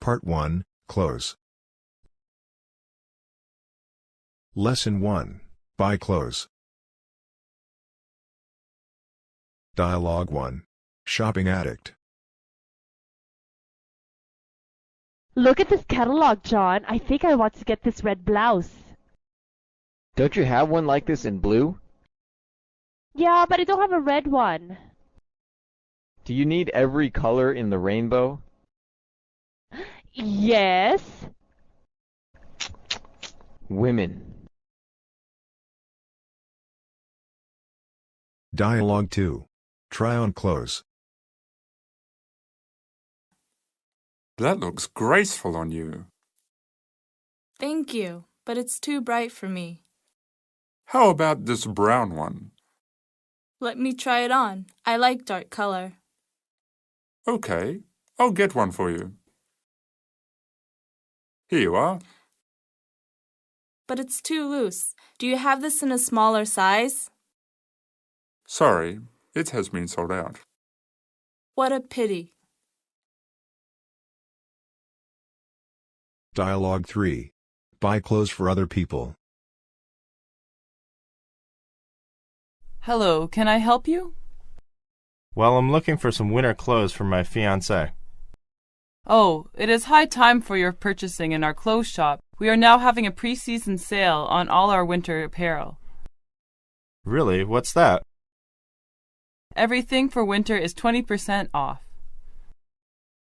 Part 1, Clothes. Lesson 1, Buy clothes. Dialogue 1. Shopping addict. Look at this catalog, John. I think I want to get this red blouse. Don't you have one like this in blue? Yeah, but I don't have a red one. Do you need every color in the rainbow? Yes. Women. Dialogue 2. Try on clothes. That looks graceful on you. Thank you, but it's too bright for me. How about this brown one? Let me try it on. I like dark color. Okay, I'll get one for you. Here you are. But it's too loose. Do you have this in a smaller size? Sorry, it has been sold out. What a pity. Dialogue 3. Buy clothes for other people. Hello, can I help you? Well, I'm looking for some winter clothes for my fiancée. Oh, it is high time for your purchasing in our clothes shop. We are now having a pre-season sale on all our winter apparel. Really? What's that? Everything for winter is 20% off.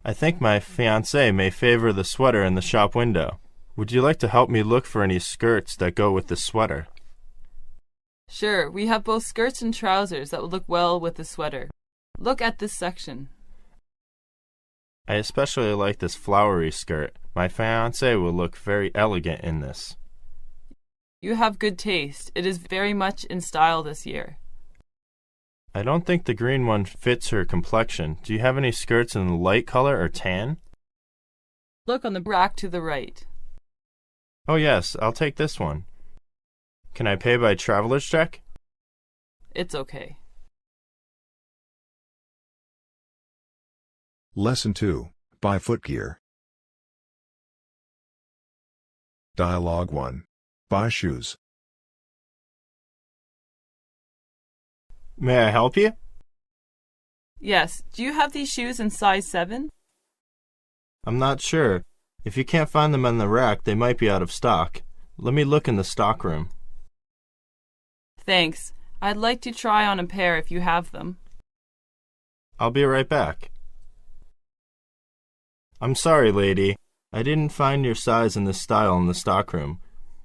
I think my fiancée may favor the sweater in the shop window. Would you like to help me look for any skirts that go with the sweater? Sure, we have both skirts and trousers that would look well with the sweater. Look at this section. I especially like this flowery skirt. My fiancée will look very elegant in this. You have good taste. It is very much in style this year. I don't think the green one fits her complexion. Do you have any skirts in the light color or tan? Look on the rack to the right. Oh yes, I'll take this one. Can I pay by traveler's check? It's okay. Lesson 2. Buy footgear. Dialogue 1. Buy shoes. May I help you? Yes, do you have these shoes in size 7? I'm not sure. If you can't find them on the rack, they might be out of stock. Let me look in the stock room. Thanks. I'd like to try on a pair if you have them. I'll be right back. I'm sorry, lady. I didn't find your size and this style in the stockroom.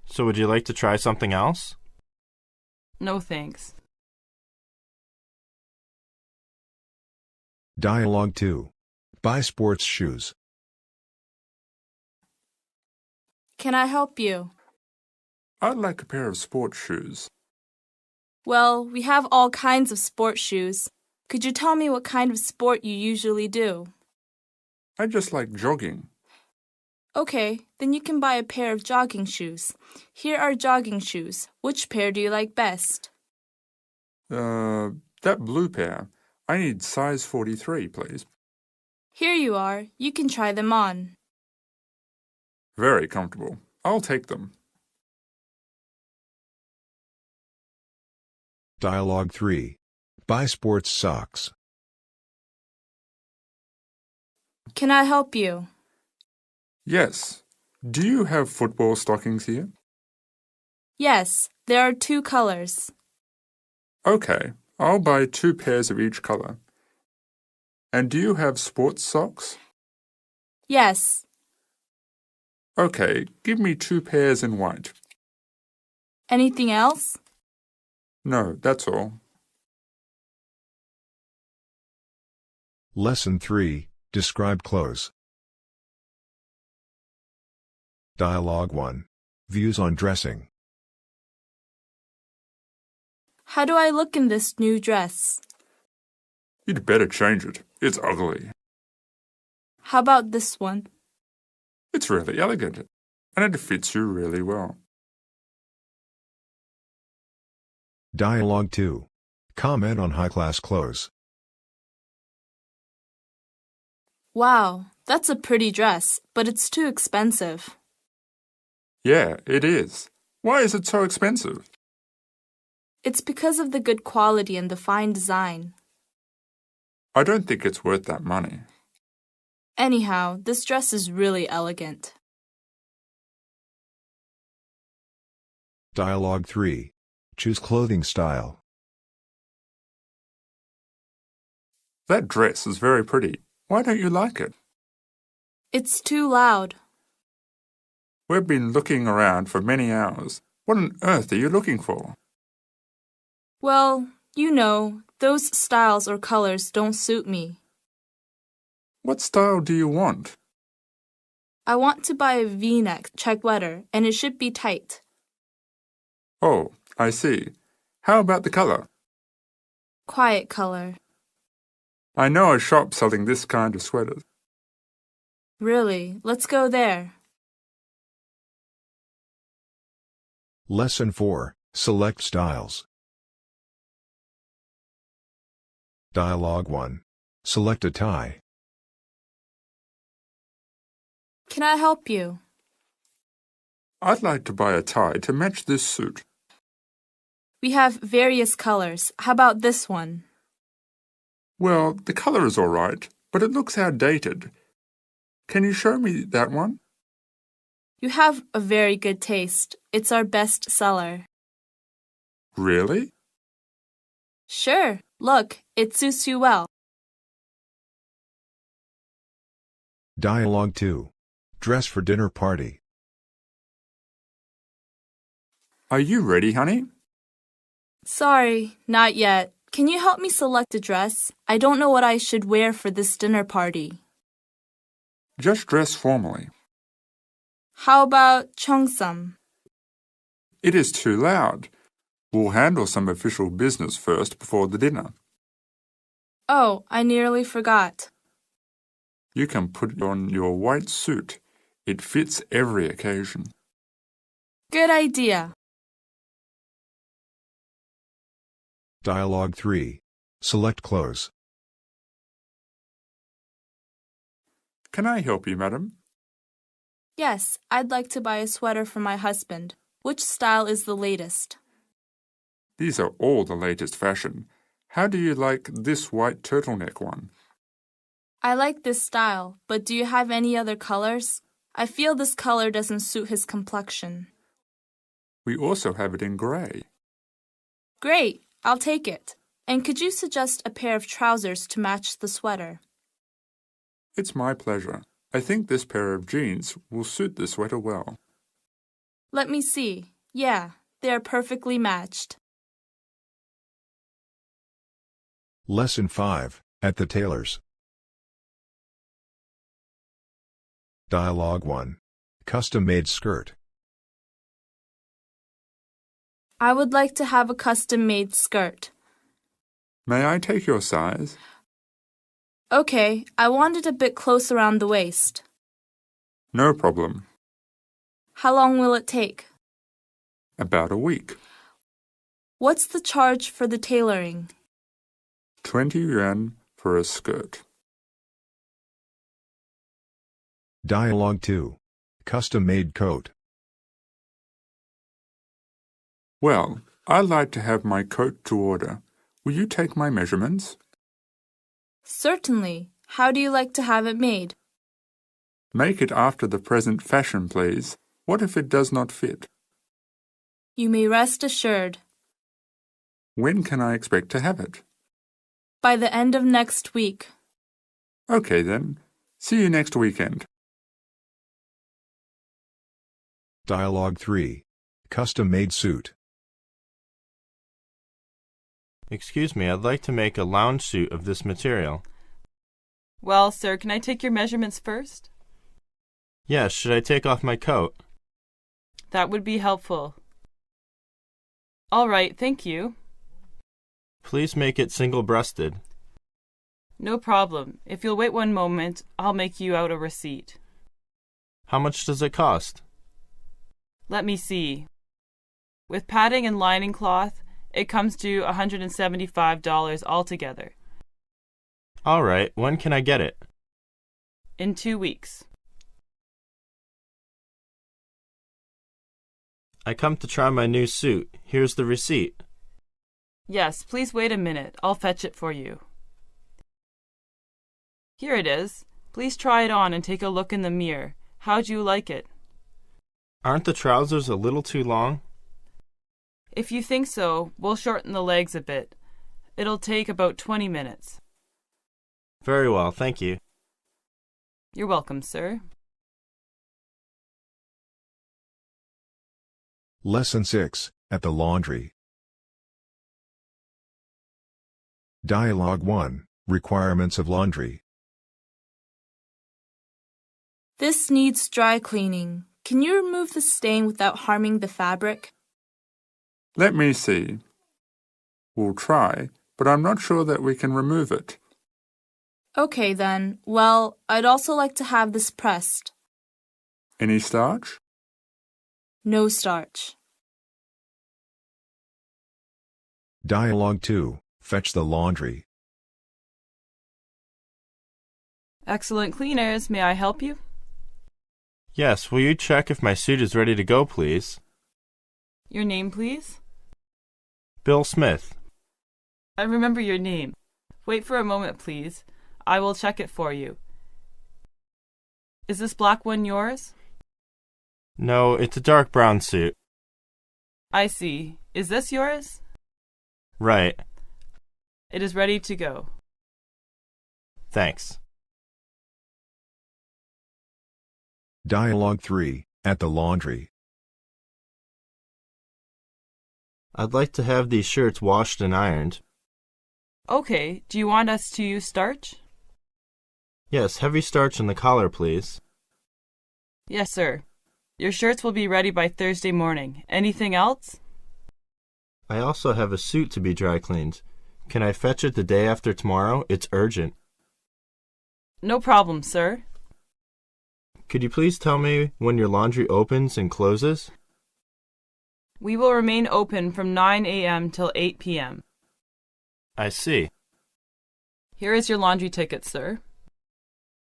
So would you like to try something else? No thanks. Dialogue 2. Buy sports shoes. Can I help you? I'd like a pair of sports shoes. Well, we have all kinds of sport shoes. Could you tell me what kind of sport you usually do? I just like jogging. Okay, then you can buy a pair of jogging shoes. Here are jogging shoes. Which pair do you like best? That blue pair. I need size 43, please. Here you are. You can try them on. Very comfortable. I'll take them. Dialogue 3. Buy sports socks. Can I help you? Yes. Do you have football stockings here? Yes, there are 2 colors. Okay, I'll buy 2 pairs of each color. And do you have sports socks? Yes. Okay, give me 2 pairs in white. Anything else? No, that's all. Lesson 3. Describe clothes. Dialogue 1. Views on dressing. How do I look in this new dress? You'd better change it. It's ugly. How about this one? It's really elegant, and it fits you really well. Dialogue 2. Comment on high-class clothes. Wow, That's a pretty dress, but it's too expensive. Yeah, it is. Why is it so expensive? It's because of the good quality and the fine design. I don't think it's worth that money. Anyhow, this dress is really elegant. Dialogue 3. Choose clothing style. That dress is very pretty. Why don't you like it? It's too loud. We've been looking around for many hours. What on earth are you looking for? Well, you know, those styles or colors don't suit me. What style do you want? I want to buy a V-neck check sweater, and it should be tight. Oh, I see. How about the color? Quiet color. I know a shop selling this kind of sweaters. Really, let's go there. Lesson 4. Select styles. Dialogue 1. Select a tie. Can I help you? I'd like to buy a tie to match this suit. We have various colors. How about this one? Well, the color is all right, but it looks outdated. Can you show me that one? You have a very good taste. It's our best seller. Really? Sure. Look, it suits you well. Dialogue 2. Dress for dinner party. Are you ready, honey? Sorry, not yet. Can you help me select a dress? I don't know what I should wear for this dinner party. Just dress formally. How about cheongsam? It is too loud. We'll handle some official business first before the dinner. Oh, I nearly forgot. You can put on your white suit. It fits every occasion. Good idea. Dialogue 3. Select clothes. Can I help you, madam? Yes, I'd like to buy a sweater for my husband. Which style is the latest? These are all the latest fashion. How do you like this white turtleneck one? I like this style, but do you have any other colors? I feel this color doesn't suit his complexion. We also have it in grey. Great, I'll take it. And could you suggest a pair of trousers to match the sweater? It's my pleasure. I think this pair of jeans will suit the sweater well. Let me see. Yeah, they are perfectly matched. Lesson 5. At the tailor's. Dialogue 1. Custom-made skirt. I would like to have a custom-made skirt. May I take your size? Okay, I want it a bit close around the waist. No problem. How long will it take? About a week. What's the charge for the tailoring? 20 yuan for a skirt. Dialogue 2. Custom-made coat. Well, I'd like to have my coat to order. Will you take my measurements? Certainly. How do you like to have it made? Make it after the present fashion, please. What if it does not fit? You may rest assured. When can I expect to have it? By the end of next week. Okay then. See you next weekend. Dialogue 3. Custom-made suit. Excuse me, I'd like to make a lounge suit of this material. Well, sir, can I take your measurements first? Yes, should I take off my coat? That would be helpful. All right, thank you. Please make it single-breasted. No problem. If you'll wait one moment, I'll make you out a receipt. How much does it cost? Let me see. With padding and lining cloth, it comes to $175 altogether. All right, when can I get it? in 2 weeks. I come to try my new suit. Here's the receipt. Yes, please wait a minute. I'll fetch it for you. Here it is. Please try it on and take a look in the mirror. How do you like it? Aren't the trousers a little too long? If you think so, we'll shorten the legs a bit. It'll take about 20 minutes. Very well, thank you. You're welcome, sir. Lesson 6, at the laundry. Dialogue 1, Requirements of laundry. This needs dry cleaning. Can you remove the stain without harming the fabric? Let me see. We'll try, but I'm not sure that we can remove it. Okay then. Well, I'd also like to have this pressed. Any starch? No starch. Dialogue 2, Fetch the laundry. Excellent cleaners, may I help you? Yes, will you check if my suit is ready to go, please? Your name, please? Bill Smith. I remember your name. Wait for a moment, please. I will check it for you. Is this black one yours? No, it's a dark brown suit. I see. Is this yours? Right. It is ready to go. Thanks. Dialogue 3, at the laundry. I'd like to have these shirts washed and ironed. Okay, do you want us to use starch? Yes, heavy starch in the collar, please. Yes, sir. Your shirts will be ready by Thursday morning. Anything else? I also have a suit to be dry cleaned. Can I fetch it the day after tomorrow? It's urgent. No problem, sir. Could you please tell me when your laundry opens and closes? We will remain open from 9 a.m. till 8 p.m. I see. Here is your laundry ticket, sir.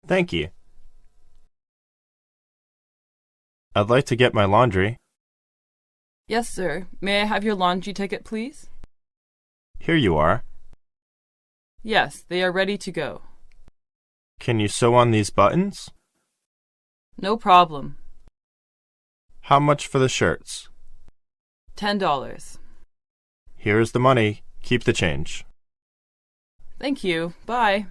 Thank you. I'd like to get my laundry. Yes, sir. May I have your laundry ticket, please? Here you are. Yes, they are ready to go. Can you sew on these buttons? No problem. How much for the shirts? $10. Here is the money. Keep the change. Thank you. Bye.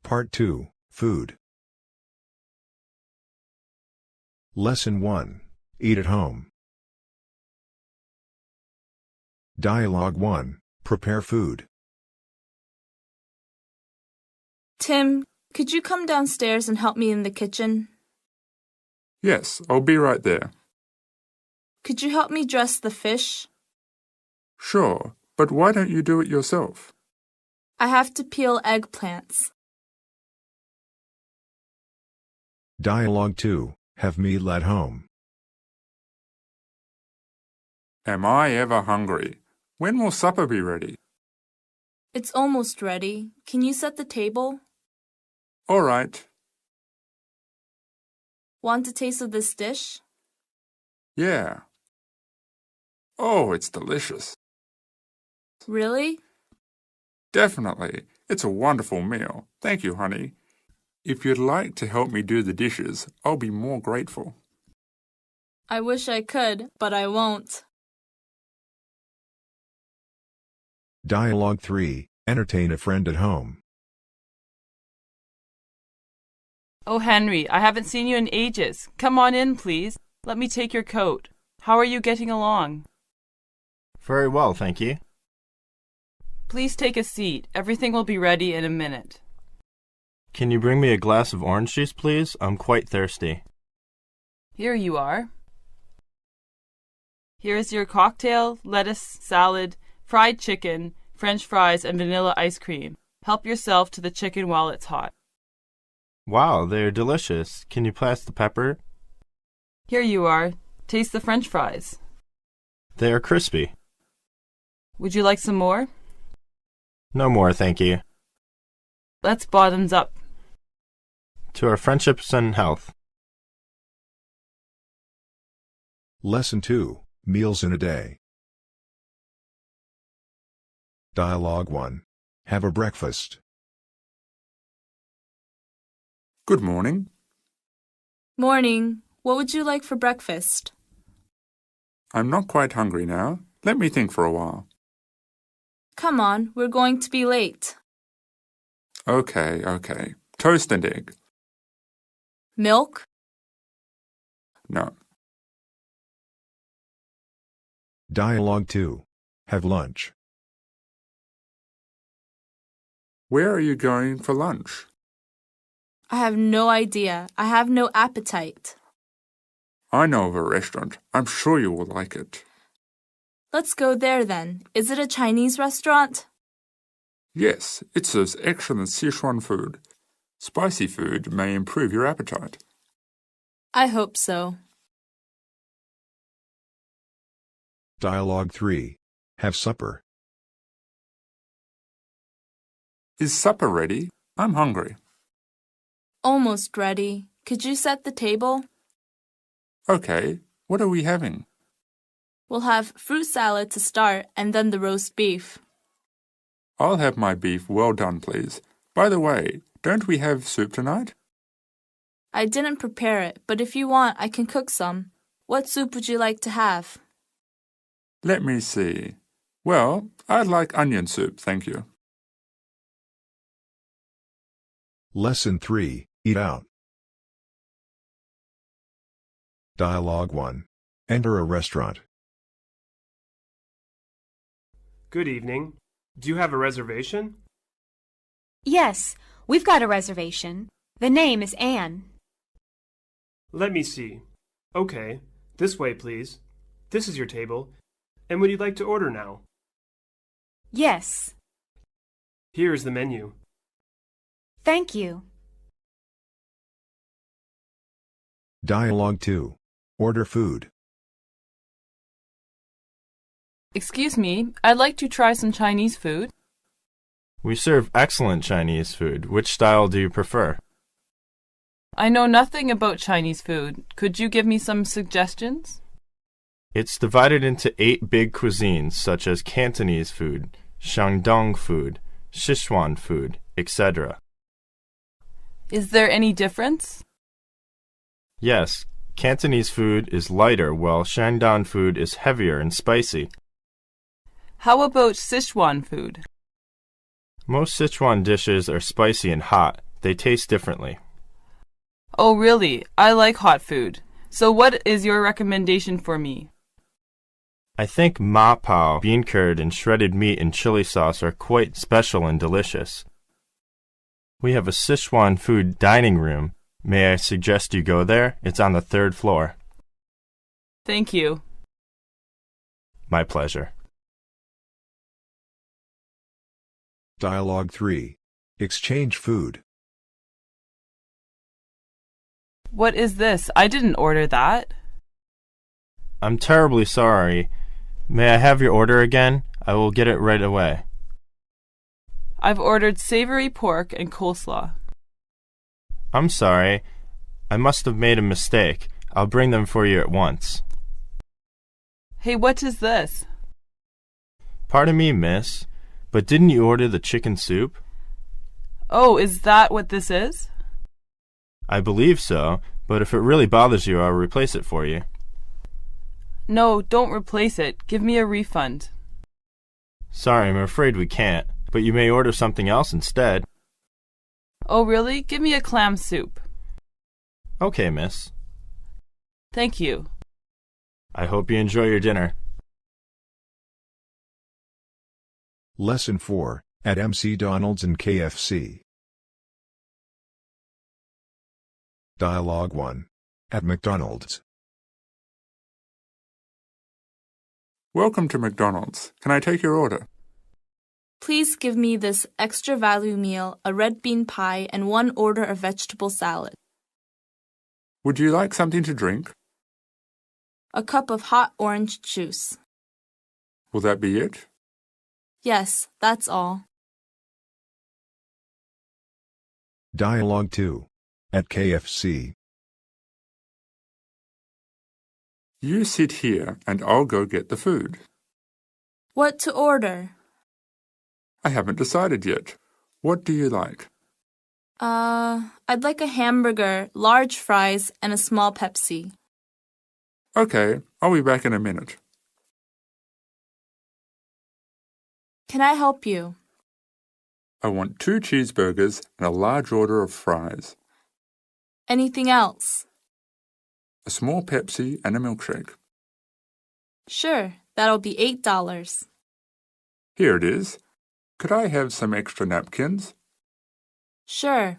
Part 2, Food. Lesson 1, Eat at home. Dialogue 1, Prepare food. Tim, could you come downstairs and help me in the kitchen? Yes, I'll be right there. Could you help me dress the fish? Sure, but why don't you do it yourself? I have to peel eggplants. Dialogue 2, Have meal at home. Am I ever hungry? When will supper be ready? It's almost ready. Can you set the table? All right. Want a taste of this dish? Yeah. Oh, it's delicious. Really? Definitely. It's a wonderful meal. Thank you, honey. If you'd like to help me do the dishes, I'll be more grateful. I wish I could, but I won't. Dialogue 3, Entertain a friend at home. Oh, Henry, I haven't seen you in ages. Come on in, please. Let me take your coat. How are you getting along? Very well, thank you. Please take a seat. Everything will be ready in a minute. Can you bring me a glass of orange juice, please? I'm quite thirsty. Here you are. Here is your cocktail, lettuce, salad, fried chicken, French fries, and vanilla ice cream. Help yourself to the chicken while it's hot. Wow, they are delicious. Can you pass the pepper? Here you are. Taste the French fries. They are crispy. Would you like some more? No more, thank you. Let's bottoms up. To our friendships and health. Lesson 2, Meals in a Day. Dialogue 1. Have a breakfast. Good morning. Morning. What would you like for breakfast? I'm not quite hungry now. Let me think for a while. Come on, we're going to be late. Okay. Toast and egg. Milk? No. Dialogue 2. Have lunch. Where are you going for lunch? I have no idea. I have no appetite. I know of a restaurant. I'm sure you will like it. Let's go there then. Is it a Chinese restaurant? Yes, it serves excellent Sichuan food. Spicy food may improve your appetite. I hope so. Dialogue 3. Have supper. Is supper ready? I'm hungry. Almost ready. Could you set the table? Okay, what are we having? We'll have fruit salad to start and then the roast beef. I'll have my beef well done, please. By the way, don't we have soup tonight? I didn't prepare it, but if you want, I can cook some. What soup would you like to have? Let me see. Well, I'd like onion soup, thank you. Lesson 3, Eat out. Dialogue 1. Enter a restaurant. Good evening. Do you have a reservation? Yes, we've got a reservation. The name is Anne. Let me see. Okay, this way, please. This is your table. And would you like to order now? Yes. Here is the menu. Thank you. Dialogue 2. Order food. Excuse me, I'd like to try some Chinese food. We serve excellent Chinese food. Which style do you prefer? I know nothing about Chinese food. Could you give me some suggestions? It's divided into 8 big cuisines such as Cantonese food, Shandong food, Sichuan food, etc. Is there any difference? Yes, Cantonese food is lighter while Shandong food is heavier and spicy. How about Sichuan food? Most Sichuan dishes are spicy and hot. They taste differently. Oh, really? I like hot food. So what is your recommendation for me? I think ma pao, bean curd, and shredded meat and chili sauce are quite special and delicious. We have a Sichuan food dining room. May I suggest you go there? It's on the 3rd floor. Thank you. My pleasure. Dialogue 3. Exchange food. What is this? I didn't order that. I'm terribly sorry. May I have your order again? I will get it right away. I've ordered savory pork and coleslaw. I'm sorry. I must have made a mistake. I'll bring them for you at once. Hey, what is this? Pardon me, miss, but didn't you order the chicken soup? Oh, is that what this is? I believe so, but if it really bothers you, I'll replace it for you. No, don't replace it. Give me a refund. Sorry, I'm afraid we can't, but you may order something else instead. Oh, really? Give me a clam soup. Okay, miss. Thank you. I hope you enjoy your dinner. Lesson 4, at MC Donald's and KFC. Dialogue 1. At McDonald's. Welcome to McDonald's. Can I take your order? Please give me this extra value meal, a red bean pie, and 1 order of vegetable salad. Would you like something to drink? A cup of hot orange juice. Will that be it? Yes, that's all. Dialogue 2. At KFC. You sit here and I'll go get the food. What to order? I haven't decided yet. What do you like? I'd like a hamburger, large fries, and a small Pepsi. Okay, I'll be back in a minute. Can I help you? I want 2 cheeseburgers and a large order of fries. Anything else? A small Pepsi and a milkshake. Sure, that'll be $8. Here it is. Could I have some extra napkins? Sure.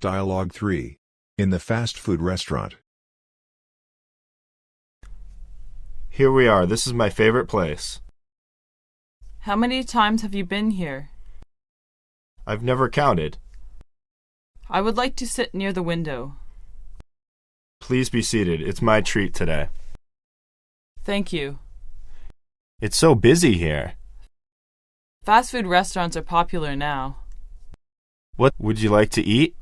Dialogue 3. In the fast food restaurant. Here we are. This is my favorite place. How many times have you been here? I've never counted. I would like to sit near the window. Please be seated. It's my treat today. Thank you. It's so busy here. Fast food restaurants are popular now. What would you like to eat?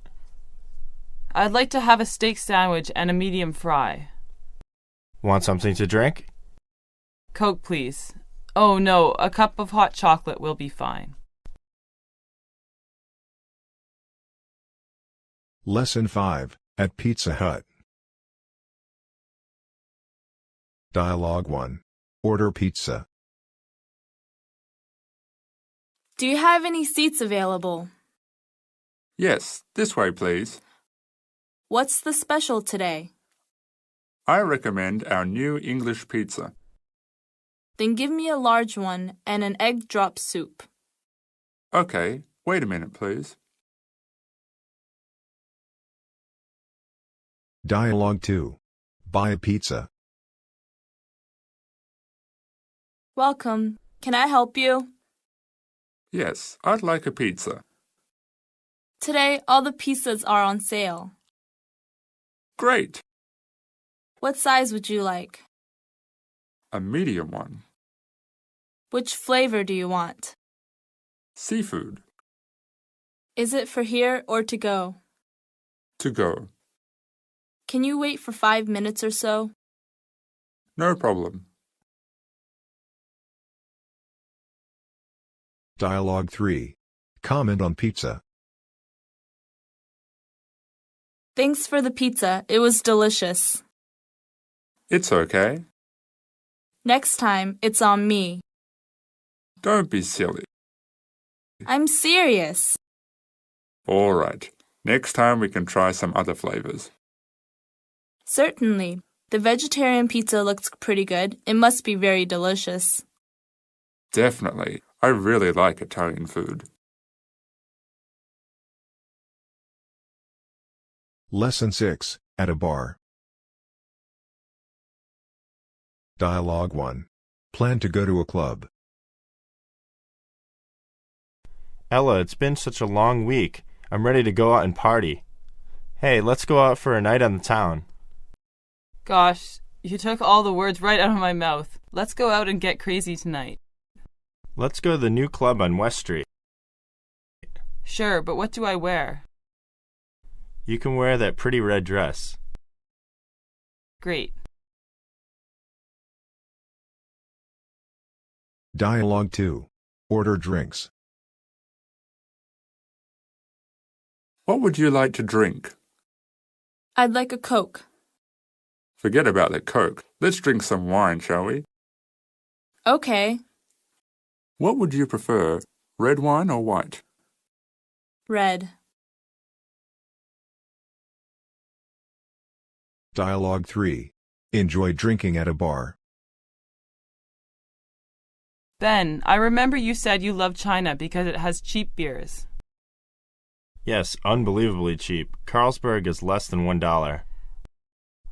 I'd like to have a steak sandwich and a medium fry. Want something to drink? Coke, please. Oh no, a cup of hot chocolate will be fine. Lesson 5. At Pizza Hut. Dialogue 1. Order pizza. Do you have any seats available? Yes, this way please. What's the special today? I recommend our new English pizza. Then give me a large one and an egg drop soup. Okay, wait a minute please. Dialogue 2. Buy a pizza. Welcome. Can I help you? Yes, I'd like a pizza. Today, all the pizzas are on sale. Great! What size would you like? A medium one. Which flavor do you want? Seafood. Is it for here or to go? To go. Can you wait for 5 minutes or so? No problem. Dialogue 3. Comment on pizza. Thanks for the pizza. It was delicious. It's okay. Next time, it's on me. Don't be silly. I'm serious. All right. Next time we can try some other flavors. Certainly. The vegetarian pizza looks pretty good. It must be very delicious. Definitely. I really like Italian food. Lesson 6. At a bar. Dialogue 1. Plan to go to a club. Ella, it's been such a long week. I'm ready to go out and party. Hey, let's go out for a night on the town. Gosh, you took all the words right out of my mouth. Let's go out and get crazy tonight. Let's go to the new club on West Street. Sure, but what do I wear? You can wear that pretty red dress. Great. Dialogue 2. Order drinks. What would you like to drink? I'd like a Coke. Forget about the Coke. Let's drink some wine, shall we? Okay. What would you prefer, red wine or white? Red. Dialogue 3. Enjoy drinking at a bar. Ben, I remember you said you love China because it has cheap beers. Yes, unbelievably cheap. Carlsberg is less than $1.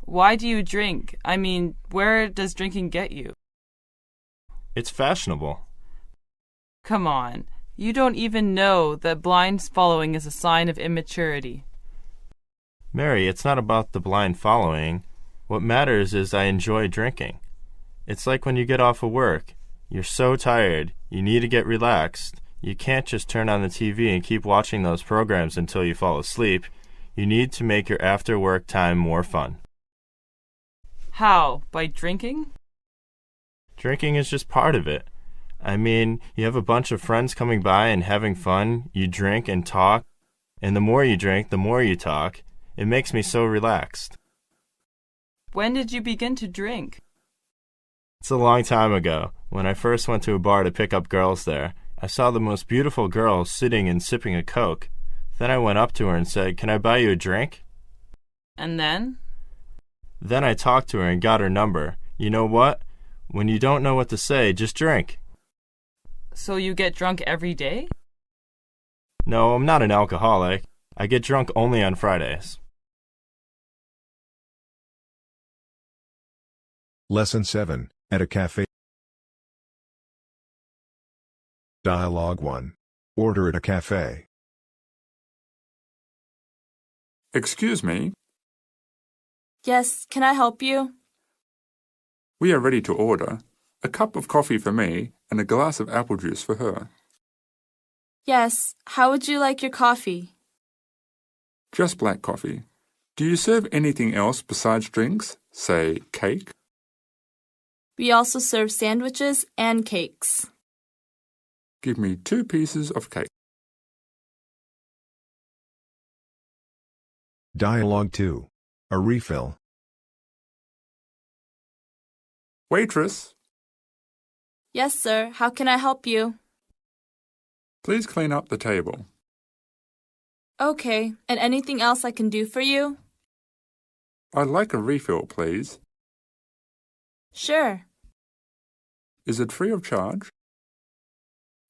Why do you drink? I mean, where does drinking get you? It's fashionable. Come on. You don't even know that blind following is a sign of immaturity. Mary, it's not about the blind following. What matters is I enjoy drinking. It's like when you get off of work. You're so tired, you need to get relaxed. You can't just turn on the TV and keep watching those programs until you fall asleep. You need to make your after-work time more fun. How? By drinking? Drinking is just part of it. I mean, you have a bunch of friends coming by and having fun, you drink and talk, and the more you drink, the more you talk. It makes me so relaxed. When did you begin to drink? It's a long time ago. When I first went to a bar to pick up girls there, I saw the most beautiful girl sitting and sipping a Coke. Then I went up to her and said, "Can I buy you a drink?" And then? Then I talked to her and got her number. You know what? When you don't know what to say, just drink. So you get drunk every day? No, I'm not an alcoholic. I get drunk only on Fridays. Lesson 7, at a cafe. Dialogue 1. Order at a cafe. Excuse me, Yes, can I help you? we are ready to order. A cup of coffee for me and a glass of apple juice for her. Yes, how would you like your coffee? Just black coffee. Do you serve anything else besides drinks? Say, cake? We also serve sandwiches and cakes. Give me 2 pieces of cake. Dialogue 2. A refill. Waitress, Yes, sir, how can I help you? please clean up the table. Okay, and anything else I can do for you? I'd like a refill, please. Sure, Is it free of charge?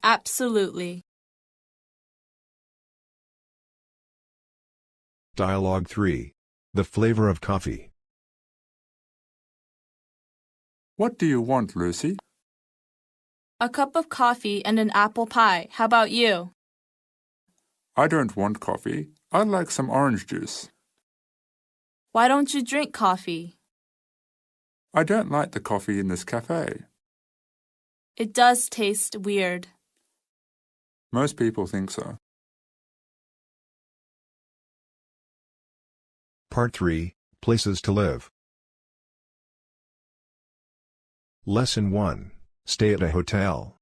absolutely. Dialogue 3. The flavor of coffee. What do you want, Lucy? A cup of coffee and an apple pie. How about you? I don't want coffee. I'd like some orange juice. Why don't you drink coffee? I don't like the coffee in this cafe. It does taste weird. Most people think so. Part 3, Places to live. Lesson 1, Stay at a hotel.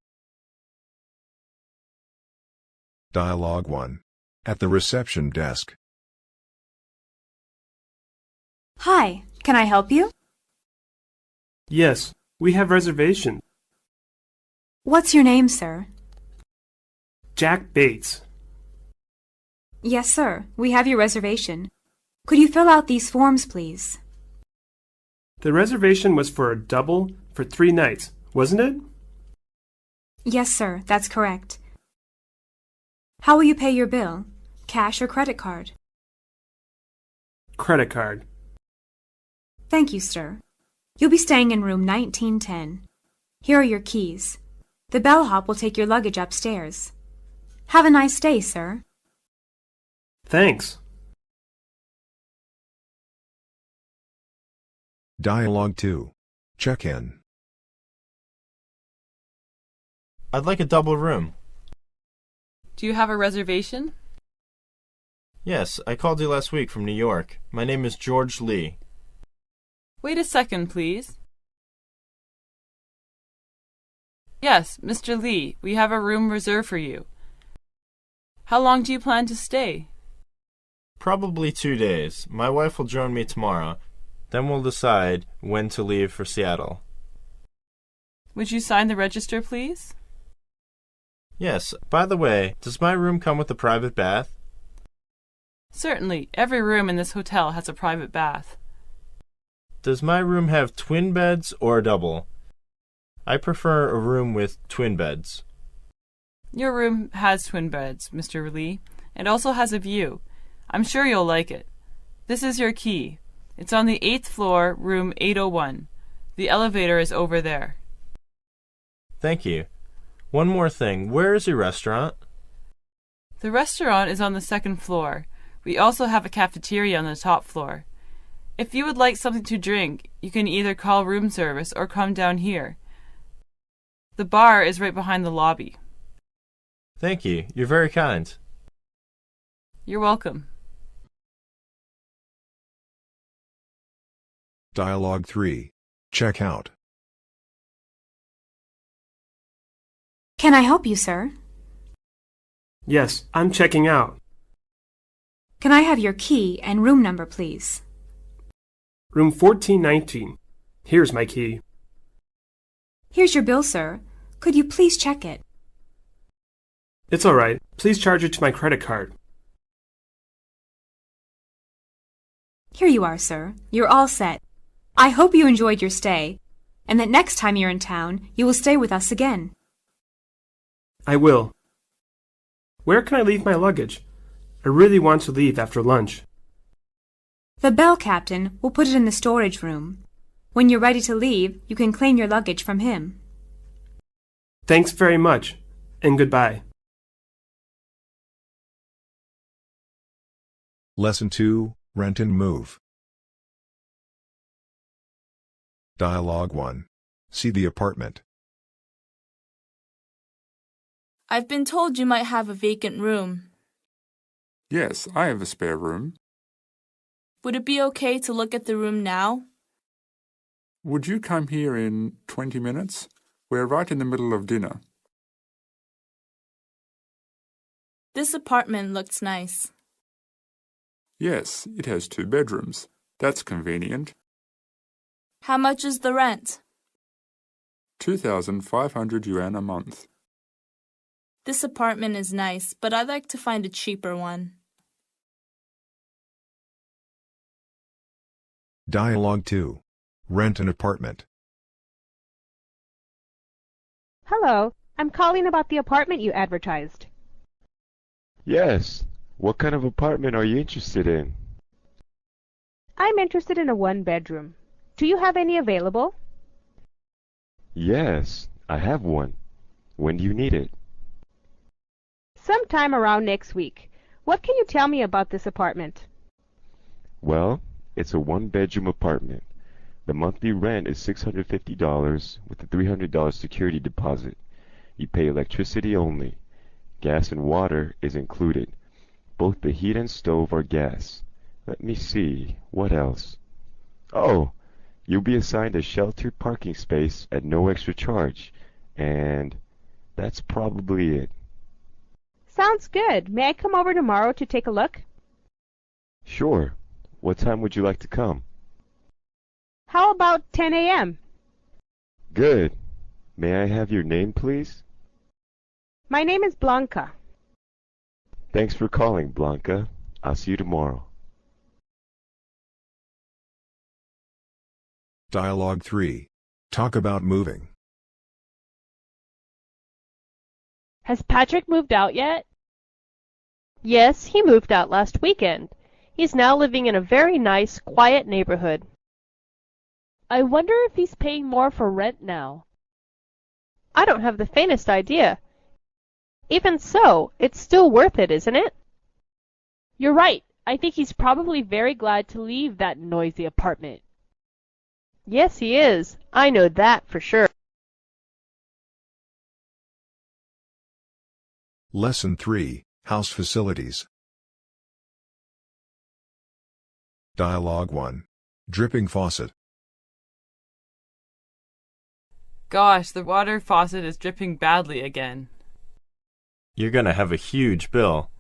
Dialogue 1. At the reception desk. Hi, can I help you? Yes, we have reservations. What's your name, sir? Jack Bates. Yes, sir. We have your reservation. Could you fill out these forms, please? The reservation was for a double for 3 nights, wasn't it? Yes, sir. That's correct. How will you pay your bill? Cash or credit card? Credit card. Thank you, sir. You'll be staying in room 1910. Here are your keys. The bellhop will take your luggage upstairs. Have a nice day, sir. Thanks. Dialogue 2. Check-in. I'd like a double room. Do you have a reservation? Yes, I called you last week from New York. My name is George Lee. Wait a second, please. Yes, Mr. Lee, we have a room reserved for you. How long do you plan to stay? Probably 2 days. My wife will join me tomorrow. Then we'll decide when to leave for Seattle. Would you sign the register, please? Yes, by the way, does my room come with a private bath? Certainly. Every room in this hotel has a private bath. Does my room have twin beds or a double? I prefer a room with twin beds. Your room has twin beds, Mr. Lee. It also has a view. I'm sure you'll like it. This is your key. It's on the 8th floor, room 801. The elevator is over there. Thank you. One more thing. Where is your restaurant? The restaurant is on the 2nd floor. We also have a cafeteria on the top floor. If you would like something to drink, you can either call room service or come down here. The bar is right behind the lobby. Thank you. You're very kind. You're welcome. Dialogue 3. Check out. Can I help you, sir? Yes, I'm checking out. Can I have your key and room number, please? Room 1419. Here's my key. Here's your bill, sir. Could you please check it? It's all right. Please charge it to my credit card. Here you are, sir. You're all set. I hope you enjoyed your stay, and that next time you're in town, you will stay with us again. I will. Where can I leave my luggage? I really want to leave after lunch. The bell captain will put it in the storage room. When you're ready to leave, you can claim your luggage from him. Thanks very much, and goodbye. Lesson 2, Rent and Move. Dialogue 1. See the apartment. I've been told you might have a vacant room. Yes, I have a spare room. Would it be okay to look at the room now? Would you come here in 20 minutes? We're right in the middle of dinner. This apartment looks nice. Yes, it has 2 bedrooms. That's convenient. How much is the rent? 2,500 yuan a month. This apartment is nice, but I'd like to find a cheaper one. Dialogue 2. Rent an apartment. Hello, I'm calling about the apartment you advertised. Yes. What kind of apartment are you interested in? I'm interested in a 1-bedroom. Do you have any available? Yes, I have one. When do you need it? Sometime around next week. What can you tell me about this apartment? Well, it's a 1-bedroom apartment. The monthly rent is $650 with a $300 security deposit. You pay electricity only. Gas and water is included. Both the heat and stove are gas. Let me see, what else? Oh, you'll be assigned a sheltered parking space at no extra charge. And that's probably it. Sounds good. May I come over tomorrow to take a look? Sure. What time would you like to come? How about 10 a.m.? Good. May I have your name, please? My name is Blanca. Thanks for calling, Blanca. I'll see you tomorrow. Dialogue 3. Talk about moving. Has Patrick moved out yet? Yes, he moved out last weekend. He's now living in a very nice, quiet neighborhood. I wonder if he's paying more for rent now. I don't have the faintest idea. Even so, it's still worth it, isn't it? You're right. I think he's probably very glad to leave that noisy apartment. Yes, he is. I know that for sure. Lesson 3, House Facilities. Dialogue 1. Dripping faucet. Gosh, the water faucet is dripping badly again. You're gonna have a huge bill.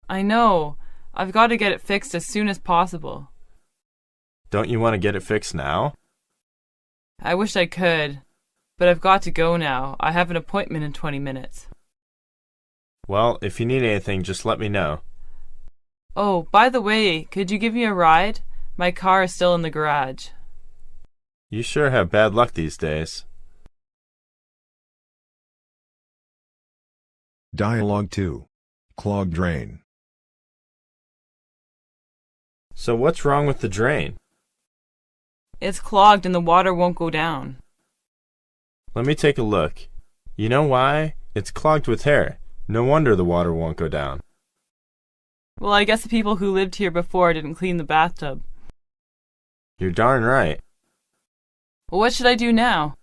I know. I've got to get it fixed as soon as possible. Don't you want to get it fixed now? I wish I could, but I've got to go now. I have an appointment in 20 minutes. Well, if you need anything, just let me know. Oh, by the way, could you give me a ride? My car is still in the garage. You sure have bad luck these days. Dialogue 2. Clogged drain. So what's wrong with the drain? It's clogged and the water won't go down. Let me take a look. You know why? It's clogged with hair. No wonder the water won't go down. Well, I guess the people who lived here before didn't clean the bathtub. You're darn right. Well, what should I do now?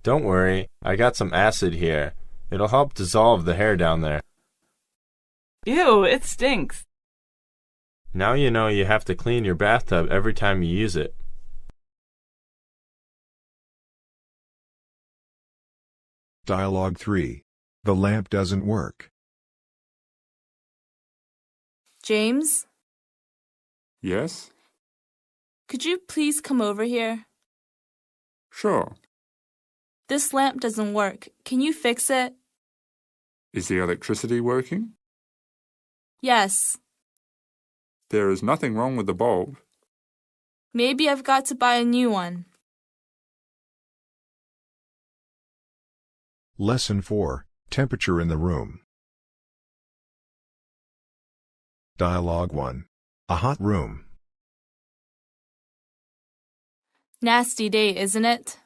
Don't worry, I got some acid here. It'll help dissolve the hair down there. Ew, it stinks. Now you know you have to clean your bathtub every time you use it. Dialogue 3. The lamp doesn't work. James, Yes? could you please come over here? Sure. This lamp doesn't work. Can you fix it? Is the electricity working? Yes. There is nothing wrong with the bulb. Maybe I've got to buy a new one. Lesson 4. Temperature in the room. Dialogue 1. A hot room. Nasty day, isn't it?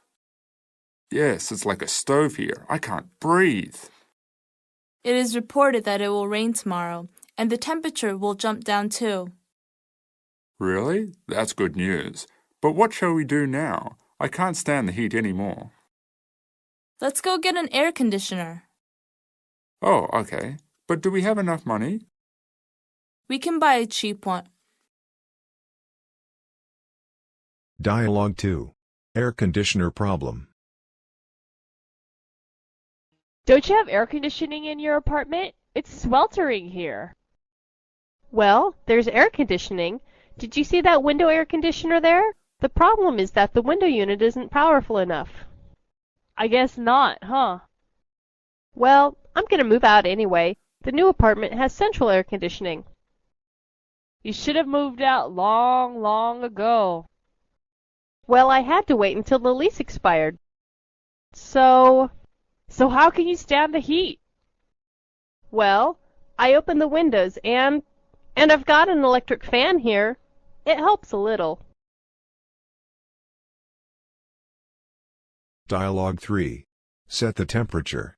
Yes, it's like a stove here. I can't breathe. It is reported that it will rain tomorrow, and the temperature will jump down too. Really? That's good news. But what shall we do now? I can't stand the heat anymore. Let's go get an air conditioner. Oh, okay. But do we have enough money? We can buy a cheap one. Dialogue 2. Air conditioner problem. Don't you have air conditioning in your apartment? It's sweltering here. Well, there's air conditioning. Did you see that window air conditioner there? The problem is that the window unit isn't powerful enough. I guess not, huh? Well, I'm gonna move out anyway. The new apartment has central air conditioning. You should have moved out long, long ago. Well, I had to wait until the lease expired. So how can you stand the heat? Well, I opened the windows and I've got an electric fan here. It helps a little. Dialogue 3. Set the temperature.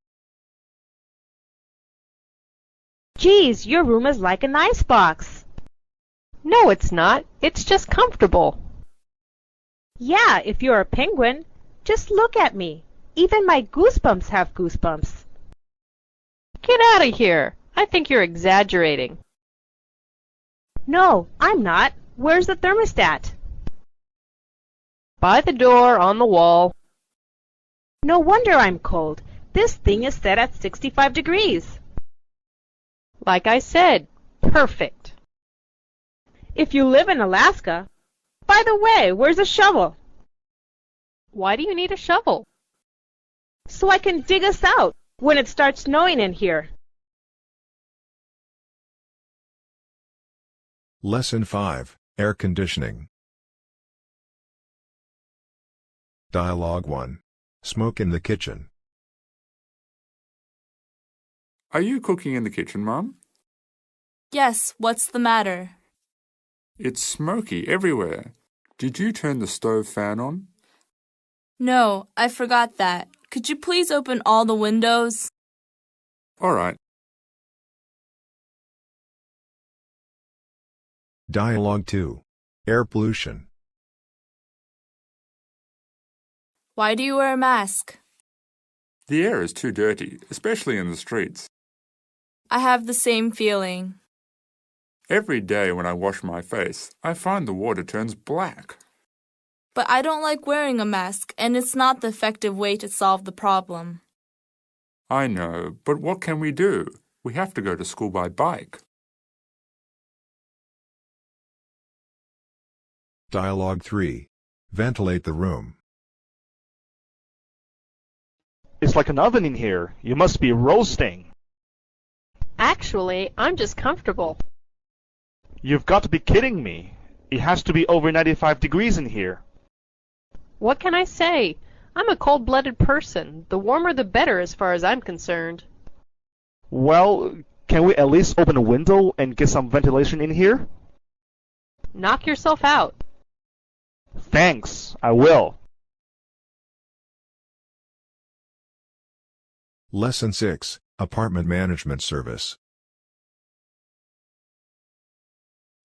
Geez, your room is like an icebox. No, it's not. It's just comfortable. Yeah, if you're a penguin, just look at me. Even my goosebumps have goosebumps. Get out of here. I think you're exaggerating. No, I'm not. Where's the thermostat? By the door, on the wall. No wonder I'm cold. This thing is set at 65 degrees. Like I said, perfect. If you live in Alaska... By the way, where's a shovel? Why do you need a shovel? So I can dig us out when it starts snowing in here. Lesson 5. Air conditioning. Dialogue 1. Smoke in the kitchen. Are you cooking in the kitchen, Mum? Yes, what's the matter? It's smoky everywhere. Did you turn the stove fan on? No, I forgot that. Could you please open all the windows? All right. Dialogue 2. Air pollution. Why do you wear a mask? The air is too dirty, especially in the streets. I have the same feeling. Every day when I wash my face, I find the water turns black. But I don't like wearing a mask, and it's not the effective way to solve the problem. I know, but what can we do? We have to go to school by bike. Dialogue 3. Ventilate the room. It's like an oven in here. You must be roasting. Actually, I'm just comfortable. You've got to be kidding me. It has to be over 95 degrees in here. What can I say? I'm a cold-blooded person. The warmer the better as far as I'm concerned. Well, can we at least open a window and get some ventilation in here? Knock yourself out. Thanks, I will. Lesson 6. Apartment Management Service.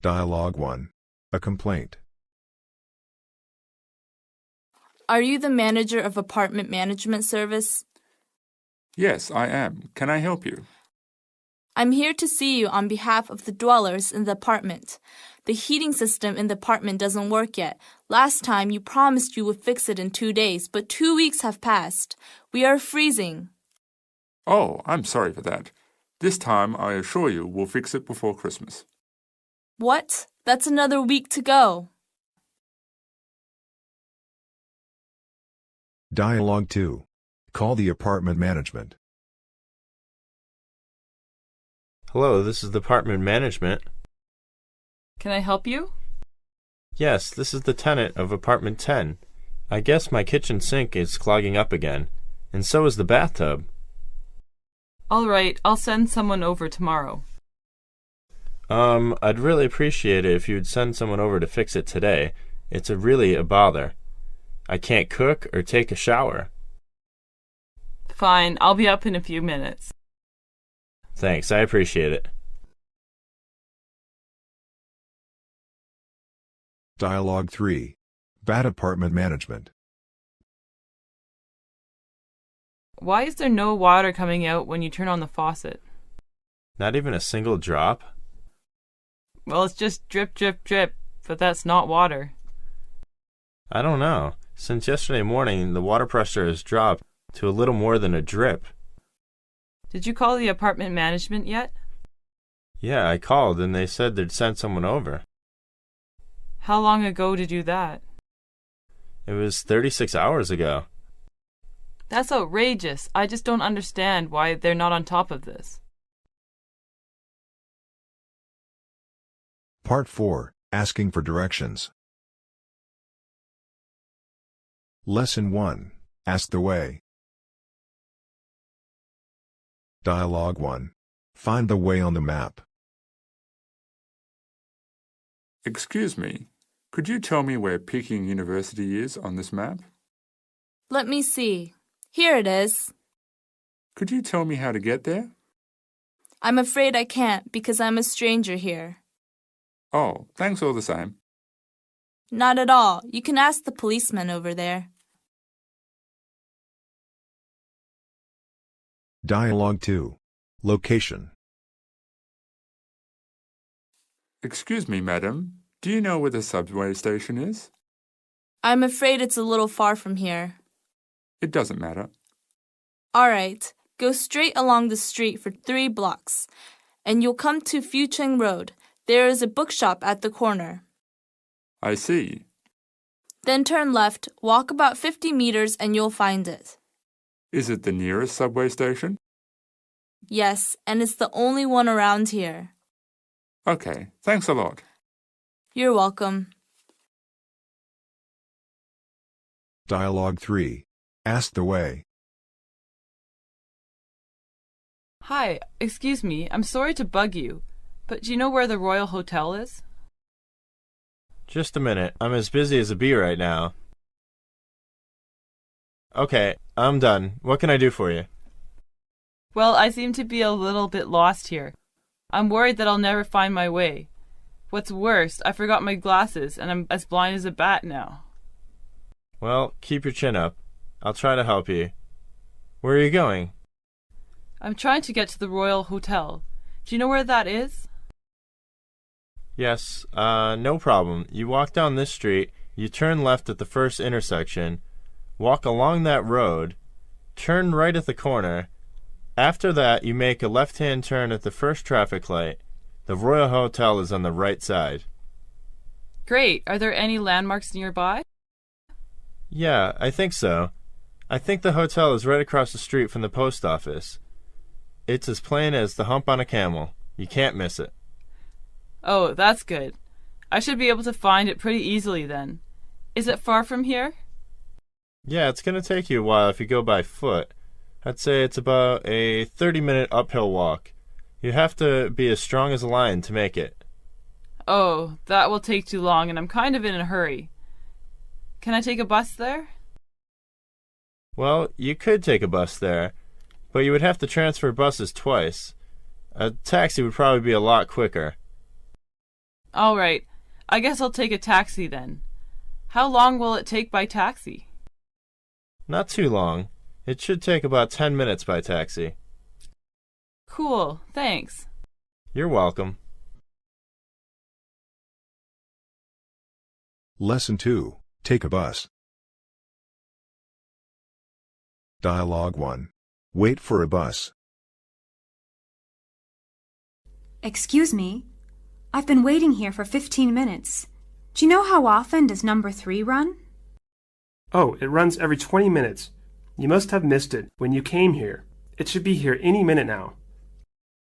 Dialogue 1. A complaint. Are you the manager of apartment management service? Yes, I am. Can I help you? I'm here to see you on behalf of the dwellers in the apartment. The heating system in the apartment doesn't work yet. Last time you promised you would fix it in 2 days, but 2 weeks have passed. We are freezing. Oh, I'm sorry for that. This time, I assure you, we'll fix it before Christmas. What? That's another week to go. Dialogue 2. Call the apartment management. Hello, this is the apartment management. Can I help you? Yes, this is the tenant of apartment 10. I guess my kitchen sink is clogging up again, and so is the bathtub. All right, I'll send someone over tomorrow. I'd really appreciate it if you'd send someone over to fix it today. It's really a bother. I can't cook or take a shower. Fine, I'll be up in a few minutes. Thanks, I appreciate it. Dialogue 3. Bad apartment management. Why is there no water coming out when you turn on the faucet? Not even a single drop? Well, it's just drip, drip, drip, but that's not water. I don't know. Since yesterday morning, the water pressure has dropped to a little more than a drip. Did you call the apartment management yet? Yeah, I called and they said they'd send someone over. How long ago did you do that? It was 36 hours ago. That's outrageous. I just don't understand why they're not on top of this. Part 4. Asking for directions. Lesson 1. Ask the way. Dialogue 1. Find the way on the map. Excuse me, could you tell me where Peking University is on this map? Let me see. Here it is. Could you tell me how to get there? I'm afraid I can't because I'm a stranger here. Oh, thanks all the same. Not at all. You can ask the policeman over there. Dialogue 2. Location. Excuse me, madam. Do you know where the subway station is? I'm afraid it's a little far from here. It doesn't matter. All right. Go straight along the street for 3 blocks, and you'll come to Fucheng Road. There is a bookshop at the corner. I see. Then turn left, walk about 50 meters, and you'll find it. Is it the nearest subway station? Yes, and it's the only one around here. Okay, thanks a lot. You're welcome. Dialogue 3. Ask the way. Hi, excuse me, I'm sorry to bug you, but do you know where the Royal Hotel is? Just a minute. I'm as busy as a bee right now. Okay, I'm done. What can I do for you? Well, I seem to be a little bit lost here. I'm worried that I'll never find my way. What's worse, I forgot my glasses, and I'm as blind as a bat now. Well, keep your chin up. I'll try to help you. Where are you going? I'm trying to get to the Royal Hotel. Do you know where that is? Yes, no problem. You walk down this street, you turn left at the first intersection, walk along that road, turn right at the corner. After that, you make a left-hand turn at the first traffic light. The Royal Hotel is on the right side. Great. Are there any landmarks nearby? Yeah, I think so. I think the hotel is right across the street from the post office. It's as plain as the hump on a camel. You can't miss it. Oh, that's good. I should be able to find it pretty easily then. Is it far from here? Yeah, it's going to take you a while if you go by foot. I'd say it's about a 30-minute uphill walk. You have to be as strong as a lion to make it. Oh, that will take too long, and I'm kind of in a hurry. Can I take a bus there? Well, you could take a bus there, but you would have to transfer buses twice. A taxi would probably be a lot quicker. All right. I guess I'll take a taxi then. How long will it take by taxi? Not too long. It should take about 10 minutes by taxi. Cool, thanks. You're welcome. Lesson 2. Take a bus. Dialogue 1. Wait for a bus. Excuse me. I've been waiting here for 15 minutes. Do you know how often does number 3 run? Oh, it runs every 20 minutes. You must have missed it when you came here. It should be here any minute now.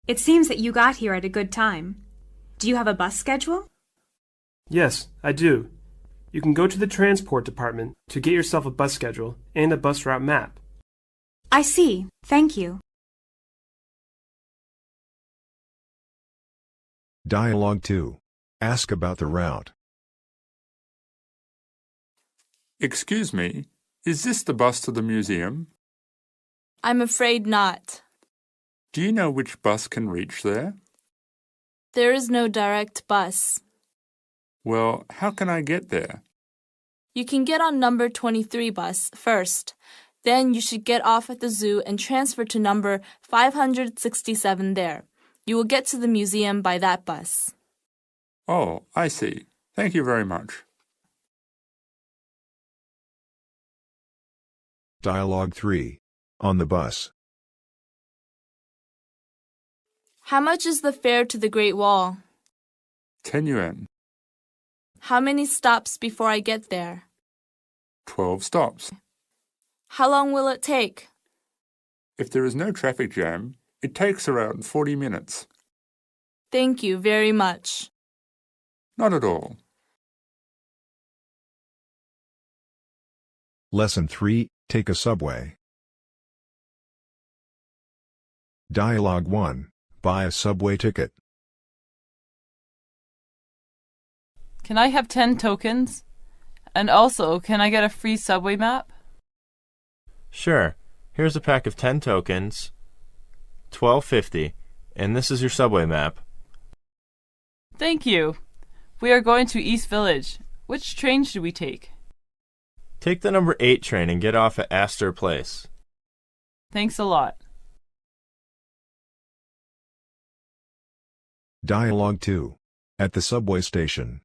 It seems that you got here at a good time. Do you have a bus schedule? Yes, I do. You can go to the transport department to get yourself a bus schedule and a bus route map. I see. Thank you. Dialogue 2. Ask about the route. Excuse me, is this the bus to the museum? I'm afraid not. Do you know which bus can reach there? There is no direct bus. Well, how can I get there? You can get on number 23 bus first. Then you should get off at the zoo and transfer to number 567 there. You will get to the museum by that bus. Oh, I see. Thank you very much. Dialogue 3. On the bus. How much is the fare to the Great Wall? 10 yuan. How many stops before I get there? 12 stops. How long will it take? If there is no traffic jam, it takes around 40 minutes. Thank you very much. Not at all. Lesson 3. Take a subway. Dialogue 1. Buy a subway ticket. Can I have 10 tokens? And also, can I get a free subway map? Sure. Here's a pack of 10 tokens, $12.50, and this is your subway map. Thank you. We are going to East Village. Which train should we take? Take the number 8 train and get off at Astor Place. Thanks a lot. Dialogue 2. At the subway station.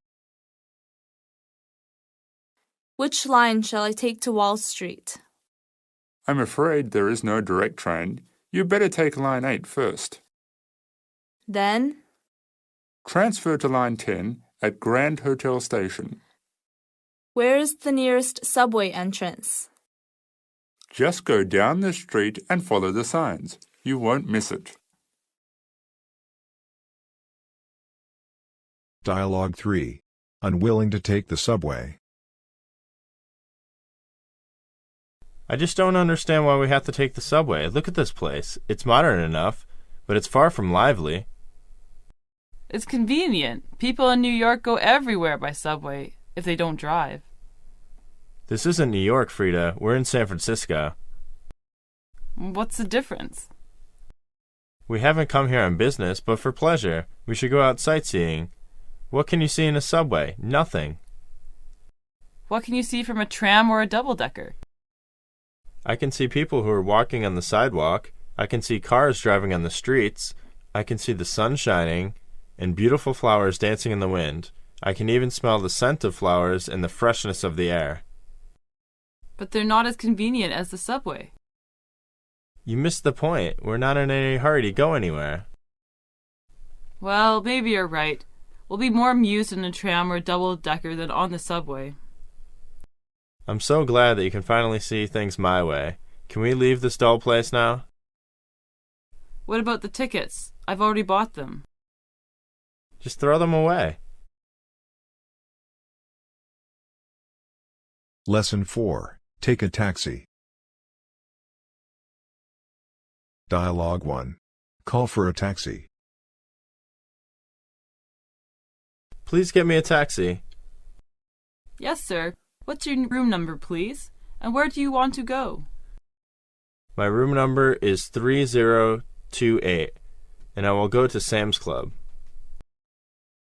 Which line shall I take to Wall Street? I'm afraid there is no direct train. You better take line 8 first. Then? Transfer to line 10 at Grand Hotel Station. Where is the nearest subway entrance? Just go down the street and follow the signs. You won't miss it. Dialogue 3. Unwilling to take the subway. I just don't understand why we have to take the subway. Look at this place. It's modern enough, but it's far from lively. It's convenient. People in New York go everywhere by subway if they don't drive. This isn't New York, Frida. We're in San Francisco. What's the difference? We haven't come here on business, but for pleasure. We should go out sightseeing. What can you see in a subway? Nothing. What can you see from a tram or a double-decker? I can see people who are walking on the sidewalk. I can see cars driving on the streets. I can see the sun shining and beautiful flowers dancing in the wind. I can even smell the scent of flowers and the freshness of the air. But they're not as convenient as the subway. You missed the point. We're not in any hurry to go anywhere. Well, maybe you're right. We'll be more amused in a tram or double-decker than on the subway. I'm so glad that you can finally see things my way. Can we leave this dull place now? What about the tickets? I've already bought them. Just throw them away. Lesson 4. Take a taxi. Dialogue 1. Call for a taxi. Please get me a taxi. Yes, sir. What's your room number, please? And where do you want to go? My room number is 3028, and I will go to Sam's Club.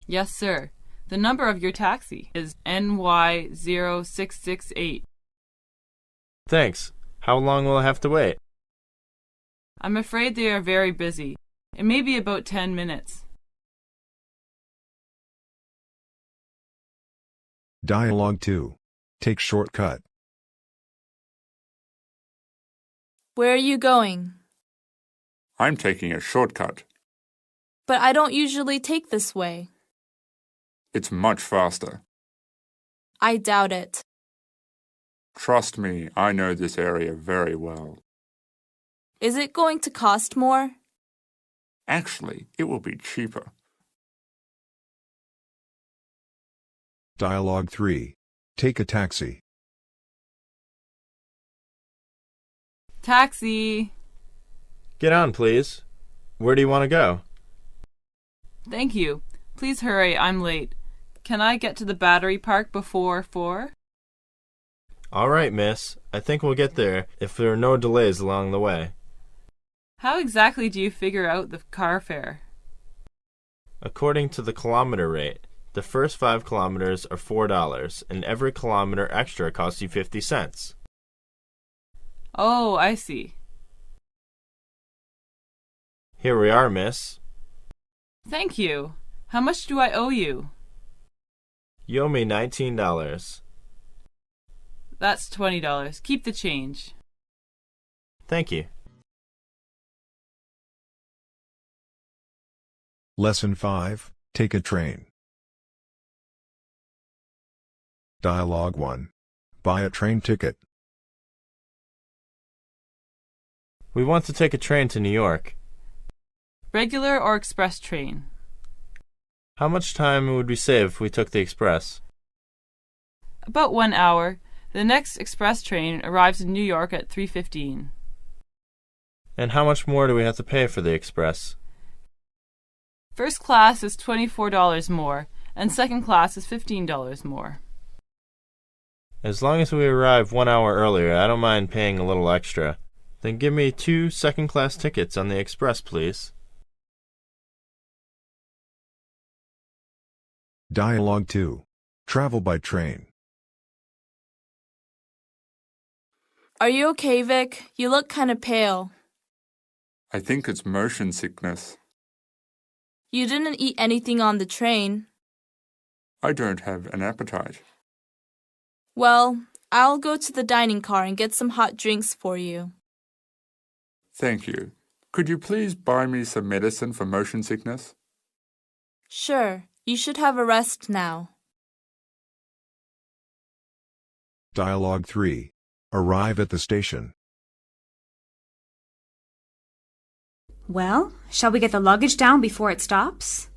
Yes, sir. The number of your taxi is NY0668. Thanks. How long will I have to wait? I'm afraid they are very busy. It may be about 10 minutes. Dialogue 2. Take shortcut. Where are you going? I'm taking a shortcut. But I don't usually take this way. It's much faster. I doubt it. Trust me, I know this area very well. Is it going to cost more? Actually, it will be cheaper. Dialogue 3. Take a taxi. Taxi! Get on, please. Where do you want to go? Thank you. Please hurry, I'm late. Can I get to the battery park before 4? All right, miss. I think we'll get there if there are no delays along the way. How exactly do you figure out the car fare? According to the kilometer rate, the first 5 kilometers are $4, and every kilometer extra costs you 50 cents. Oh, I see. Here we are, miss. Thank you. How much do I owe you? You owe me $19. That's $20. Keep the change. Thank you. Lesson 5. Take a train. Dialogue 1. Buy a train ticket. We want to take a train to New York. Regular or express train? How much time would we save if we took the express? About 1 hour. The next express train arrives in New York at 3:15. And how much more do we have to pay for the express? First class is $24 more, and second class is $15 more. As long as we arrive 1 hour earlier, I don't mind paying a little extra. Then give me 2 second-class tickets on the express, please. Dialogue 2. Travel by train. Are you okay, Vic? You look kind of pale. I think it's motion sickness. You didn't eat anything on the train. I don't have an appetite. Well, I'll go to the dining car and get some hot drinks for you. Thank you. Could you please buy me some medicine for motion sickness? Sure. You should have a rest now. Dialogue 3. Arrive at the station. Well, shall we get the luggage down before it stops?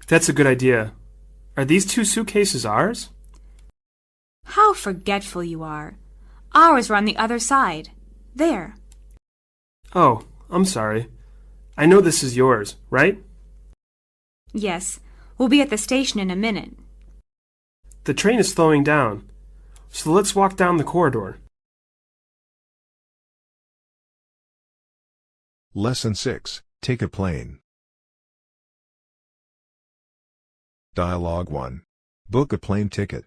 That's a good idea. Are these 2 suitcases ours? How forgetful you are. Ours were on the other side. There. Oh, I'm sorry. I know this is yours, right? Yes, we'll be at the station in a minute. The train is slowing down, so let's walk down the corridor. Lesson 6. Take a plane. Dialogue 1. Book a plane ticket.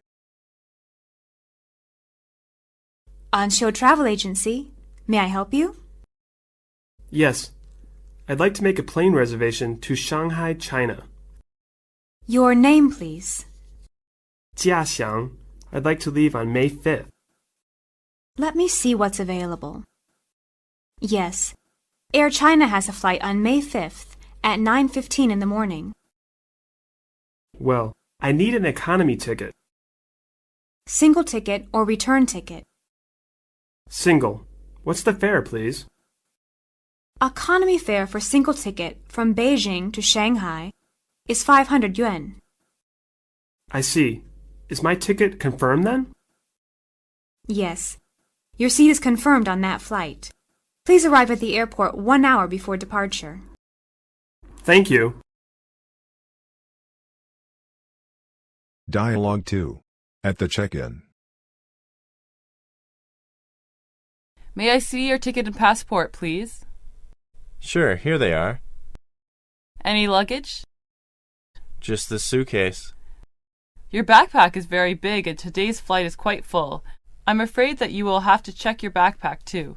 Ansho Travel Agency. May I help you? Yes. I'd like to make a plane reservation to Shanghai, China. Your name, please. Jiaxiang. I'd like to leave on May 5th. Let me see what's available. Yes. Air China has a flight on May 5th at 9:15 in the morning. Well, I need an economy ticket. Single ticket or return ticket? Single. What's the fare, please? Economy fare for single ticket from Beijing to Shanghai is 500 yuan. I see. Is my ticket confirmed then? Yes. Your seat is confirmed on that flight. Please arrive at the airport 1 hour before departure. Thank you. Dialogue 2. At the check-in. May I see your ticket and passport, please? Sure, here they are. Any luggage? Just this suitcase. Your backpack is very big and today's flight is quite full. I'm afraid that you will have to check your backpack too.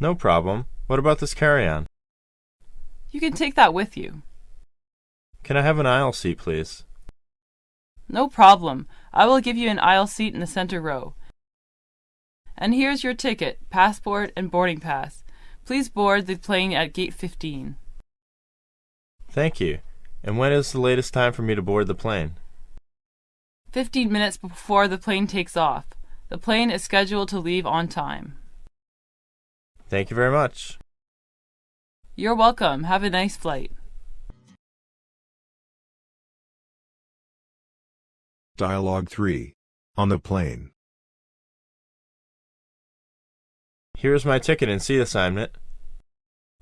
No problem. What about this carry-on? You can take that with you. Can I have an aisle seat, please? No problem. I will give you an aisle seat in the center row. And here's your ticket, passport, and boarding pass. Please board the plane at gate 15. Thank you. And when is the latest time for me to board the plane? 15 minutes before the plane takes off. The plane is scheduled to leave on time. Thank you very much. You're welcome. Have a nice flight. Dialogue 3. On the plane. Here's my ticket and seat assignment.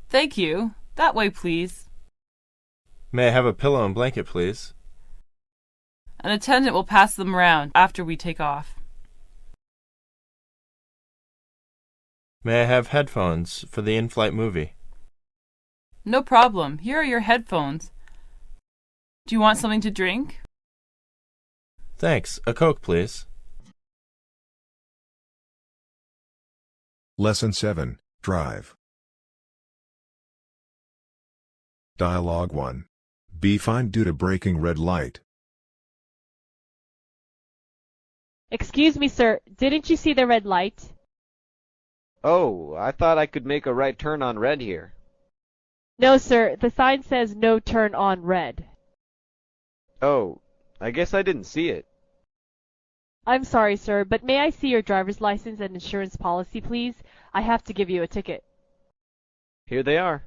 Thank you. That way, please. May I have a pillow and blanket, please? An attendant will pass them around after we take off. May I have headphones for the in-flight movie? No problem. Here are your headphones. Do you want something to drink? Thanks. A Coke, please. Lesson 7. Drive. Dialogue 1. Be fined due to braking red light. Excuse me, sir. Didn't you see the red light? Oh, I thought I could make a right turn on red here. No, sir. The sign says no turn on red. Oh, I guess I didn't see it. I'm sorry, sir, but may I see your driver's license and insurance policy, please? I have to give you a ticket. Here they are.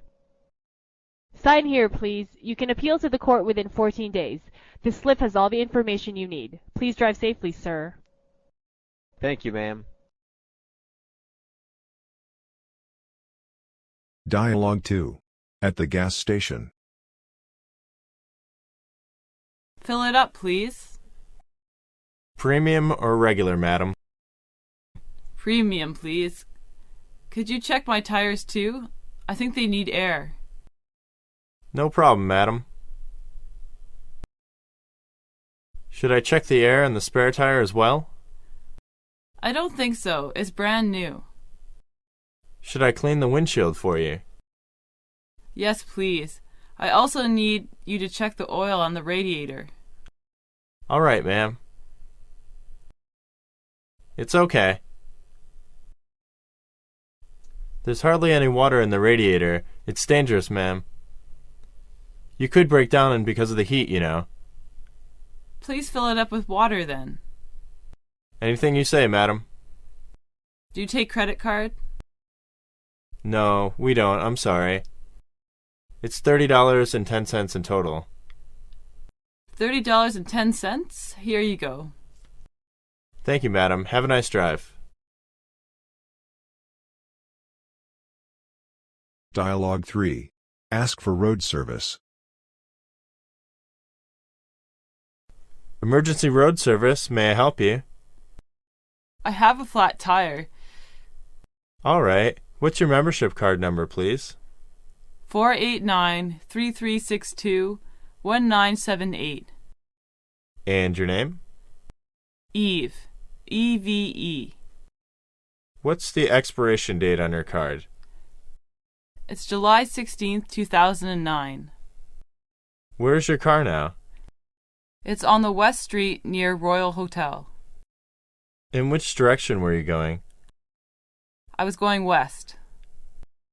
Sign here, please. You can appeal to the court within 14 days. This slip has all the information you need. Please drive safely, sir. Thank you, ma'am. Dialogue 2. At the gas station. Fill it up, please. Premium or regular, madam? Premium, please. Could you check my tires too? I think they need air. No problem, madam. Should I check the air in the spare tire as well? I don't think so. It's brand new. Should I clean the windshield for you? Yes, please. I also need you to check the oil on the radiator. All right, ma'am. It's okay. There's hardly any water in the radiator. It's dangerous, ma'am. You could break down because of the heat, you know. Please fill it up with water then. Anything you say, madam. Do you take credit card? No, we don't. I'm sorry. It's $30.10 in total. $30.10? Here you go. Thank you, madam. Have a nice drive. Dialogue 3. Ask for road service. Emergency road service. May I help you? I have a flat tire. All right. What's your membership card number, please? 489-3362-1978. And your name? Eve. EVE. What's the expiration date on your card? It's July 16th, 2009. Where's your car now? It's on the West Street near Royal Hotel. In which direction were you going? I was going west.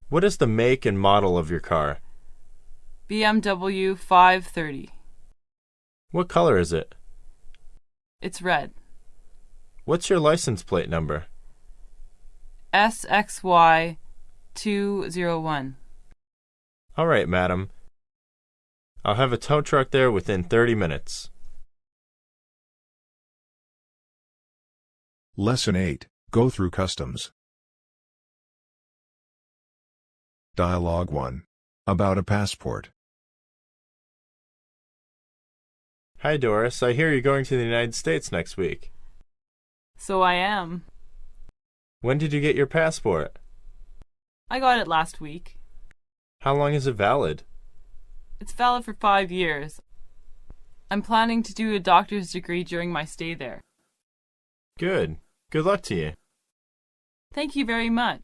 What is the make and model of your car? BMW 530. What color is it? It's red. What's your license plate number? SXY 201. All right, madam. I'll have a tow truck there within 30 minutes. Lesson 8. Go through customs. Dialogue 1. About a passport. Hi, Doris. I hear you're going to the United States next week. So I am. When did you get your passport? I got it last week. How long is it valid? It's valid for 5 years. I'm planning to do a doctor's degree during my stay there. Good. Good luck to you. Thank you very much.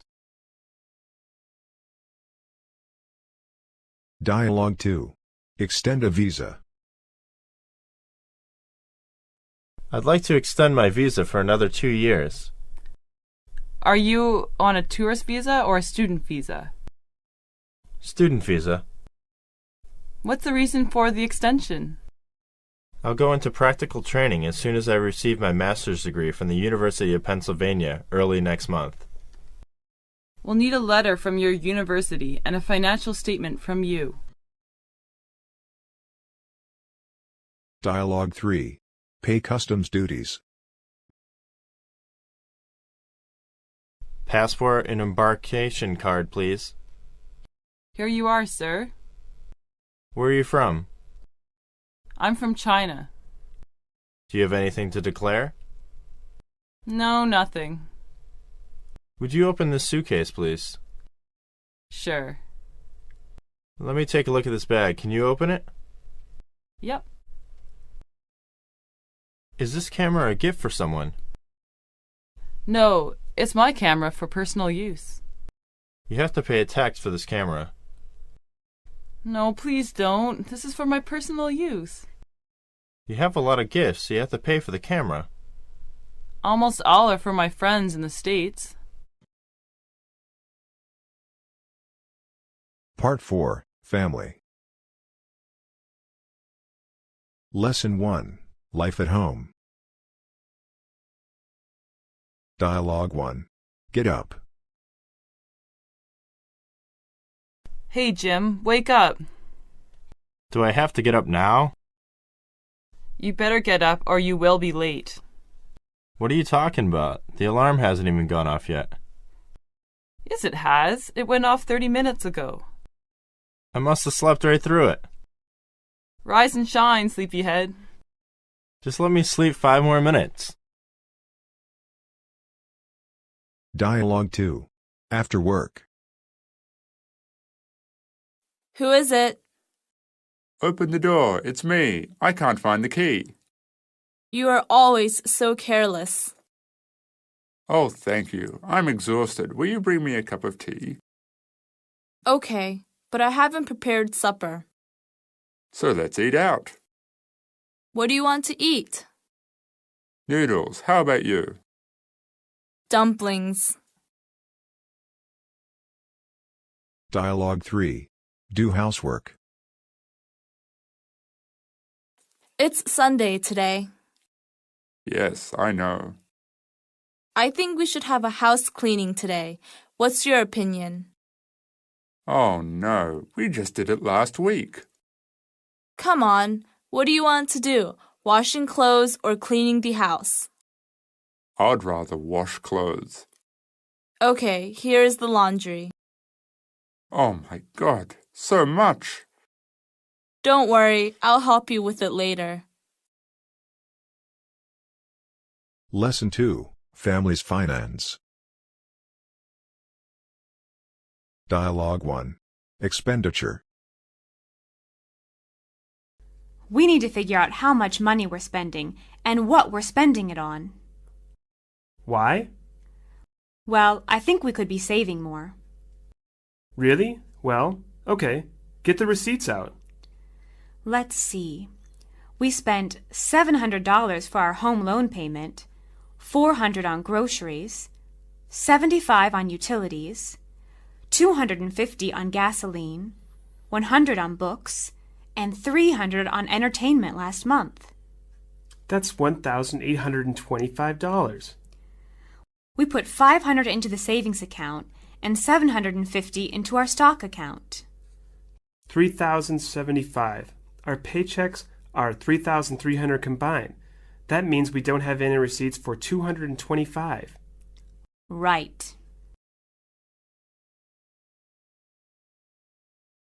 Dialogue 2. Extend a visa. I'd like to extend my visa for another 2 years. Are you on a tourist visa or a student visa? Student visa. What's the reason for the extension? I'll go into practical training as soon as I receive my master's degree from the University of Pennsylvania early next month. We'll need a letter from your university and a financial statement from you. Dialogue 3. Pay customs duties. Passport and embarkation card, please. Here you are, sir. Where are you from? I'm from China. Do you have anything to declare? No, nothing. Would you open this suitcase, please? Sure. Let me take a look at this bag. Can you open it? Yep. Is this camera a gift for someone? No, it's my camera for personal use. You have to pay a tax for this camera. No, please don't. This is for my personal use. You have a lot of gifts, so you have to pay for the camera. Almost all are for my friends in the States. Part 4. Family. Lesson 1. Life at home. Dialogue 1. Get up. Hey, Jim, wake up. Do I have to get up now? You better get up or you will be late. What are you talking about? The alarm hasn't even gone off yet. Yes, it has. It went off 30 minutes ago. I must have slept right through it. Rise and shine, sleepyhead. Just let me sleep 5 more minutes. Dialogue 2. After work. Who is it? Open the door. It's me. I can't find the key. You are always so careless. Oh, thank you. I'm exhausted. Will you bring me a cup of tea? Okay, but I haven't prepared supper. So let's eat out. What do you want to eat? Noodles. How about you? Dumplings. Dialogue 3. Do housework. It's Sunday today. Yes, I know. I think we should have a house cleaning today. What's your opinion? Oh, no. We just did it last week. Come on. What do you want to do? Washing clothes or cleaning the house? I'd rather wash clothes. Okay, here's the laundry. Oh, my God. So much. Don't worry, I'll help you with it later. Lesson 2. Family's finance. Dialogue 1. Expenditure. We need to figure out how much money we're spending and what we're spending it on. Why? Well, I think we could be saving more. Really? Well, okay. Get the receipts out. Let's see. We spent $700 for our home loan payment, $400 on groceries, $75 on utilities, $250 on gasoline, $100 on books, and $300 on entertainment last month. That's $1,825. We put $500 into the savings account and $750 into our stock account. $3,075. Our paychecks are $3,300 combined. That means we don't have any receipts for $225. Right.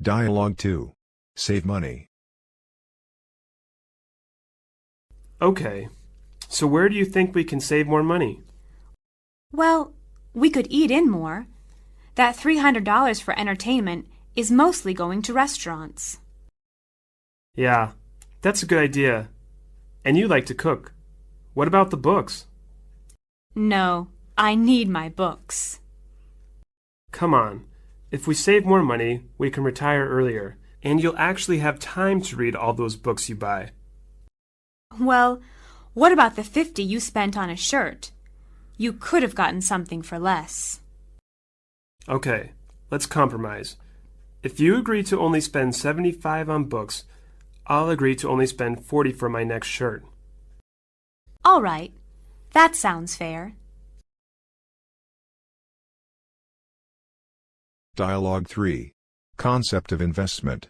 Dialogue 2. Save money. Okay. So where do you think we can save more money? Well, we could eat in more. That $300 for entertainment is mostly going to restaurants. Yeah, that's a good idea. And you like to cook. What about the books? No, I need my books. Come on. If we save more money, we can retire earlier, and you'll actually have time to read all those books you buy. Well, what about the $50 you spent on a shirt? You could have gotten something for less. Okay, let's compromise. If you agree to only spend $75 on books, I'll agree to only spend $40 for my next shirt. All right. That sounds fair. Dialogue 3. Concept of investment.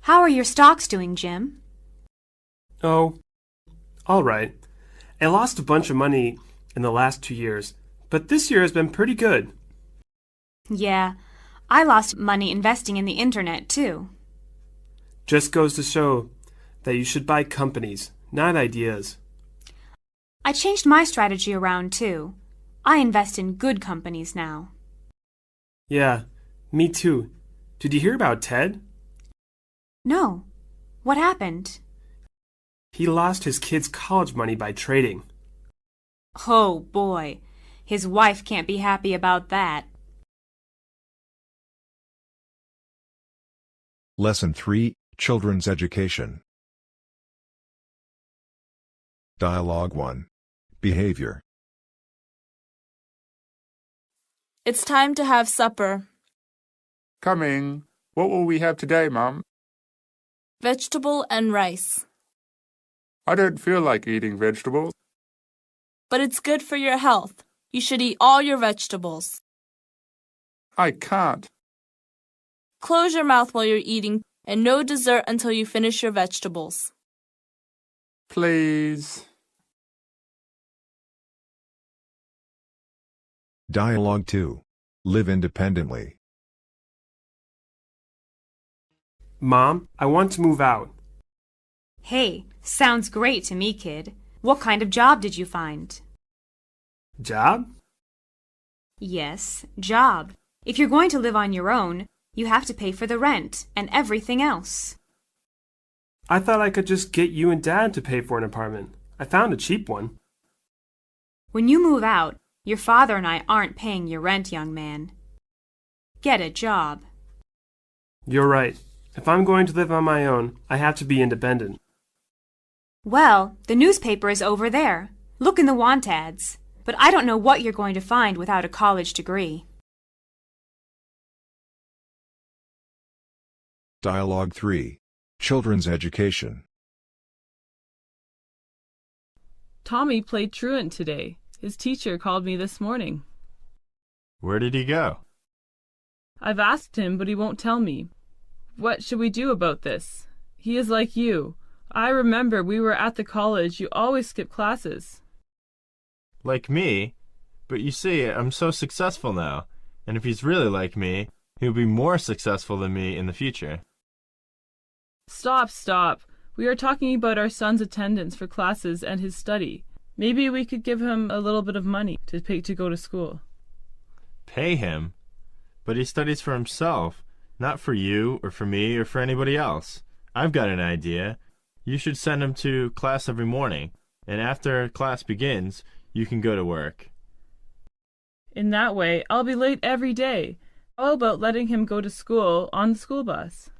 How are your stocks doing, Jim? Oh, all right. I lost a bunch of money in the last 2 years, but this year has been pretty good. Yeah, I lost money investing in the internet, too. Just goes to show that you should buy companies, not ideas. I changed my strategy around, too. I invest in good companies now. Yeah, me too. Did you hear about Ted? No. What happened? He lost his kids' college money by trading. Oh, boy. His wife can't be happy about that. Lesson 3. Children's Education. Dialogue 1. Behavior. It's time to have supper. Coming. What will we have today, Mum? Vegetable and rice. I don't feel like eating vegetables. But it's good for your health. You should eat all your vegetables. I can't. Close your mouth while you're eating, and no dessert until you finish your vegetables. Please. Dialogue 2. Live independently. Mom, I want to move out. Hey, sounds great to me, kid. What kind of job did you find? Job? Yes, job. If you're going to live on your own, you have to pay for the rent and everything else. I thought I could just get you and Dad to pay for an apartment. I found a cheap one. When you move out, your father and I aren't paying your rent, young man. Get a job. You're right. If I'm going to live on my own, I have to be independent. Well, the newspaper is over there. Look in the want ads. But I don't know what you're going to find without a college degree. Dialogue 3. Children's Education. Tommy played truant today. His teacher called me this morning. Where did he go? I've asked him, but he won't tell me. What should we do about this? He is like you. I remember we were at the college. You always skip classes. Like me? But you see, I'm so successful now. And if he's really like me, he'll be more successful than me in the future. Stop. We are talking about our son's attendance for classes and his study. Maybe we could give him a little bit of money to pay to go to school. Pay him? But he studies for himself, not for you or for me or for anybody else. I've got an idea. You should send him to class every morning, and after class begins, you can go to work. In that way, I'll be late every day. How about letting him go to school on the school bus?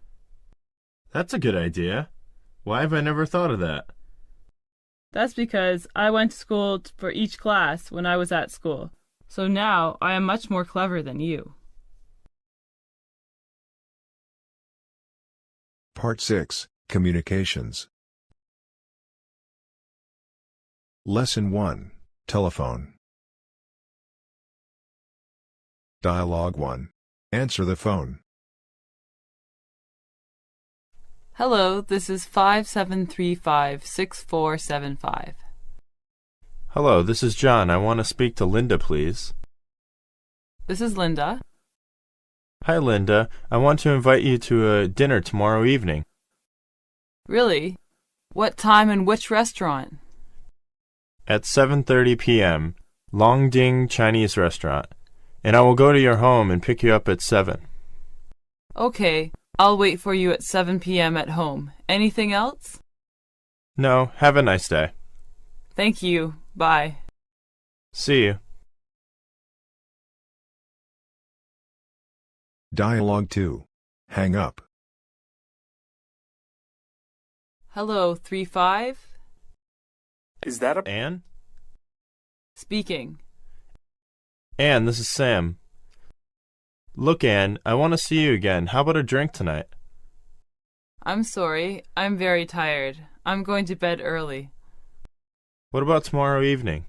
That's a good idea. Why have I never thought of that? That's because I went to school for each class when I was at school. So now I am much more clever than you. Part 6. Communications. Lesson 1. Telephone. Dialogue 1. Answer the phone. Hello, this is 5735-6475. Hello, this is John. I want to speak to Linda, please. This is Linda. Hi, Linda. I want to invite you to a dinner tomorrow evening. Really? What time and which restaurant? At 7:30 p.m., Long Ding Chinese restaurant. And I will go to your home and pick you up at 7. Okay, I'll wait for you at 7 p.m. at home. Anything else? No, have a nice day. Thank you. Bye. See you. Dialogue 2. Hang up. Hello, 35? Is that Anne? Speaking. Anne, this is Sam. Look, Anne, I want to see you again. How about a drink tonight? I'm sorry. I'm very tired. I'm going to bed early. What about tomorrow evening?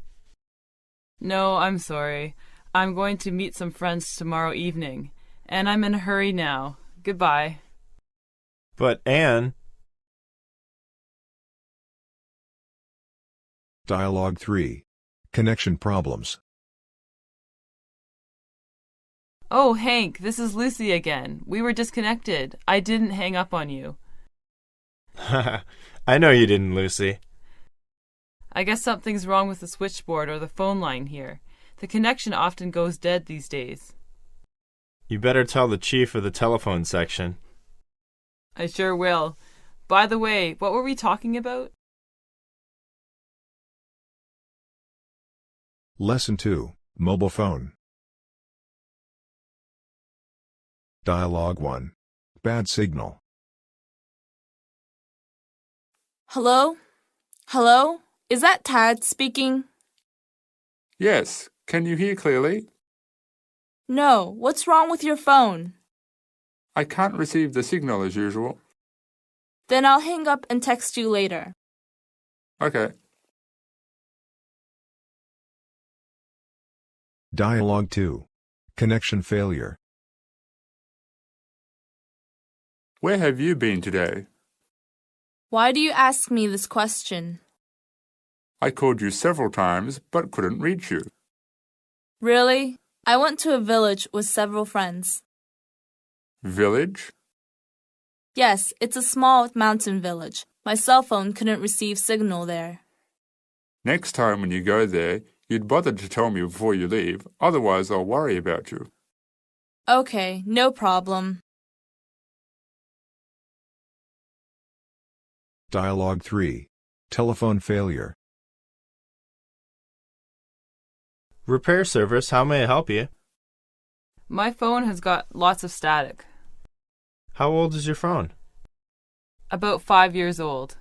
No, I'm sorry. I'm going to meet some friends tomorrow evening, and I'm in a hurry now. Goodbye. But, Anne... Dialogue 3. Connection problems. Oh, Hank, this is Lucy again. We were disconnected. I didn't hang up on you. I know you didn't, Lucy. I guess something's wrong with the switchboard or the phone line here. The connection often goes dead these days. You better tell the chief of the telephone section. I sure will. By the way, what were we talking about? Lesson 2. Mobile phone. Dialogue 1. Bad signal. Hello? Hello? Is that Tad speaking? Yes. Can you hear clearly? No. What's wrong with your phone? I can't receive the signal as usual. Then I'll hang up and text you later. Okay. Dialogue 2. Connection failure. Where have you been today? Why do you ask me this question? I called you several times, but couldn't reach you. Really? I went to a village with several friends. Village? Yes, it's a small mountain village. My cell phone couldn't receive signal there. Next time when you go there, you'd bother to tell me before you leave, otherwise I'll worry about you. Okay, no problem. Dialogue 3. Telephone failure. Repair service, how may I help you? My phone has got lots of static. How old is your phone? About 5 years old.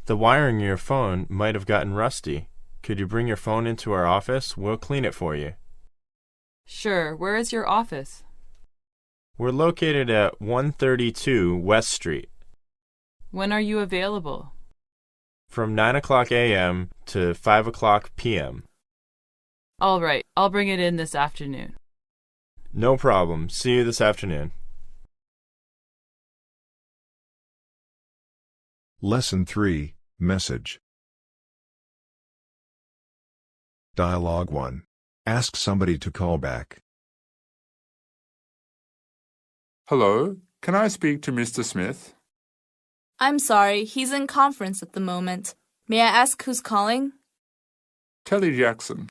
The wiring in your phone might have gotten rusty. Could you bring your phone into our office? We'll clean it for you. Sure. Where is your office? We're located at 132 West Street. When are you available? From 9 o'clock a.m. to 5 o'clock p.m. All right. I'll bring it in this afternoon. No problem. See you this afternoon. Lesson 3. Message. Dialogue 1. Ask somebody to call back. Hello? Can I speak to Mr. Smith? I'm sorry, he's in conference at the moment. May I ask who's calling? Telly Jackson.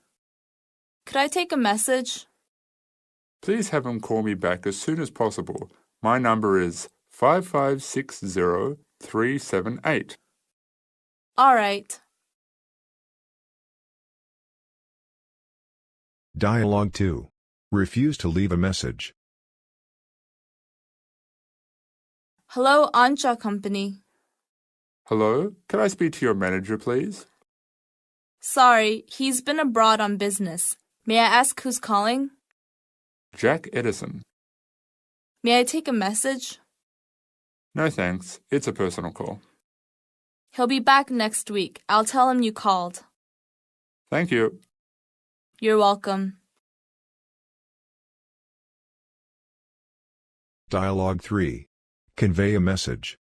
Could I take a message? Please have him call me back as soon as possible. My number is 5560378. All right. Dialogue 2. Refuse to leave a message. Hello, Ancha Company. Hello? Can I speak to your manager, please? Sorry, he's been abroad on business. May I ask who's calling? Jack Edison. May I take a message? No thanks. It's a personal call. He'll be back next week. I'll tell him you called. Thank you. You're welcome. Dialogue 3. Convey a message.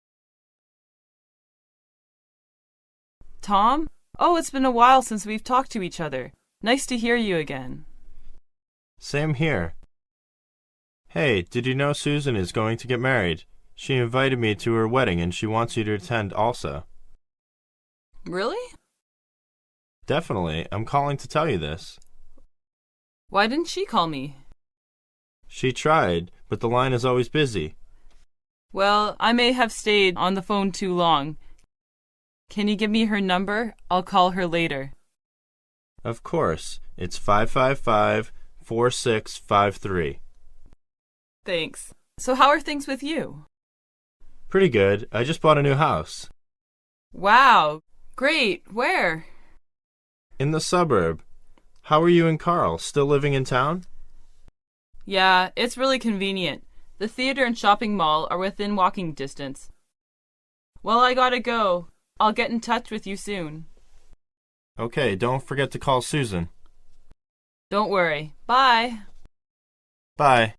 Tom? Oh, it's been a while since we've talked to each other. Nice to hear you again. Same here. Hey, did you know Susan is going to get married? She invited me to her wedding and she wants you to attend also. Really? Definitely. I'm calling to tell you this. Why didn't she call me? She tried, but the line is always busy. Well, I may have stayed on the phone too long. Can you give me her number? I'll call her later. Of course. It's 555-4653. Thanks. So how are things with you? Pretty good. I just bought a new house. Wow. Great. Where? In the suburb. How are you and Carl? Still living in town? Yeah, it's really convenient. The theater and shopping mall are within walking distance. Well, I gotta go. I'll get in touch with you soon. Okay, don't forget to call Susan. Don't worry. Bye. Bye.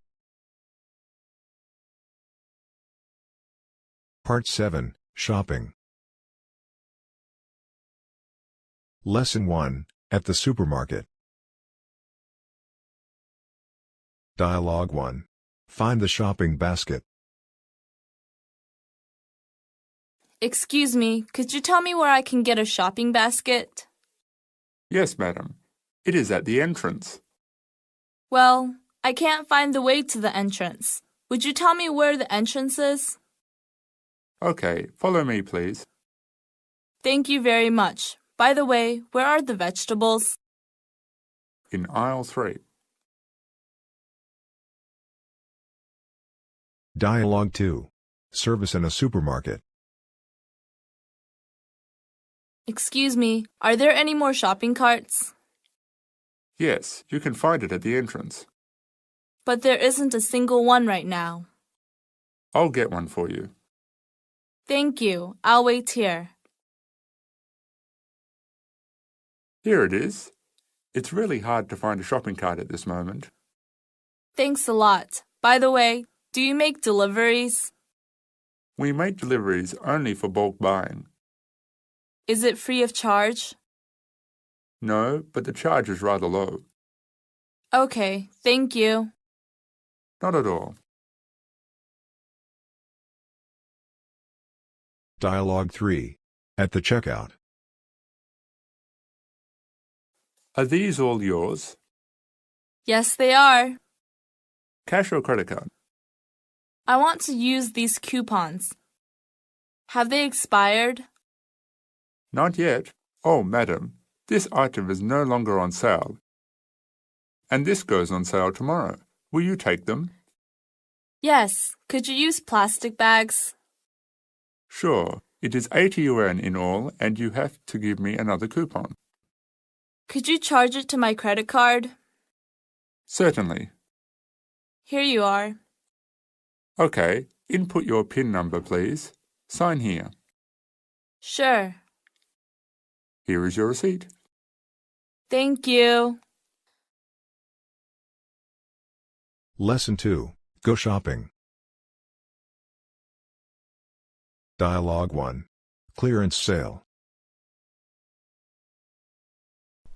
Part 7, Shopping. Lesson 1, At the Supermarket. Dialogue 1. Find the shopping basket. Excuse me, could you tell me where I can get a shopping basket? Yes, madam. It is at the entrance. Well, I can't find the way to the entrance. Would you tell me where the entrance is? Okay, follow me, please. Thank you very much. By the way, where are the vegetables? In aisle 3. Dialogue 2. Service in a supermarket. Excuse me, are there any more shopping carts? Yes, you can find it at the entrance. But there isn't a single one right now. I'll get one for you. Thank you. I'll wait here. Here it is. It's really hard to find a shopping cart at this moment. Thanks a lot. By the way, do you make deliveries? We make deliveries only for bulk buying. Is it free of charge? No, but the charge is rather low. Okay, thank you. Not at all. Dialogue 3. At the checkout. Are these all yours? Yes, they are. Cash or credit card? I want to use these coupons. Have they expired? Not yet. Oh, madam, this item is no longer on sale. And this goes on sale tomorrow. Will you take them? Yes. Could you use plastic bags? Sure. It is 80 yuan in all, and you have to give me another coupon. Could you charge it to my credit card? Certainly. Here you are. Okay, input your PIN number, please. Sign here. Sure. Here is your receipt. Thank you. Lesson 2. Go shopping. Dialogue 1. Clearance sale.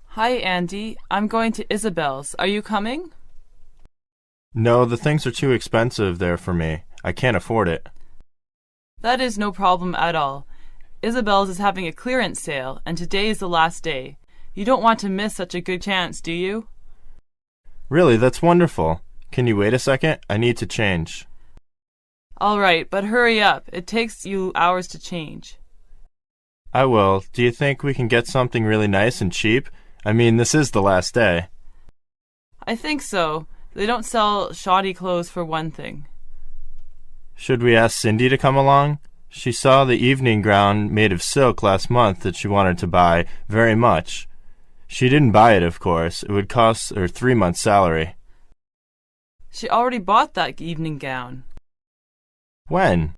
Hi, Andy. I'm going to Isabel's. Are you coming? No, the things are too expensive there for me. I can't afford it. That is no problem at all. Isabel's is having a clearance sale, and today is the last day. You don't want to miss such a good chance, do you? Really, that's wonderful. Can you wait a second? I need to change. All right, but hurry up. It takes you hours to change. I will. Do you think we can get something really nice and cheap? I mean, this is the last day. I think so. They don't sell shoddy clothes for one thing. Should we ask Cindy to come along? She saw the evening gown made of silk last month that she wanted to buy very much. She didn't buy it, of course. It would cost her 3 months' salary. She already bought that evening gown. When?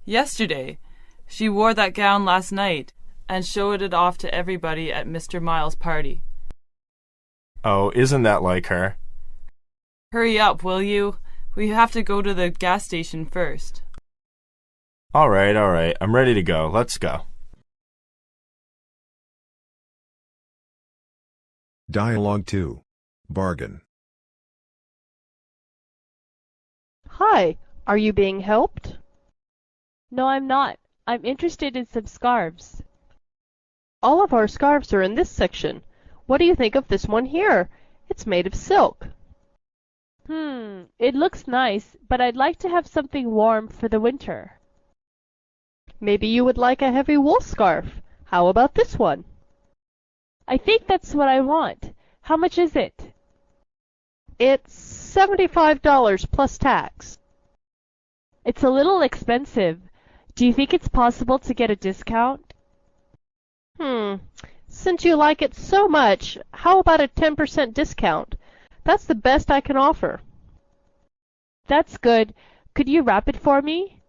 Yesterday. She wore that gown last night and showed it off to everybody at Mr. Miles' party. Oh, isn't that like her? Hurry up, will you? We have to go to the gas station first. All right. I'm ready to go. Let's go. Dialogue 2. Bargain. Hi, are you being helped? No, I'm not. I'm interested in some scarves. All of our scarves are in this section. What do you think of this one here? It's made of silk. It looks nice, but I'd like to have something warm for the winter. Maybe you would like a heavy wool scarf. How about this one? I think that's what I want. How much is it? It's $75 plus tax. It's a little expensive. Do you think it's possible to get a discount? Since you like it so much, how about a 10% discount? That's the best I can offer. That's good. Could you wrap it for me?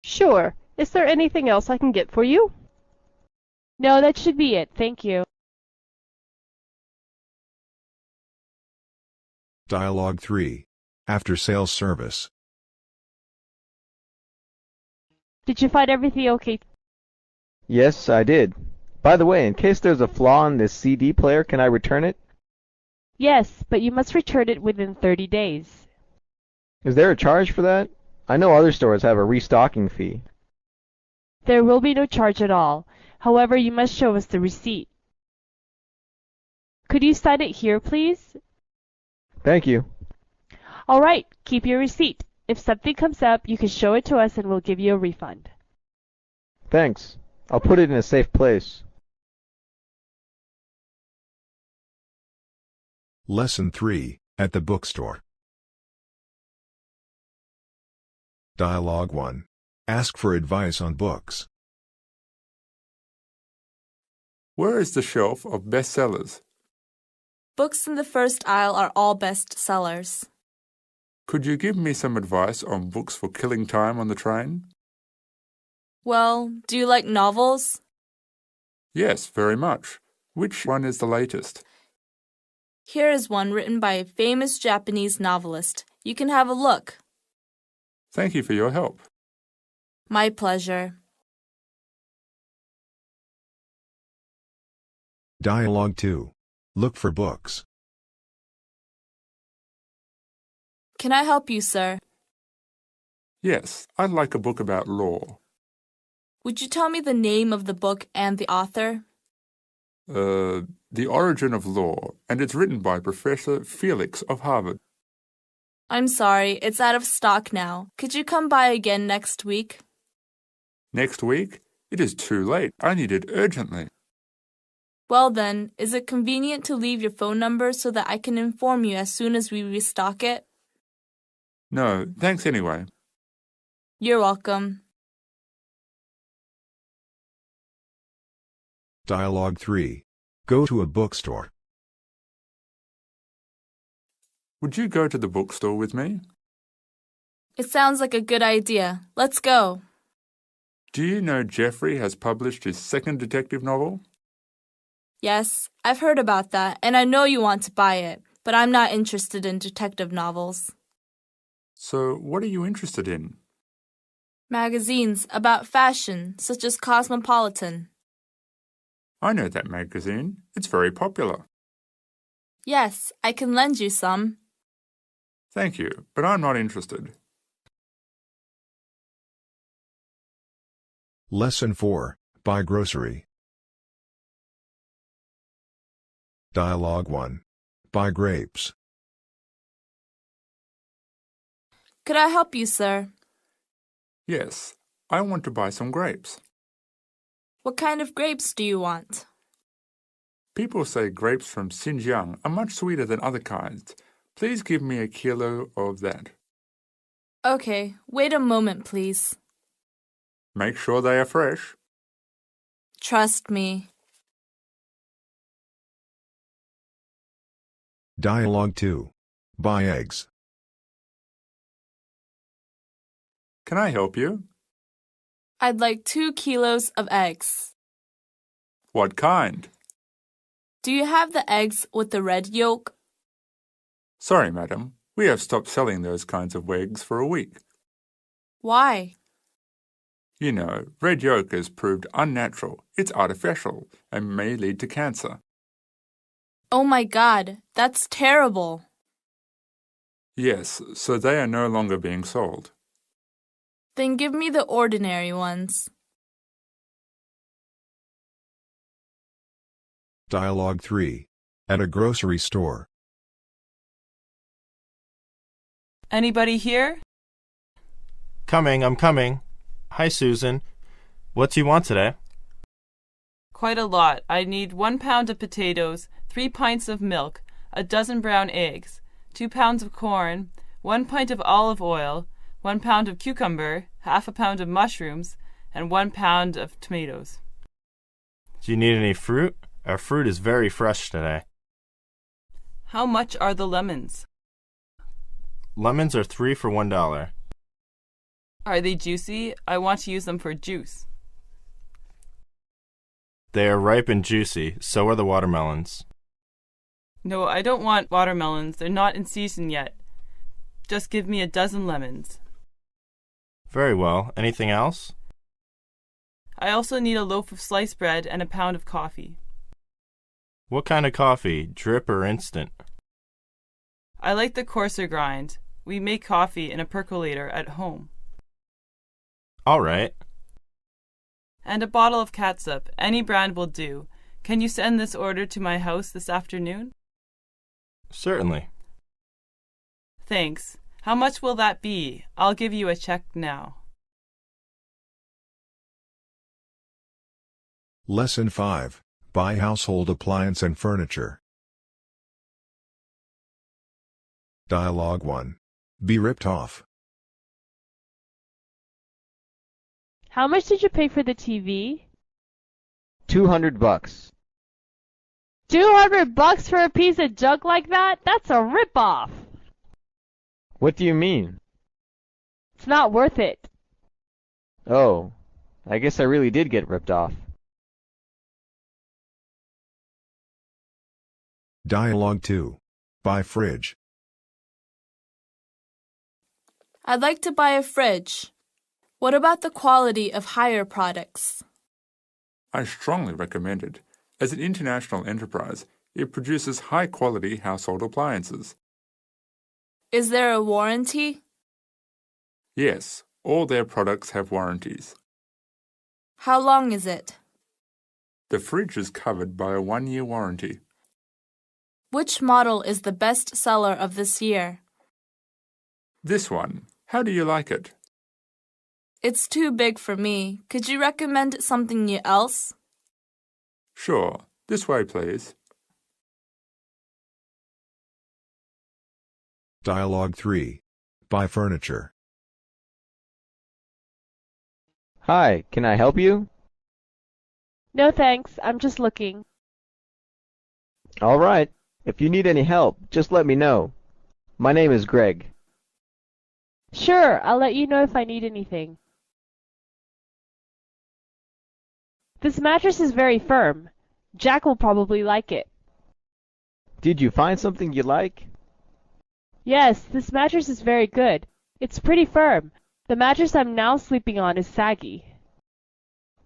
Sure. Is there anything else I can get for you? No, that should be it. Thank you. Dialogue 3. After sales service. Did you find everything okay? Yes, I did. By the way, in case there's a flaw in this CD player, can I return it? Yes, but you must return it within 30 days. Is there a charge for that? I know other stores have a restocking fee. There will be no charge at all. However, you must show us the receipt. Could you sign it here, please? Thank you. All right, keep your receipt. If something comes up, you can show it to us and we'll give you a refund. Thanks. I'll put it in a safe place. Lesson 3. At the bookstore. Dialogue 1. Ask for advice on books. Where is the shelf of bestsellers? Books in the first aisle are all bestsellers. Could you give me some advice on books for killing time on the train? Well, do you like novels? Yes, very much. Which one is the latest? Here is one written by a famous Japanese novelist. You can have a look. Thank you for your help. My pleasure. Dialogue 2. Look for books. Can I help you, sir? Yes, I'd like a book about law. Would you tell me the name of the book and the author? The Origin of Law, and it's written by Professor Felix of Harvard. I'm sorry, it's out of stock now. Could you come by again next week? Next week? It is too late. I need it urgently. Well then, is it convenient to leave your phone number so that I can inform you as soon as we restock it? No, thanks anyway. You're welcome. Dialogue 3. Go to a bookstore. Would you go to the bookstore with me? It sounds like a good idea. Let's go. Do you know Jeffrey has published his second detective novel? Yes, I've heard about that, and I know you want to buy it, but I'm not interested in detective novels. So, what are you interested in? Magazines about fashion, such as Cosmopolitan. I know that magazine. It's very popular. Yes, I can lend you some. Thank you, but I'm not interested. Lesson 4. Buy grocery. Dialogue 1. Buy grapes. Could I help you, sir? Yes, I want to buy some grapes. What kind of grapes do you want? People say grapes from Xinjiang are much sweeter than other kinds. Please give me a kilo of that. Okay, wait a moment, please. Make sure they are fresh. Trust me. Dialogue 2. Buy eggs. Can I help you? I'd like 2 kilos of eggs. What kind? Do you have the eggs with the red yolk? Sorry, madam. We have stopped selling those kinds of eggs for a week. Why? You know, red yolk is proved unnatural. It's artificial and may lead to cancer. Oh my God, that's terrible. Yes, so they are no longer being sold. Then give me the ordinary ones. Dialogue 3. At a grocery store. Anybody here? I'm coming. Hi, Susan. What do you want today? Quite a lot. I need 1 pound of potatoes, 3 pints of milk, a dozen brown eggs, 2 pounds of corn, 1 pint of olive oil, 1 pound of cucumber, half a pound of mushrooms, and 1 pound of tomatoes. Do you need any fruit? Our fruit is very fresh today. How much are the lemons? Lemons are 3 for $1. Are they juicy? I want to use them for juice. They are ripe and juicy, so are the watermelons. No, I don't want watermelons. They're not in season yet. Just give me a dozen lemons. Very well. Anything else? I also need a loaf of sliced bread and a pound of coffee. What kind of coffee? Drip or instant? I like the coarser grind. We make coffee in a percolator at home. All right. And a bottle of catsup. Any brand will do. Can you send this order to my house this afternoon? Certainly. Thanks. How much will that be? I'll give you a check now. Lesson 5. Buy household appliance and furniture. Dialogue 1. Be ripped off. How much did you pay for the TV? $200. $200 for a piece of junk like that? That's a rip-off. What do you mean? It's not worth it. Oh, I guess I really did get ripped off. Dialogue 2. Buy fridge. I'd like to buy a fridge. What about the quality of higher products? I strongly recommend it. As an international enterprise, it produces high-quality household appliances. Is there a warranty? Yes, all their products have warranties. How long is it? The fridge is covered by a 1-year warranty. Which model is the best seller of this year? This one. How do you like it? It's too big for me. Could you recommend something else? Sure. This way, please. Dialogue 3. Buy furniture. Hi, can I help you? No thanks, I'm just looking. All right. If you need any help, just let me know. My name is Greg. Sure, I'll let you know if I need anything. This mattress is very firm. Jack will probably like it. Did you find something you like? Yes, this mattress is very good. It's pretty firm. The mattress I'm now sleeping on is saggy.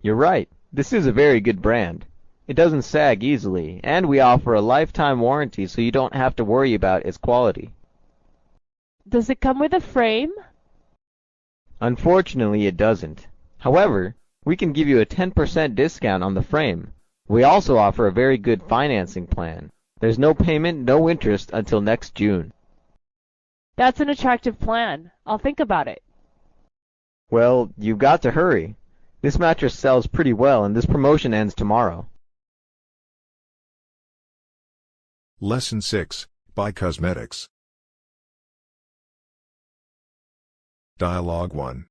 You're right. This is a very good brand. It doesn't sag easily, and we offer a lifetime warranty so you don't have to worry about its quality. Does it come with a frame? Unfortunately, it doesn't. However, we can give you a 10% discount on the frame. We also offer a very good financing plan. There's no payment, no interest until next June. That's an attractive plan. I'll think about it. Well, you've got to hurry. This mattress sells pretty well, and this promotion ends tomorrow. Lesson 6. Buy cosmetics. Dialogue 1.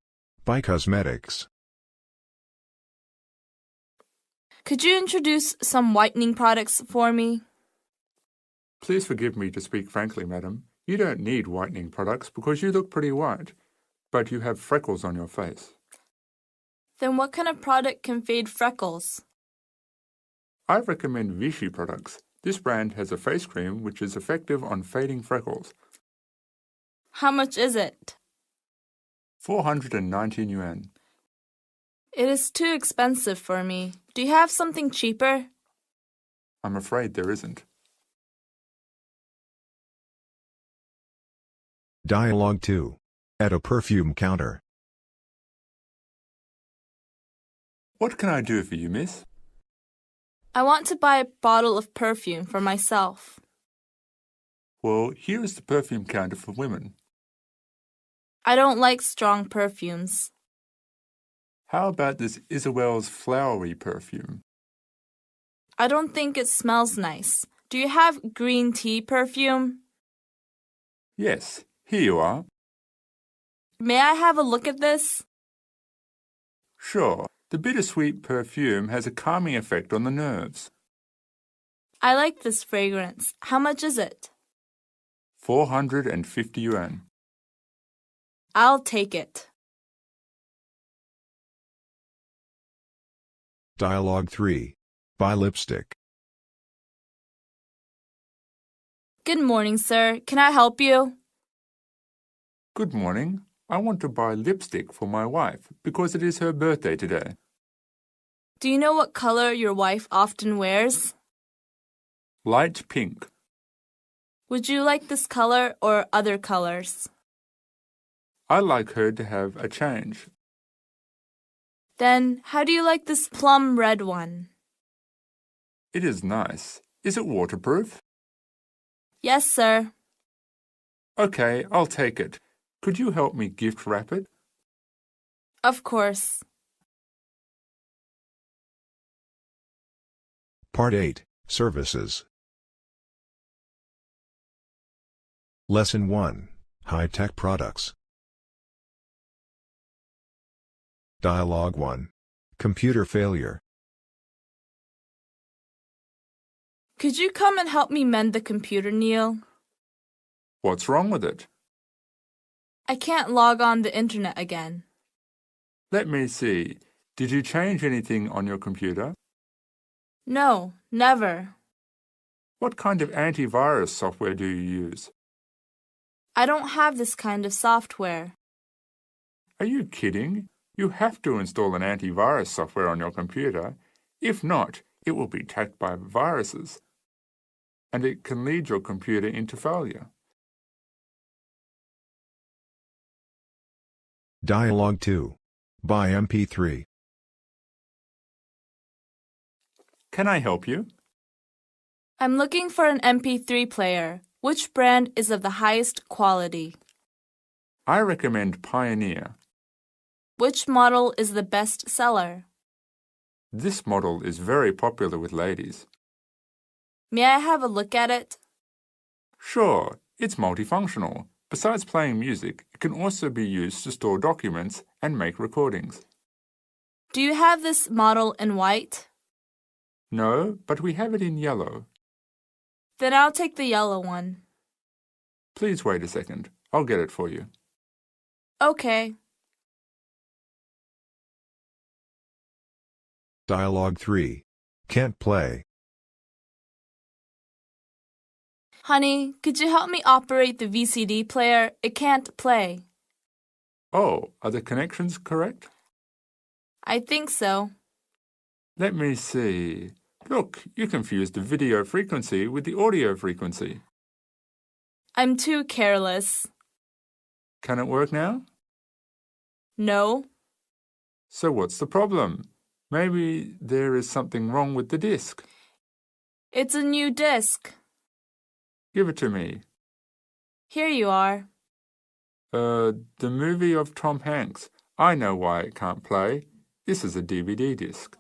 Buy cosmetics. Could you introduce some whitening products for me? Please forgive me to speak frankly, madam. You don't need whitening products because you look pretty white, but you have freckles on your face. Then what kind of product can fade freckles? I recommend Vichy products. This brand has a face cream which is effective on fading freckles. How much is it? 419 yuan. It is too expensive for me. Do you have something cheaper? I'm afraid there isn't. Dialogue 2. At a perfume counter. What can I do for you, miss? I want to buy a bottle of perfume for myself. Well, here is the perfume counter for women. I don't like strong perfumes. How about this Isabel's flowery perfume? I don't think it smells nice. Do you have green tea perfume? Yes, here you are. May I have a look at this? Sure, the bittersweet perfume has a calming effect on the nerves. I like this fragrance. How much is it? 450 yuan. I'll take it. Dialogue 3. Buy lipstick. Good morning, sir. Can I help you? Good morning. I want to buy lipstick for my wife because it is her birthday today. Do you know what color your wife often wears? Light pink. Would you like this color or other colors? I like her to have a change. Then, how do you like this plum red one? It is nice. Is it waterproof? Yes, sir. Okay, I'll take it. Could you help me gift wrap it? Of course. Part 8, Services. Lesson 1, High-Tech Products. Dialogue 1. Computer failure. Could you come and help me mend the computer, Neil? What's wrong with it? I can't log on the internet again. Let me see. Did you change anything on your computer? No, never. What kind of antivirus software do you use? I don't have this kind of software. Are you kidding? You have to install an antivirus software on your computer. If not, it will be attacked by viruses, and it can lead your computer into failure. Dialogue 2. Buy MP3. Can I help you? I'm looking for an MP3 player. Which brand is of the highest quality? I recommend Pioneer. Which model is the best seller? This model is very popular with ladies. May I have a look at it? Sure, it's multifunctional. Besides playing music, it can also be used to store documents and make recordings. Do you have this model in white? No, but we have it in yellow. Then I'll take the yellow one. Please wait a second. I'll get it for you. Okay. Dialogue 3. Can't play. Honey, could you help me operate the VCD player? It can't play. Oh, are the connections correct? I think so. Let me see. Look, you confused the video frequency with the audio frequency. I'm too careless. Can it work now? No. So what's the problem? Maybe there is something wrong with the disc. It's a new disc. Give it to me. Here you are. The movie of Tom Hanks. I know why it can't play. This is a DVD disc.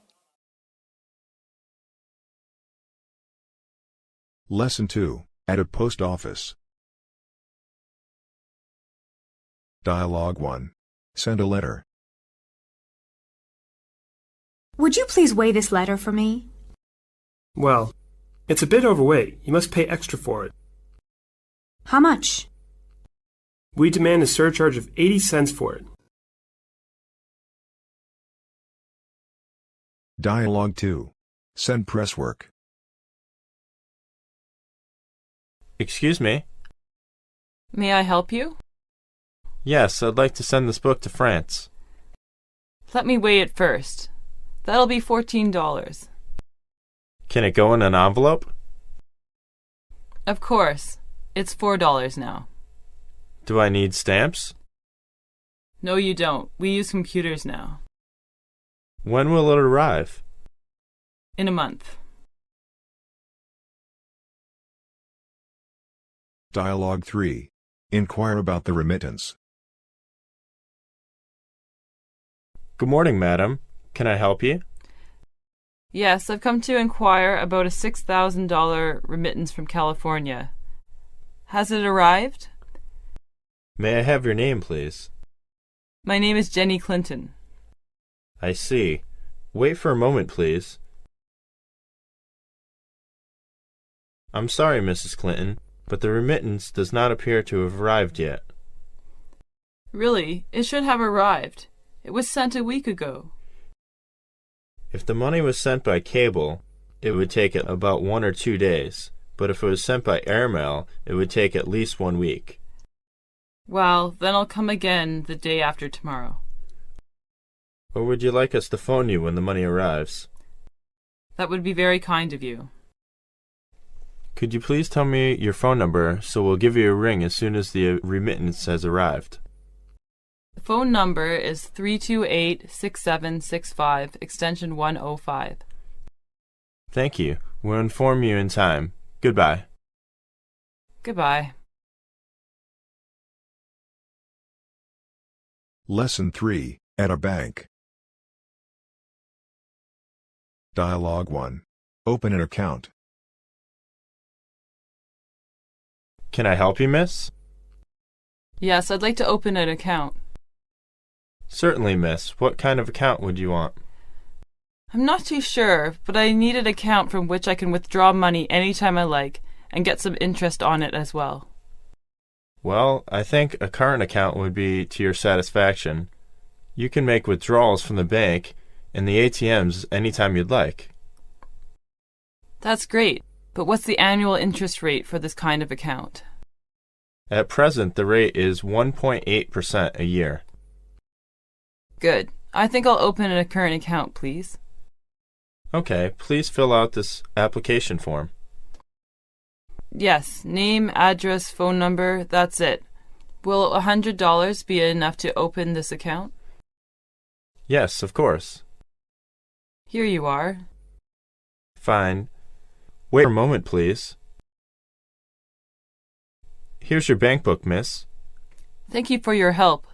Lesson 2, At a Post Office. Dialogue 1. Send a letter. Would you please weigh this letter for me? Well, it's a bit overweight. You must pay extra for it. How much? We demand a surcharge of 80 cents for it. Dialogue 2. Send presswork. Excuse me? May I help you? Yes, I'd like to send this book to France. Let me weigh it first. That'll be $14. Can it go in an envelope? Of course. It's $4 now. Do I need stamps? No, you don't. We use computers now. When will it arrive? In a month. Dialogue 3. Inquire about the remittance. Good morning, madam. Can I help you? Yes, I've come to inquire about a $6,000 remittance from California. Has it arrived? May I have your name, please? My name is Jenny Clinton. I see. Wait for a moment, please. I'm sorry, Mrs. Clinton, but the remittance does not appear to have arrived yet. Really, it should have arrived. It was sent a week ago. If the money was sent by cable, it would take about 1 or 2 days, but if it was sent by airmail, it would take at least 1 week. Well, then I'll come again the day after tomorrow. Or would you like us to phone you when the money arrives? That would be very kind of you. Could you please tell me your phone number so we'll give you a ring as soon as the remittance has arrived? The phone number is 328-6765, extension 105. Thank you. We'll inform you in time. Goodbye. Goodbye. Lesson 3, at a bank. Dialogue 1. Open an account. Can I help you, miss? Yes, I'd like to open an account. Certainly, miss. What kind of account would you want? I'm not too sure, but I need an account from which I can withdraw money anytime I like and get some interest on it as well. Well, I think a current account would be to your satisfaction. You can make withdrawals from the bank and the ATMs anytime you'd like. That's great, but what's the annual interest rate for this kind of account? At present, the rate is 1.8% a year. Good. I think I'll open a current account, please. Okay, please fill out this application form. Yes, name, address, phone number, that's it. Will $100 be enough to open this account? Yes, of course. Here you are. Fine. Wait a moment, please. Here's your bank book, miss. Thank you for your help.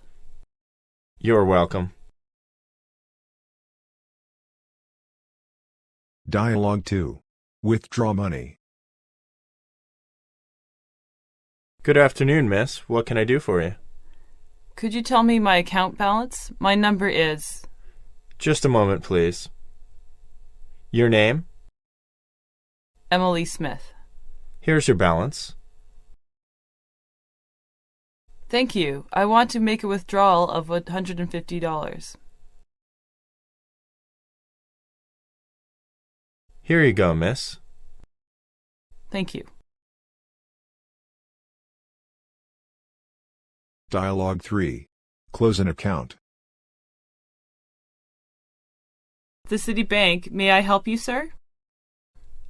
You're welcome. Dialogue 2. Withdraw money. Good afternoon, miss. What can I do for you? Could you tell me my account balance? My number is... Just a moment, please. Your name? Emily Smith. Here's your balance. Thank you. I want to make a withdrawal of $150. Here you go, miss. Thank you. Dialogue 3. Close an account. The City Bank, may I help you, sir?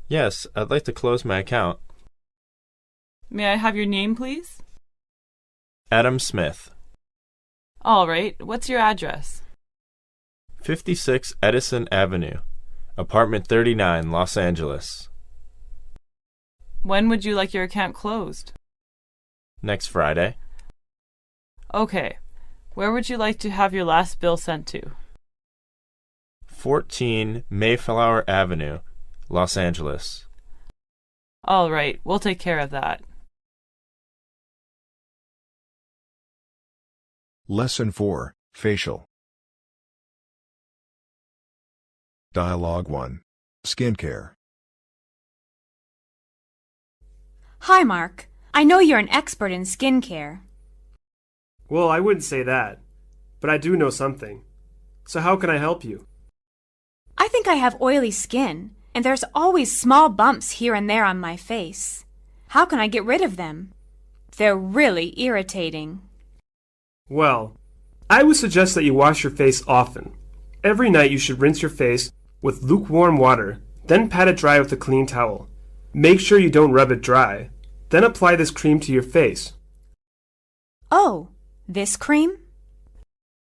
Yes, I'd like to close my account. May I have your name, please? Adam Smith. All right. What's your address? 56 Edison Avenue, Apartment 39, Los Angeles. When would you like your account closed? Next Friday. Okay. Where would you like to have your last bill sent to? 14 Mayflower Avenue, Los Angeles. All right. We'll take care of that. Lesson 4, Facial. Dialogue 1. Skincare. Hi, Mark. I know you're an expert in skincare. Well, I wouldn't say that, but I do know something. So how can I help you? I think I have oily skin, and there's always small bumps here and there on my face. How can I get rid of them? They're really irritating. Well, I would suggest that you wash your face often. Every night you should rinse your face with lukewarm water, then pat it dry with a clean towel. Make sure you don't rub it dry. Then apply this cream to your face. Oh, this cream?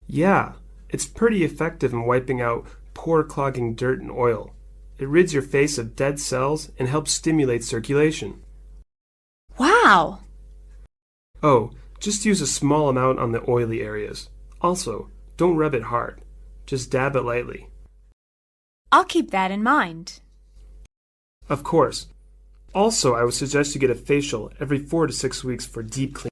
Yeah, it's pretty effective in wiping out pore-clogging dirt and oil. It rids your face of dead cells and helps stimulate circulation. Wow! Oh, just use a small amount on the oily areas. Also, don't rub it hard. Just dab it lightly. I'll keep that in mind. Of course. Also, I would suggest you get a facial every 4 to 6 weeks for deep cleaning.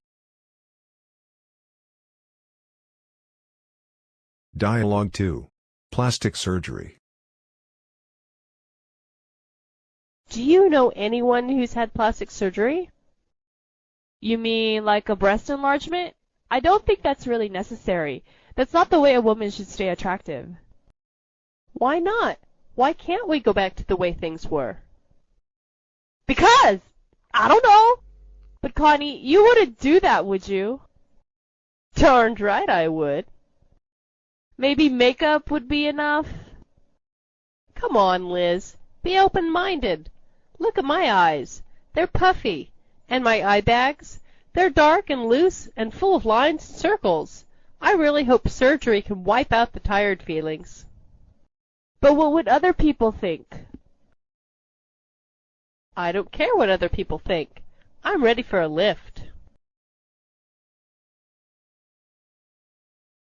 Dialogue 2. Plastic surgery. Do you know anyone who's had plastic surgery? You mean like a breast enlargement? I don't think that's really necessary. That's not the way a woman should stay attractive. Why not? Why can't we go back to the way things were? Because! I don't know! But Connie, you wouldn't do that, would you? Darned right I would. Maybe makeup would be enough? Come on, Liz. Be open-minded. Look at my eyes. They're puffy. And my eye bags? They're dark and loose and full of lines and circles. I really hope surgery can wipe out the tired feelings. But what would other people think? I don't care what other people think. I'm ready for a lift.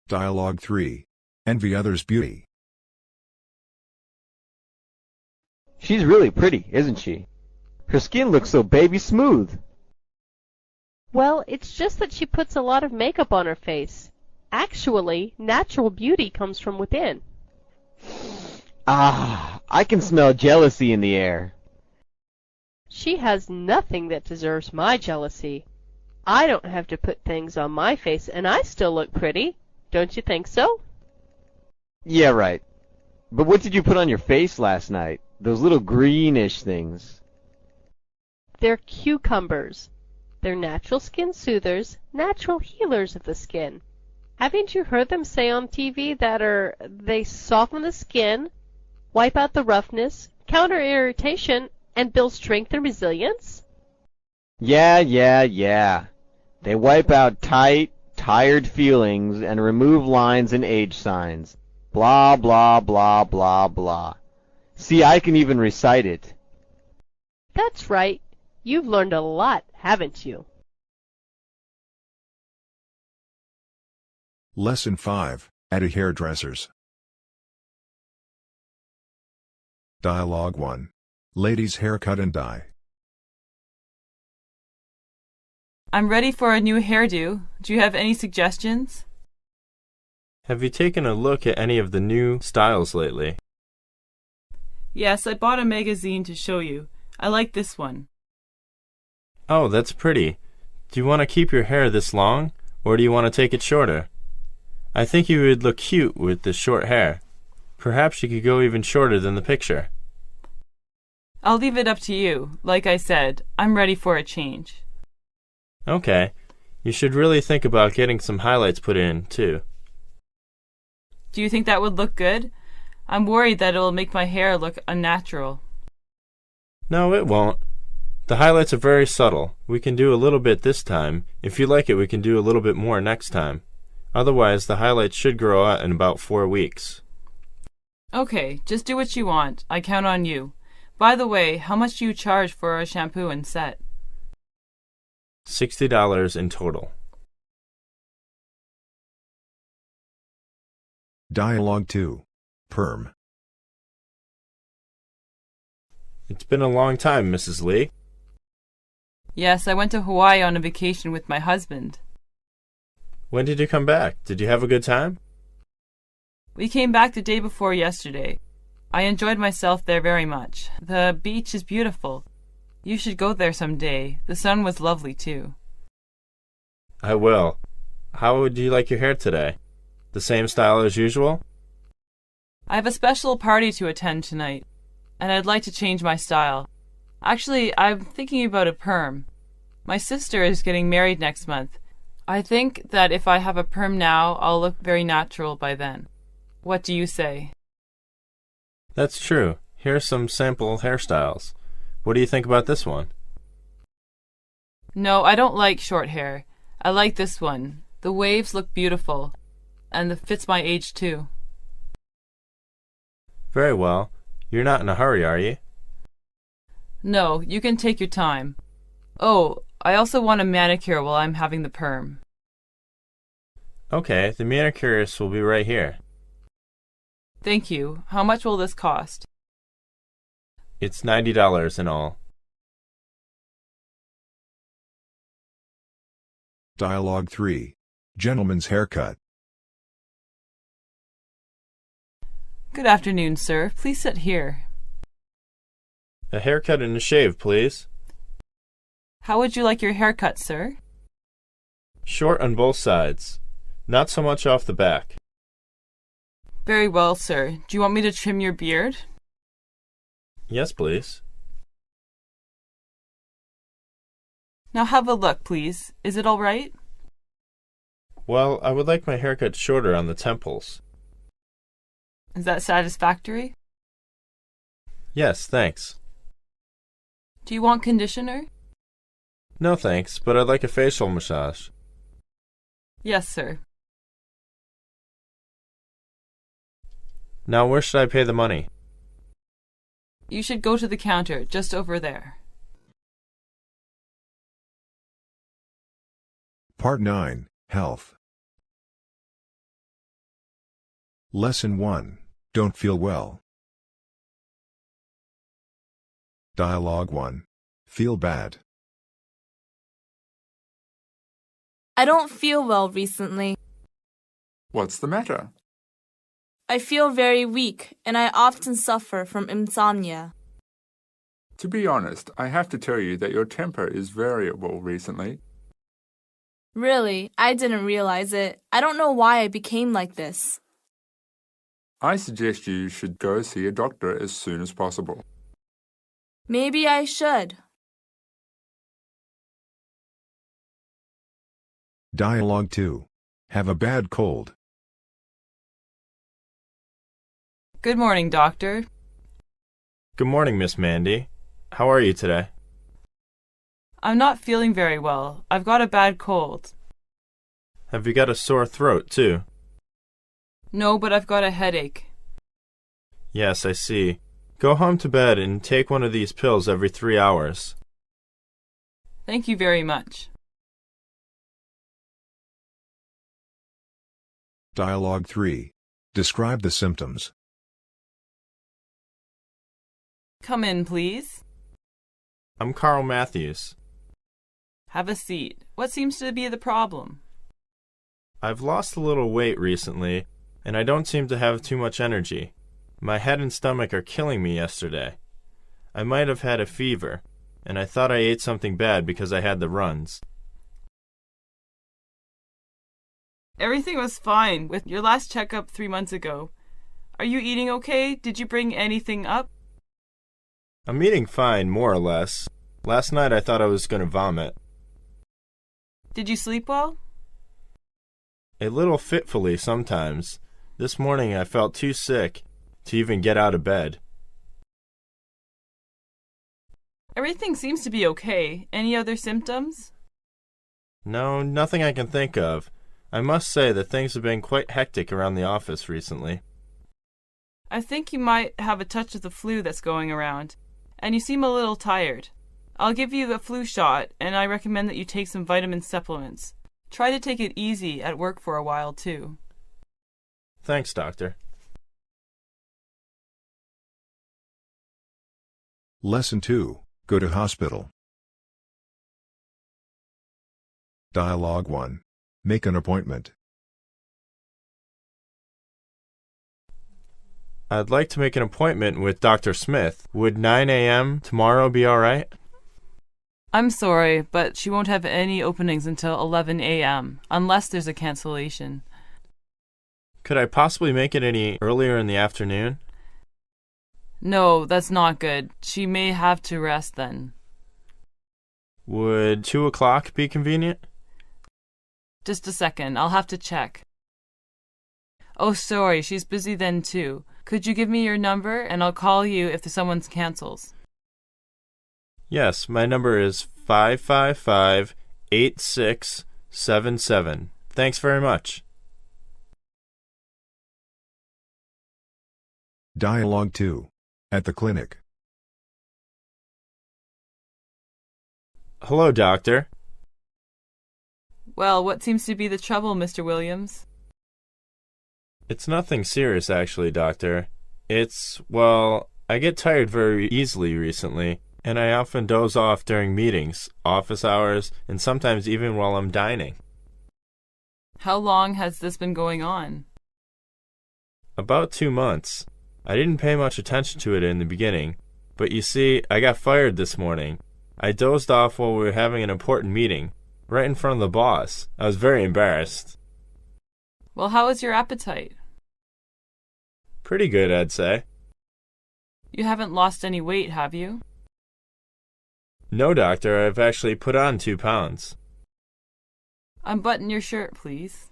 Dialogue 3. Envy others' beauty. She's really pretty, isn't she? Her skin looks so baby smooth. Well, it's just that she puts a lot of makeup on her face. Actually, natural beauty comes from within. Ah, I can smell jealousy in the air. She has nothing that deserves my jealousy. I don't have to put things on my face, and I still look pretty. Don't you think so? Yeah, right. But what did you put on your face last night? Those little greenish things. They're cucumbers. They're natural skin soothers, natural healers of the skin. Haven't you heard them say on TV that they soften the skin, wipe out the roughness, counter irritation, and build strength and resilience? Yeah. They wipe out tight, tired feelings and remove lines and age signs. Blah, blah, blah, blah, blah. See, I can even recite it. That's right. You've learned a lot, haven't you? Lesson 5. At a hairdresser's. Dialogue 1. Ladies' haircut and dye. I'm ready for a new hairdo. Do you have any suggestions? Have you taken a look at any of the new styles lately? Yes, I bought a magazine to show you. I like this one. Oh, that's pretty. Do you want to keep your hair this long, or do you want to take it shorter? I think you would look cute with this short hair. Perhaps you could go even shorter than the picture. I'll leave it up to you. Like I said, I'm ready for a change. Okay. You should really think about getting some highlights put in, too. Do you think that would look good? I'm worried that it'll make my hair look unnatural. No, it won't. The highlights are very subtle. We can do a little bit this time. If you like it, we can do a little bit more next time. Otherwise, the highlights should grow out in about 4 weeks. Okay, just do what you want. I count on you. By the way, how much do you charge for a shampoo and set? $60 in total. Dialogue 2. Perm. It's been a long time, Mrs. Lee. Yes, I went to Hawaii on a vacation with my husband. When did you come back? Did you have a good time? We came back the day before yesterday. I enjoyed myself there very much. The beach is beautiful. You should go there someday. The sun was lovely, too. I will. How would you like your hair today? The same style as usual? I have a special party to attend tonight, and I'd like to change my style. Actually, I'm thinking about a perm. My sister is getting married next month. I think that if I have a perm now, I'll look very natural by then. What do you say? That's true. Here are some sample hairstyles. What do you think about this one? No, I don't like short hair. I like this one. The waves look beautiful, and it fits my age too. Very well. You're not in a hurry, are you? No, you can take your time. Oh, I also want a manicure while I'm having the perm. Okay, the manicurist will be right here. Thank you. How much will this cost? It's $90 in all. Dialogue 3. Gentleman's haircut. Good afternoon, sir. Please sit here. A haircut and a shave, please. How would you like your haircut, sir? Short on both sides. Not so much off the back. Very well, sir. Do you want me to trim your beard? Yes, please. Now have a look, please. Is it all right? Well, I would like my haircut shorter on the temples. Is that satisfactory? Yes, thanks. Do you want conditioner? No thanks, but I'd like a facial massage. Yes, sir. Now where should I pay the money? You should go to the counter, just over there. Part 9, Health. Lesson 1, Don't Feel Well. Dialogue 1. Feel bad. I don't feel well recently. What's the matter? I feel very weak, and I often suffer from insomnia. To be honest, I have to tell you that your temper is variable recently. Really, I didn't realize it. I don't know why I became like this. I suggest you should go see a doctor as soon as possible. Maybe I should. Dialogue 2. Have a bad cold. Good morning, doctor. Good morning, Miss Mandy. How are you today? I'm not feeling very well. I've got a bad cold. Have you got a sore throat, too? No, but I've got a headache. Yes, I see. Go home to bed and take one of these pills every 3 hours. Thank you very much. Dialogue 3. Describe the symptoms. Come in, please. I'm Carl Matthews. Have a seat. What seems to be the problem? I've lost a little weight recently, and I don't seem to have too much energy. My head and stomach are killing me yesterday. I might have had a fever, and I thought I ate something bad because I had the runs. Everything was fine with your last checkup 3 months ago. Are you eating okay? Did you bring anything up? I'm eating fine, more or less. Last night I thought I was going to vomit. Did you sleep well? A little fitfully sometimes. This morning I felt too sick to even get out of bed. Everything seems to be okay. Any other symptoms? No, nothing I can think of. I must say that things have been quite hectic around the office recently. I think you might have a touch of the flu that's going around, and you seem a little tired. I'll give you a flu shot, and I recommend that you take some vitamin supplements. Try to take it easy at work for a while, too. Thanks, Doctor. Lesson 2. Go to hospital. Dialogue 1. Make an appointment. I'd like to make an appointment with Dr. Smith. Would 9 a.m. tomorrow be all right? I'm sorry, but she won't have any openings until 11 a.m., unless there's a cancellation. Could I possibly make it any earlier in the afternoon? No, that's not good. She may have to rest then. Would 2 o'clock be convenient? Just a second, I'll have to check. Oh, sorry, she's busy then too. Could you give me your number, and I'll call you if someone cancels? Yes, my number is 555-8677. Thanks very much. Dialogue 2. At the clinic. Hello, doctor. Well, what seems to be the trouble, Mr. Williams? It's nothing serious, actually, Doctor. Well, I get tired very easily recently, and I often doze off during meetings, office hours, and sometimes even while I'm dining. How long has this been going on? About 2 months. I didn't pay much attention to it in the beginning, but you see, I got fired this morning. I dozed off while we were having an important meeting, right in front of the boss. I was very embarrassed. Well, how is your appetite? Pretty good, I'd say. You haven't lost any weight, have you? No, Doctor, I've actually put on 2 pounds. Unbutton your shirt, please.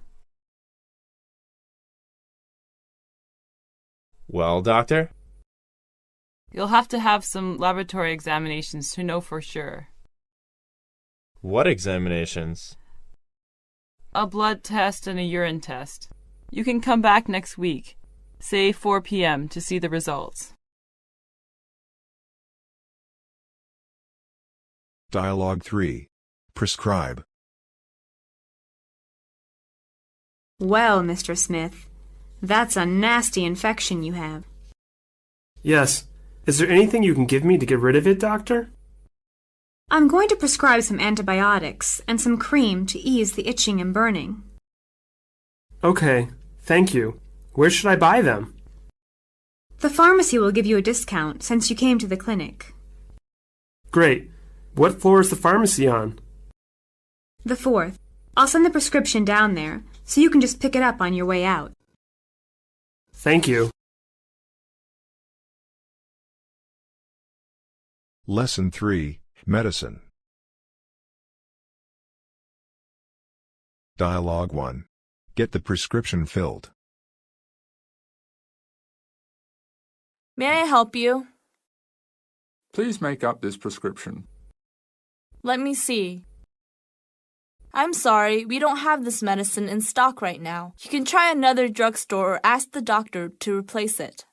Well, Doctor? You'll have to have some laboratory examinations to know for sure. What examinations? A blood test and a urine test. You can come back next week, say 4 p.m., to see the results. Dialogue 3. Prescribe. Well, Mr. Smith, that's a nasty infection you have. Yes. Is there anything you can give me to get rid of it, doctor? I'm going to prescribe some antibiotics and some cream to ease the itching and burning. Okay, thank you. Where should I buy them? The pharmacy will give you a discount since you came to the clinic. Great. What floor is the pharmacy on? The 4th. I'll send the prescription down there, so you can just pick it up on your way out. Thank you. Lesson 3, Medicine. Dialogue 1. Get the prescription filled. May I help you? Please make up this prescription. Let me see. I'm sorry, we don't have this medicine in stock right now. You can try another drugstore or ask the doctor to replace it.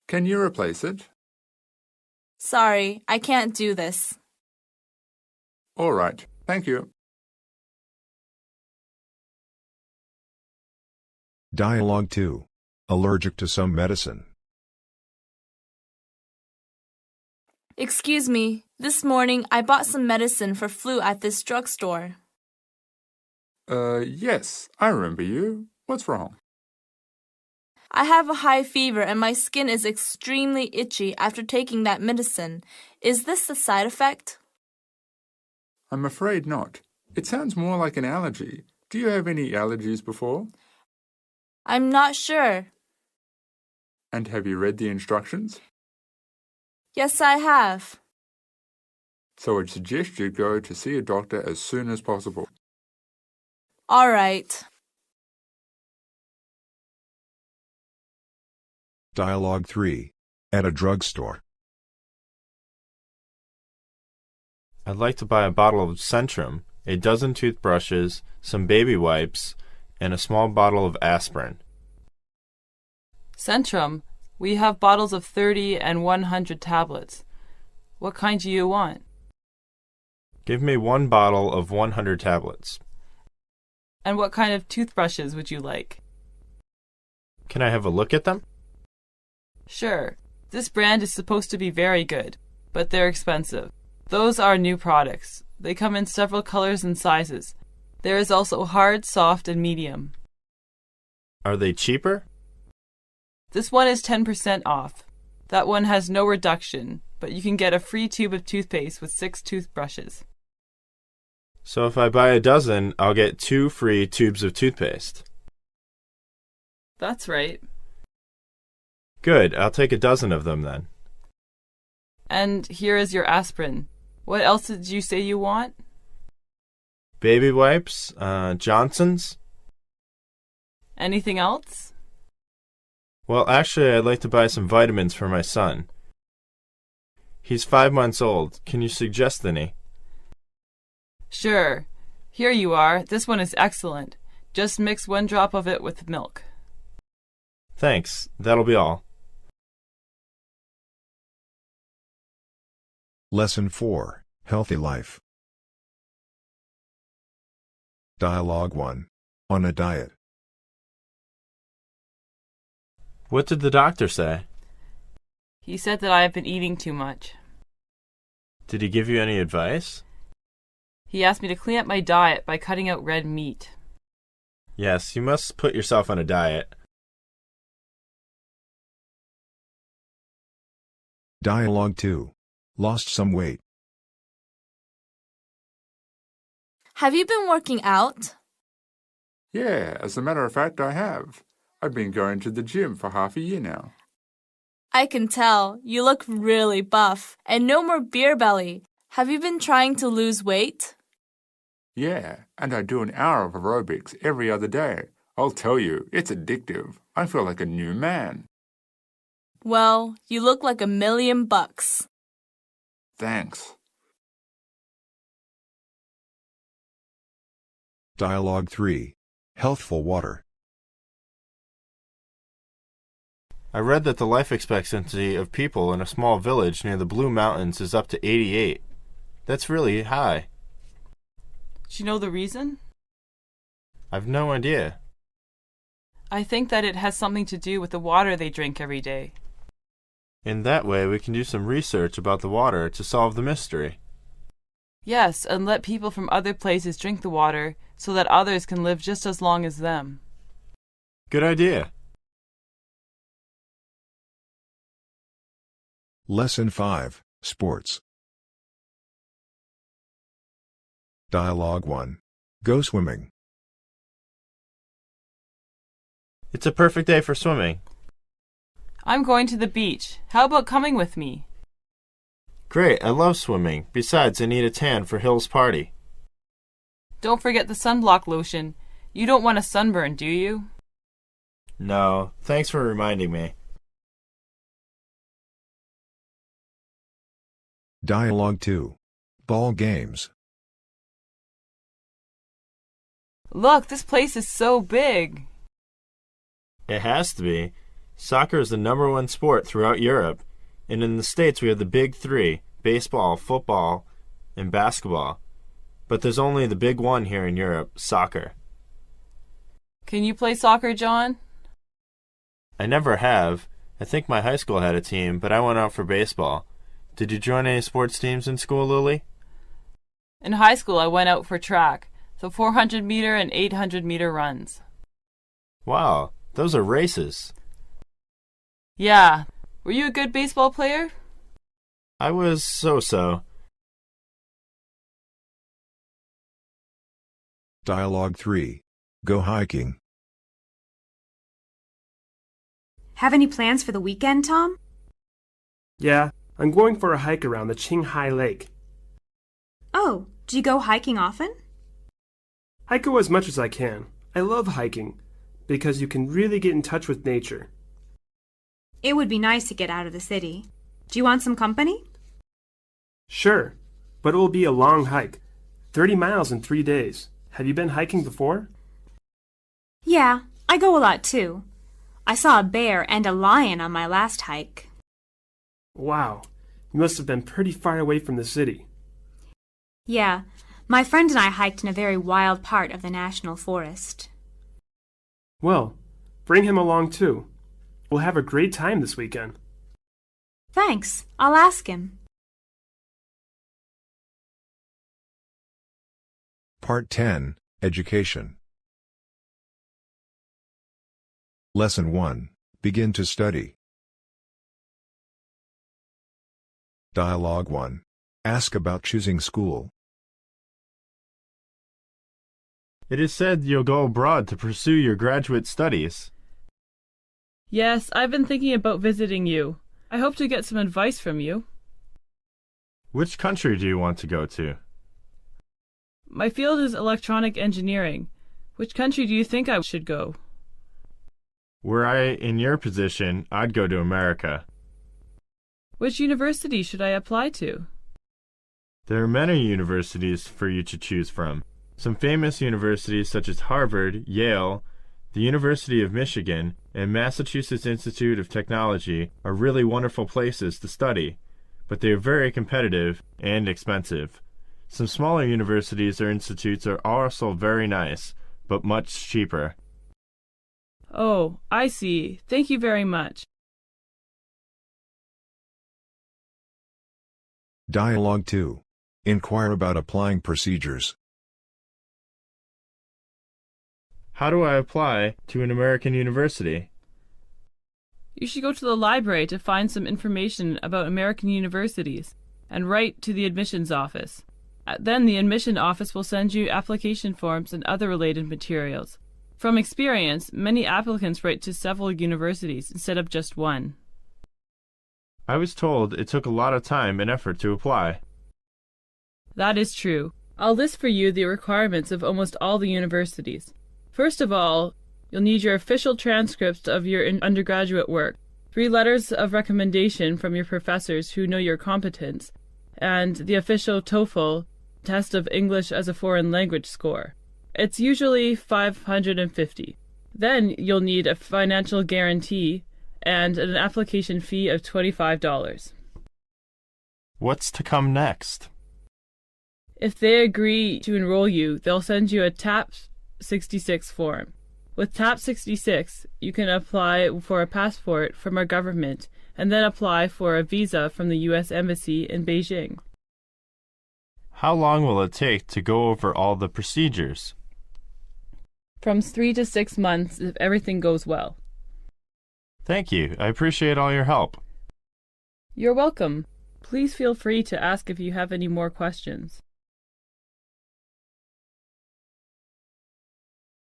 Can you replace it? Sorry, I can't do this. All right, thank you. Dialogue 2. Allergic to some medicine. Excuse me, this morning I bought some medicine for flu at this drugstore. Yes, I remember you. What's wrong? I have a high fever and my skin is extremely itchy after taking that medicine. Is this a side effect? I'm afraid not. It sounds more like an allergy. Do you have any allergies before? I'm not sure. And have you read the instructions? Yes, I have. So I'd suggest you go to see a doctor as soon as possible. All right. Dialogue 3. At a drugstore. I'd like to buy a bottle of Centrum, a dozen toothbrushes, some baby wipes, and a small bottle of aspirin. Centrum, we have bottles of 30 and 100 tablets. What kind do you want? Give me 1 bottle of 100 tablets. And what kind of toothbrushes would you like? Can I have a look at them? Sure. This brand is supposed to be very good, but they're expensive. Those are new products. They come in several colors and sizes. There is also hard, soft, and medium. Are they cheaper? This one is 10% off. That one has no reduction, but you can get a free tube of toothpaste with 6 toothbrushes. So if I buy a dozen, I'll get 2 free tubes of toothpaste. That's right. Good, I'll take a dozen of them then. And here is your aspirin. What else did you say you want? Baby wipes, Johnson's. Anything else? Well, actually, I'd like to buy some vitamins for my son. He's 5 months old. Can you suggest any? Sure. Here you are. This one is excellent. Just mix 1 drop of it with milk. Thanks. That'll be all. Lesson 4, Healthy Life. Dialogue 1. On a diet. What did the doctor say? He said that I have been eating too much. Did he give you any advice? He asked me to clean up my diet by cutting out red meat. Yes, you must put yourself on a diet. Dialogue 2. Lost some weight. Have you been working out? Yeah, as a matter of fact, I have. I've been going to the gym for half a year now. I can tell. You look really buff. And no more beer belly. Have you been trying to lose weight? Yeah, and I do an hour of aerobics every other day. I'll tell you, it's addictive. I feel like a new man. Well, you look like $1,000,000. Thanks. Dialogue 3. Healthful water. I read that the life expectancy of people in a small village near the Blue Mountains is up to 88. That's really high. Do you know the reason? I've no idea. I think that it has something to do with the water they drink every day. In that way, we can do some research about the water to solve the mystery. Yes, and let people from other places drink the water so that others can live just as long as them. Good idea. Lesson 5. Sports. Dialogue 1. Go swimming. It's a perfect day for swimming. I'm going to the beach. How about coming with me? Great, I love swimming. Besides, I need a tan for Hill's party. Don't forget the sunblock lotion. You don't want a sunburn, do you? No, thanks for reminding me. Dialogue 2. Ball games. Look, this place is so big. It has to be. Soccer is the #1 sport throughout Europe, and in the States we have the big three, baseball, football, and basketball. But there's only the big one here in Europe, soccer. Can you play soccer, John? I never have. I think my high school had a team, but I went out for baseball. Did you join any sports teams in school, Lily? In high school, I went out for track, the 400-meter and 800-meter runs. Wow, those are races. Yeah. Were you a good baseball player? I was so-so. Dialogue 3. Go hiking. Have any plans for the weekend, Tom? Yeah, I'm going for a hike around the Qinghai Lake. Oh, do you go hiking often? I go as much as I can. I love hiking because you can really get in touch with nature. It would be nice to get out of the city. Do you want some company? Sure, but it will be a long hike. 30 miles in 3 days. Have you been hiking before? Yeah, I go a lot too. I saw a bear and a lion on my last hike. Wow, you must have been pretty far away from the city. Yeah, my friend and I hiked in a very wild part of the national forest. Well, bring him along too. We'll have a great time this weekend. Thanks, I'll ask him. Part 10. Education. Lesson 1. Begin to study. Dialogue 1. Ask about choosing school. It is said you'll go abroad to pursue your graduate studies. Yes, I've been thinking about visiting you. I hope to get some advice from you. Which country do you want to go to? My field is electronic engineering. Which country do you think I should go? Were I in your position, I'd go to America. Which university should I apply to? There are many universities for you to choose from. Some famous universities such as Harvard, Yale, the University of Michigan, and Massachusetts Institute of Technology are really wonderful places to study, but they are very competitive and expensive. Some smaller universities or institutes are also very nice, but much cheaper. Oh, I see. Thank you very much. Dialogue 2. Inquire about applying procedures. How do I apply to an American university? You should go to the library to find some information about American universities and write to the admissions office. Then the admission office will send you application forms and other related materials. From experience, many applicants write to several universities instead of just one. I was told it took a lot of time and effort to apply. That is true. I'll list for you the requirements of almost all the universities. First of all, you'll need your official transcripts of your undergraduate work, 3 letters of recommendation from your professors who know your competence, and the official TOEFL test of English as a foreign language score. It's usually 550. Then you'll need a financial guarantee and an application fee of $25. What's to come next? If they agree to enroll you, they'll send you a TAP 66 form. With TAP 66, you can apply for a passport from our government and then apply for a visa from the U.S. Embassy in Beijing. How long will it take to go over all the procedures? From 3 to 6 months if everything goes well. Thank you. I appreciate all your help. You're welcome. Please feel free to ask if you have any more questions.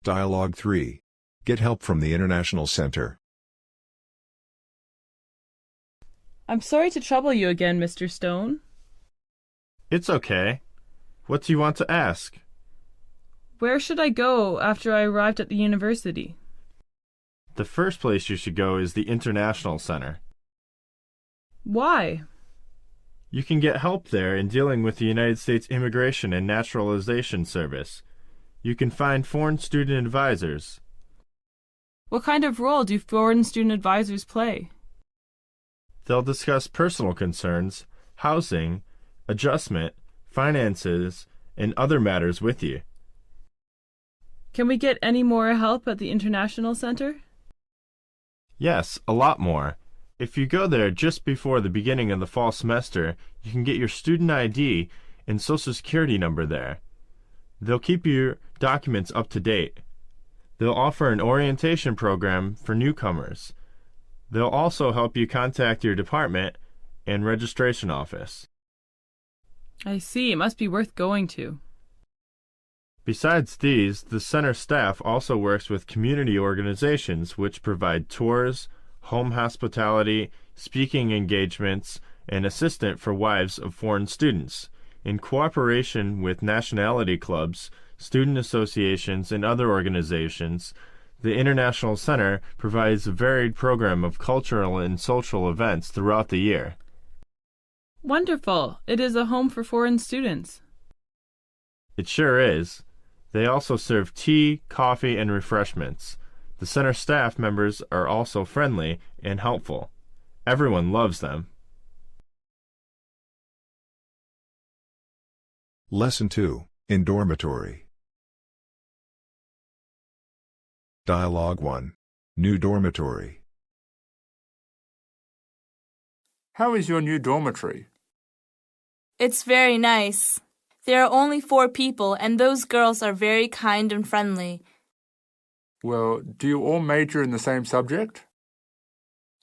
Dialogue 3. Get help from the International Center. I'm sorry to trouble you again, Mr. Stone. It's okay. What do you want to ask? Where should I go after I arrived at the university? The first place you should go is the International Center. Why? You can get help there in dealing with the United States Immigration and Naturalization Service. You can find foreign student advisors. What kind of role do foreign student advisors play? They'll discuss personal concerns, housing, adjustment, finances, and other matters with you. Can we get any more help at the International Center? Yes, a lot more. If you go there just before the beginning of the fall semester, you can get your student ID and Social Security number there. They'll keep your documents up to date. They'll offer an orientation program for newcomers. They'll also help you contact your department and registration office. I see. It must be worth going to. Besides these, the center staff also works with community organizations which provide tours, home hospitality, speaking engagements, and assistance for wives of foreign students, in cooperation with nationality clubs, student associations, and other organizations. The International Center provides a varied program of cultural and social events throughout the year. Wonderful! It is a home for foreign students. It sure is. They also serve tea, coffee, and refreshments. The center staff members are also friendly and helpful. Everyone loves them. Lesson 2. In dormitory. Dialogue 1. New dormitory. How is your new dormitory? It's very nice. There are only 4 people, and those girls are very kind and friendly. Well, do you all major in the same subject?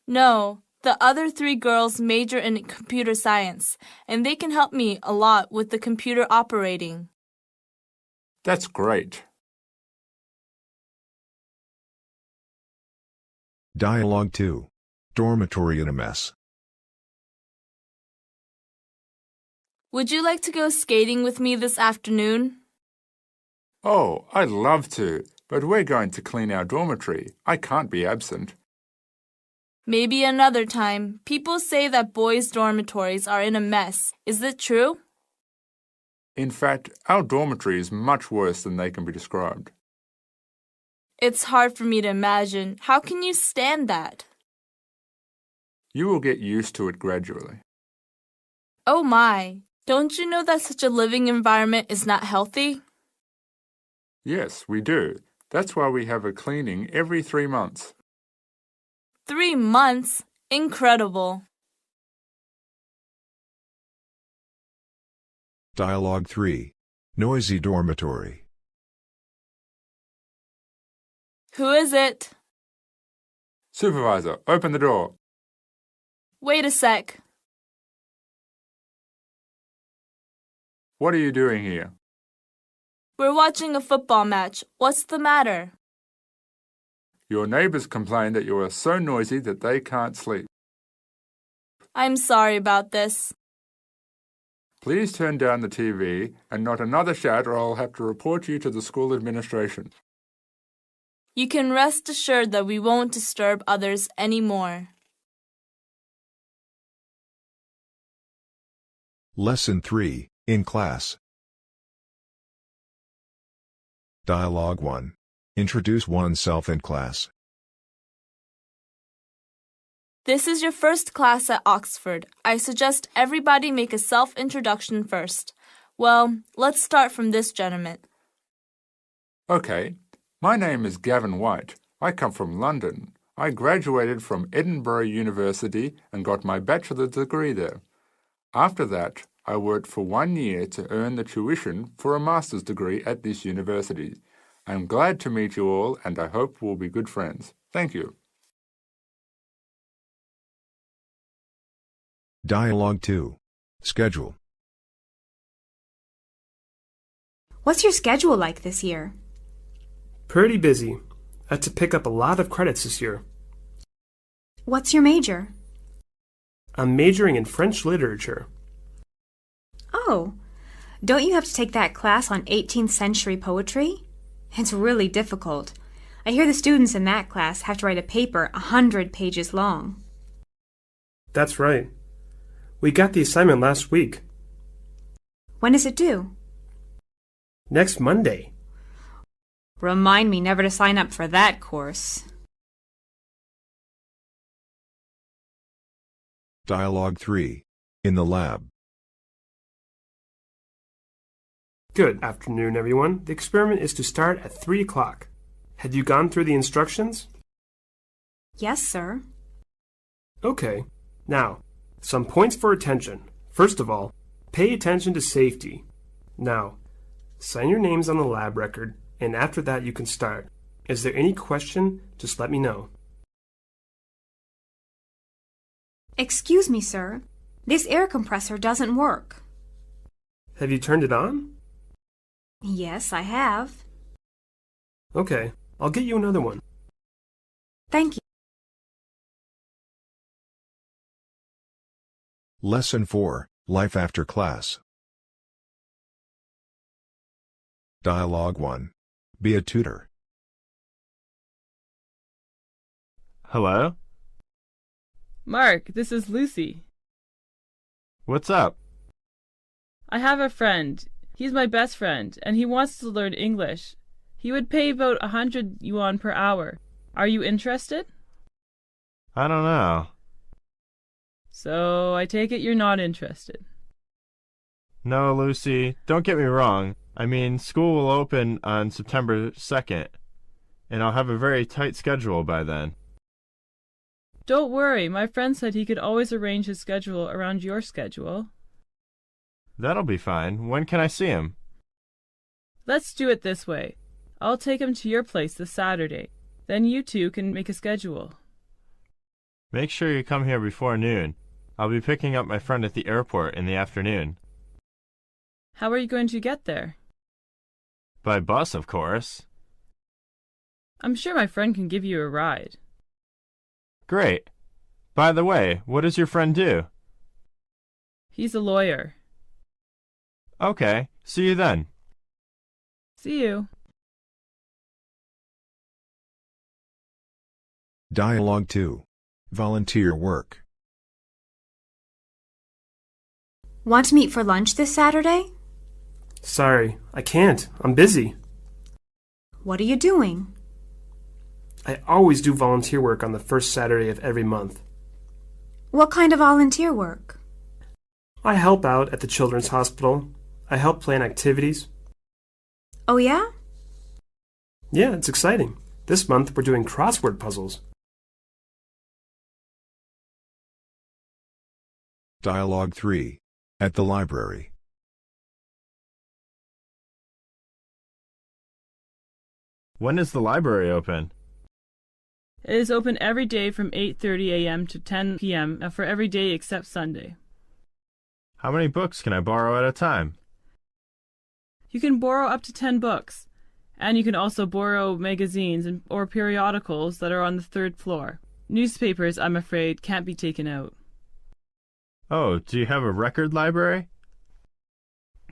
No, the other 3 girls major in computer science, and they can help me a lot with the computer operating. That's great. Dialogue 2. Dormitory in a mess. Would you like to go skating with me this afternoon? Oh, I'd love to, but we're going to clean our dormitory. I can't be absent. Maybe another time. People say that boys' dormitories are in a mess. Is it true? In fact, our dormitory is much worse than they can be described. It's hard for me to imagine. How can you stand that? You will get used to it gradually. Oh my! Don't you know that such a living environment is not healthy? Yes, we do. That's why we have a cleaning every 3 months. 3 months? Incredible. Dialogue 3. Noisy dormitory. Who is it? Supervisor, open the door. Wait a sec. What are you doing here? We're watching a football match. What's the matter? Your neighbors complain that you are so noisy that they can't sleep. I'm sorry about this. Please turn down the TV and not another shout or I'll have to report you to the school administration. You can rest assured that we won't disturb others anymore. Lesson 3, in class. Dialogue 1. Introduce oneself in class. This is your first class at Oxford. I suggest everybody make a self-introduction first. Well, let's start from this gentleman. Okay, my name is Gavin White. I come from London. I graduated from Edinburgh University and got my bachelor's degree there. After that, I worked for 1 year to earn the tuition for a master's degree at this university. I'm glad to meet you all and I hope we'll be good friends. Thank you. Dialogue 2. Schedule. What's your schedule like this year? Pretty busy. I had to pick up a lot of credits this year. What's your major? I'm majoring in French literature. Oh, don't you have to take that class on 18th century poetry? It's really difficult. I hear the students in that class have to write a paper 100 pages long. That's right. We got the assignment last week. When is it due? Next Monday. Remind me never to sign up for that course. Dialogue 3. In the lab. Good afternoon, everyone. The experiment is to start at 3 o'clock. Have you gone through the instructions? Yes, sir. Okay. Now, some points for attention. First of all, pay attention to safety. Now, sign your names on the lab record, and after that you can start. Is there any question? Just let me know. Excuse me, sir. This air compressor doesn't work. Have you turned it on? Yes, I have. Okay, I'll get you another one. Thank you. Lesson 4, Life after class. Dialogue 1. Be a tutor. Hello? Mark, this is Lucy. What's up? I have a friend. He's my best friend, and he wants to learn English. He would pay about 100 yuan per hour. Are you interested? I don't know. So I take it you're not interested. No, Lucy, don't get me wrong. I mean, school will open on September 2nd, and I'll have a very tight schedule by then. Don't worry, my friend said he could always arrange his schedule around your schedule. That'll be fine. When can I see him? Let's do it this way. I'll take him to your place this Saturday. Then you two can make a schedule. Make sure you come here before noon. I'll be picking up my friend at the airport in the afternoon. How are you going to get there? By bus, of course. I'm sure my friend can give you a ride. Great. By the way, what does your friend do? He's a lawyer. Okay, see you then. See you. Dialogue 2. Volunteer work. Want to meet for lunch this Saturday? Sorry, I can't. I'm busy. What are you doing? I always do volunteer work on the first Saturday of every month. What kind of volunteer work? I help out at the children's hospital. I help plan activities. Oh, yeah? Yeah, it's exciting. This month we're doing crossword puzzles. Dialogue 3. At the library. When is the library open? It is open every day from 8:30 a.m. to 10 p.m. for every day except Sunday. How many books can I borrow at a time? You can borrow up to 10 books, and you can also borrow magazines or periodicals that are on the third floor. Newspapers, I'm afraid, can't be taken out. Oh, do you have a record library?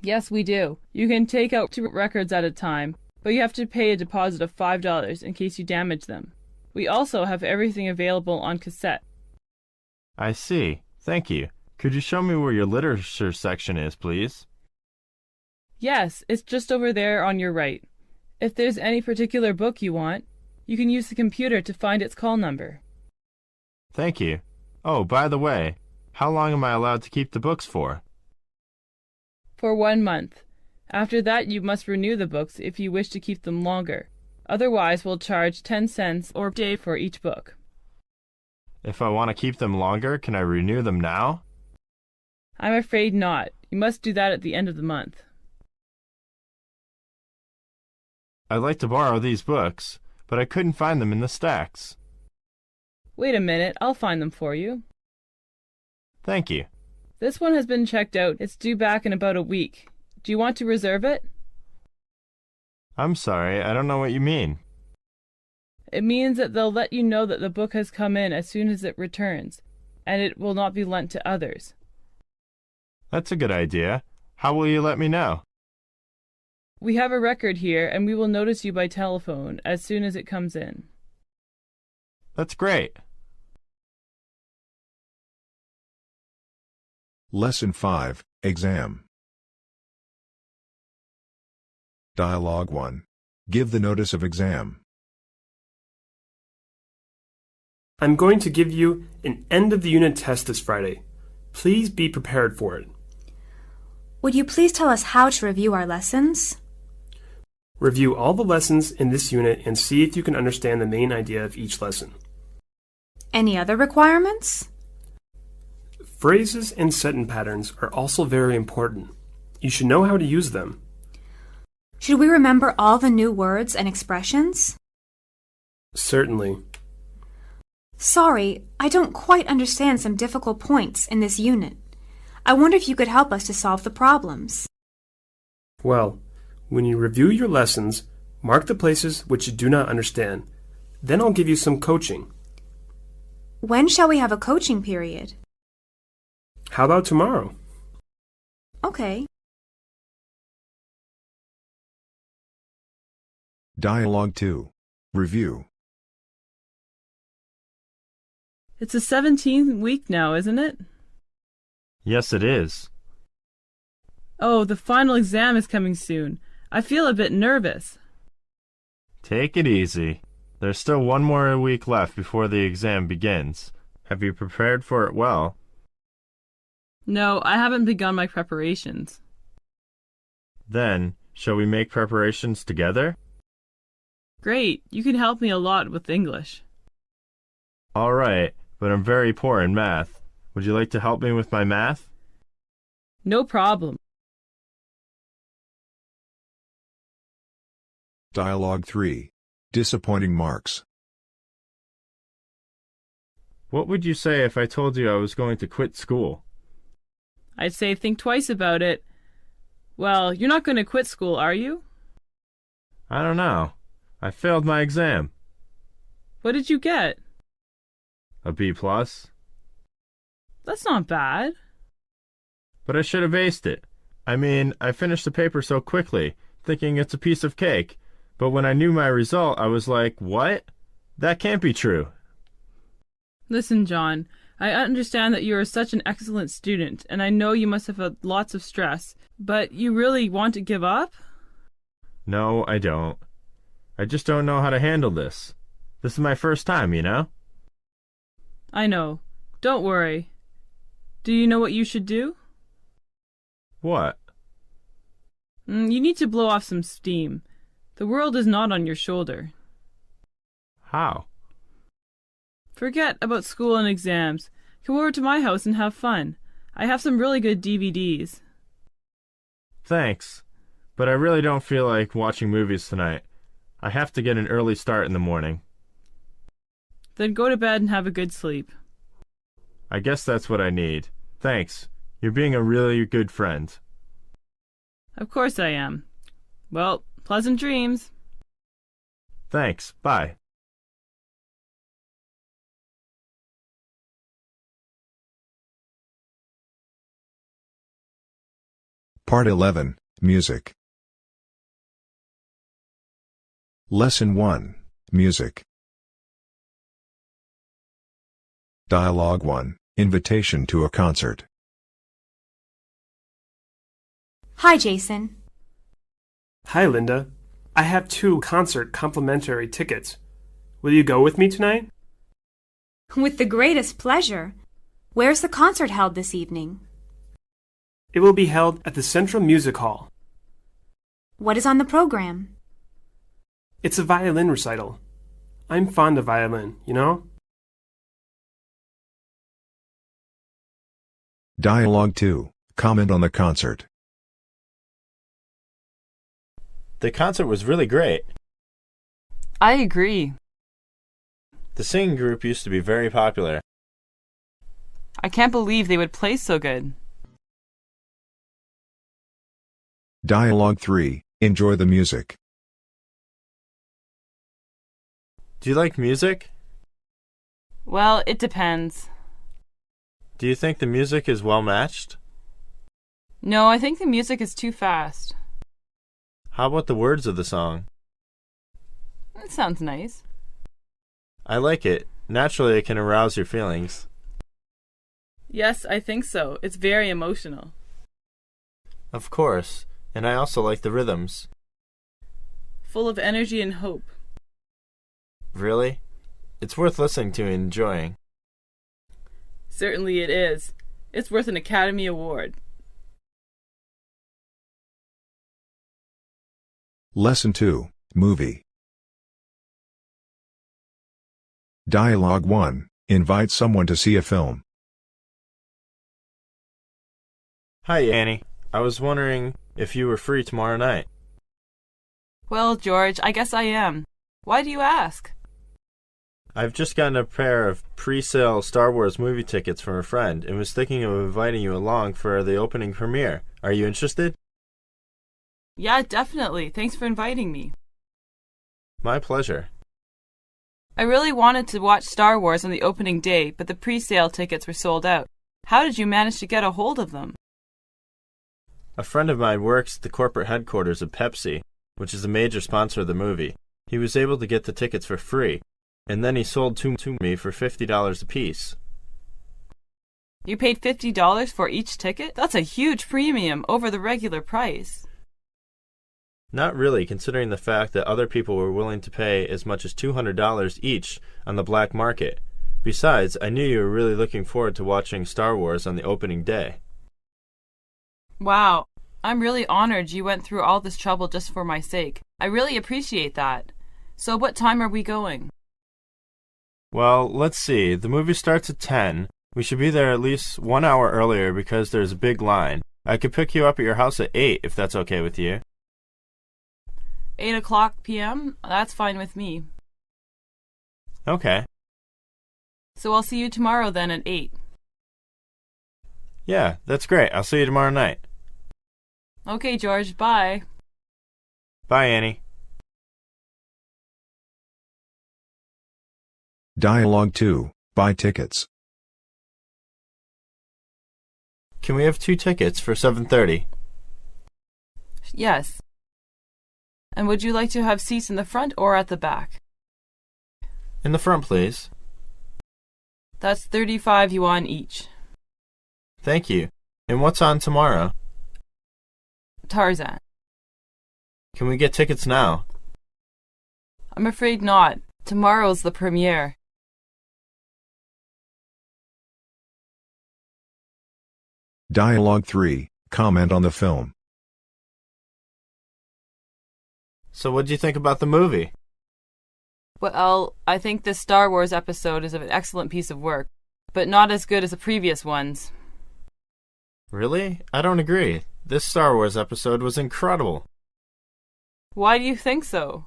Yes, we do. You can take out 2 records at a time, but you have to pay a deposit of $5 in case you damage them. We also have everything available on cassette. I see. Thank you. Could you show me where your literature section is, please? Yes, it's just over there on your right. If there's any particular book you want, you can use the computer to find its call number. Thank you. Oh, by the way, how long am I allowed to keep the books for? For 1 month. After that, you must renew the books if you wish to keep them longer. Otherwise, we'll charge 10 cents or day for each book. If I want to keep them longer, can I renew them now? I'm afraid not. You must do that at the end of the month. I'd like to borrow these books, but I couldn't find them in the stacks. Wait a minute, I'll find them for you. Thank you. This one has been checked out. It's due back in about a week. Do you want to reserve it? I'm sorry, I don't know what you mean. It means that they'll let you know that the book has come in as soon as it returns, and it will not be lent to others. That's a good idea. How will you let me know? We have a record here, and we will notice you by telephone as soon as it comes in. That's great. Lesson 5, Exam. Dialogue 1. Give the notice of exam. I'm going to give you an end-of-the-unit test this Friday. Please be prepared for it. Would you please tell us how to review our lessons? Review all the lessons in this unit and see if you can understand the main idea of each lesson. Any other requirements? Phrases and sentence patterns are also very important. You should know how to use them. Should we remember all the new words and expressions? Certainly. Sorry, I don't quite understand some difficult points in this unit. I wonder if you could help us to solve the problems. Well, when you review your lessons, mark the places which you do not understand. Then I'll give you some coaching. When shall we have a coaching period? How about tomorrow? Okay. Dialogue 2. Review. It's the 17th week now, isn't it? Yes, it is. Oh, the final exam is coming soon. I feel a bit nervous. Take it easy. There's still 1 more week left before the exam begins. Have you prepared for it well? No, I haven't begun my preparations. Then, shall we make preparations together? Great, you can help me a lot with English. All right, but I'm very poor in math. Would you like to help me with my math? No problem. Dialogue 3. Disappointing marks. What would you say if I told you I was going to quit school? I'd say think twice about it. Well, you're not going to quit school, are you? I don't know. I failed my exam. What did you get? A B+. That's not bad. But I should have aced it. I mean, I finished the paper so quickly, thinking it's a piece of cake. But when I knew my result, I was like, what? That can't be true. Listen, John, I understand that you are such an excellent student, and I know you must have had lots of stress, but you really want to give up? No, I don't. I just don't know how to handle this. This is my first time, you know? I know. Don't worry. Do you know what you should do? What? You need to blow off some steam. The world is not on your shoulder. How? Forget about school and exams. Come over to my house and have fun. I have some really good DVDs. Thanks, but I really don't feel like watching movies tonight. I have to get an early start in the morning. Then go to bed and have a good sleep. I guess that's what I need. Thanks. You're being a really good friend. Of course I am. Well, pleasant dreams. Thanks. Bye. Part 11, Music. Lesson 1, Music. Dialogue 1, Invitation to a Concert. Hi, Jason. Hi, Linda. I have 2 concert complimentary tickets. Will you go with me tonight? With the greatest pleasure. Where's the concert held this evening? It will be held at the Central Music Hall. What is on the program? It's a violin recital. I'm fond of violin, you know? Dialogue 2, Comment on the concert. The concert was really great. I agree. The singing group used to be very popular. I can't believe they would play so good. Dialogue 3, Enjoy the music. Do you like music? Well, it depends. Do you think the music is well matched? No, I think the music is too fast. How about the words of the song? That sounds nice. I like it. Naturally, it can arouse your feelings. Yes, I think so. It's very emotional. Of course, and I also like the rhythms. Full of energy and hope. Really? It's worth listening to and enjoying. Certainly it is. It's worth an Academy Award. Lesson 2, Movie. Dialogue 1, Invite someone to see a film. Hi, Annie. I was wondering if you were free tomorrow night. Well, George, I guess I am. Why do you ask? I've just gotten a pair of pre-sale Star Wars movie tickets from a friend and was thinking of inviting you along for the opening premiere. Are you interested? Yeah, definitely. Thanks for inviting me. My pleasure. I really wanted to watch Star Wars on the opening day, but the pre-sale tickets were sold out. How did you manage to get a hold of them? A friend of mine works at the corporate headquarters of Pepsi, which is a major sponsor of the movie. He was able to get the tickets for free, and then he sold two to me for $50 apiece. You paid $50 for each ticket? That's a huge premium over the regular price. Not really, considering the fact that other people were willing to pay as much as $200 each on the black market. Besides, I knew you were really looking forward to watching Star Wars on the opening day. Wow, I'm really honored you went through all this trouble just for my sake. I really appreciate that. So what time are we going? Well, let's see. The movie starts at 10. We should be there at least 1 hour earlier because there's a big line. I could pick you up at your house at 8 if that's okay with you. 8 o'clock p.m.? That's fine with me. Okay. So I'll see you tomorrow then at 8. Yeah, that's great. I'll see you tomorrow night. Okay, George. Bye. Bye, Annie. Dialogue 2, Buy tickets. Can we have 2 tickets for 7:30? Yes. And would you like to have seats in the front or at the back? In the front, please. That's 35 yuan each. Thank you. And what's on tomorrow? Tarzan. Can we get tickets now? I'm afraid not. Tomorrow's the premiere. Dialogue 3, Comment on the film. So what do you think about the movie? Well, I think this Star Wars episode is an excellent piece of work, but not as good as the previous ones. Really? I don't agree. This Star Wars episode was incredible. Why do you think so?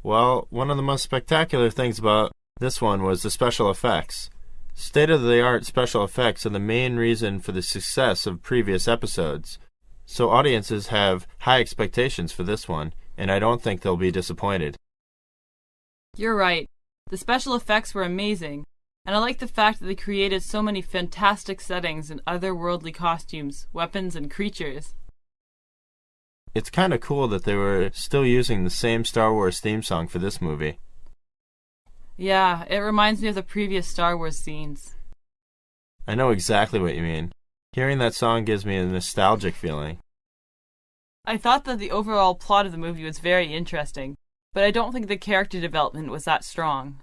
Well, one of the most spectacular things about this one was the special effects. State-of-the-art special effects are the main reason for the success of previous episodes. So audiences have high expectations for this one, and I don't think they'll be disappointed. You're right. The special effects were amazing, and I like the fact that they created so many fantastic settings and otherworldly costumes, weapons, and creatures. It's kind of cool that they were still using the same Star Wars theme song for this movie. Yeah, it reminds me of the previous Star Wars scenes. I know exactly what you mean. Hearing that song gives me a nostalgic feeling. I thought that the overall plot of the movie was very interesting, but I don't think the character development was that strong.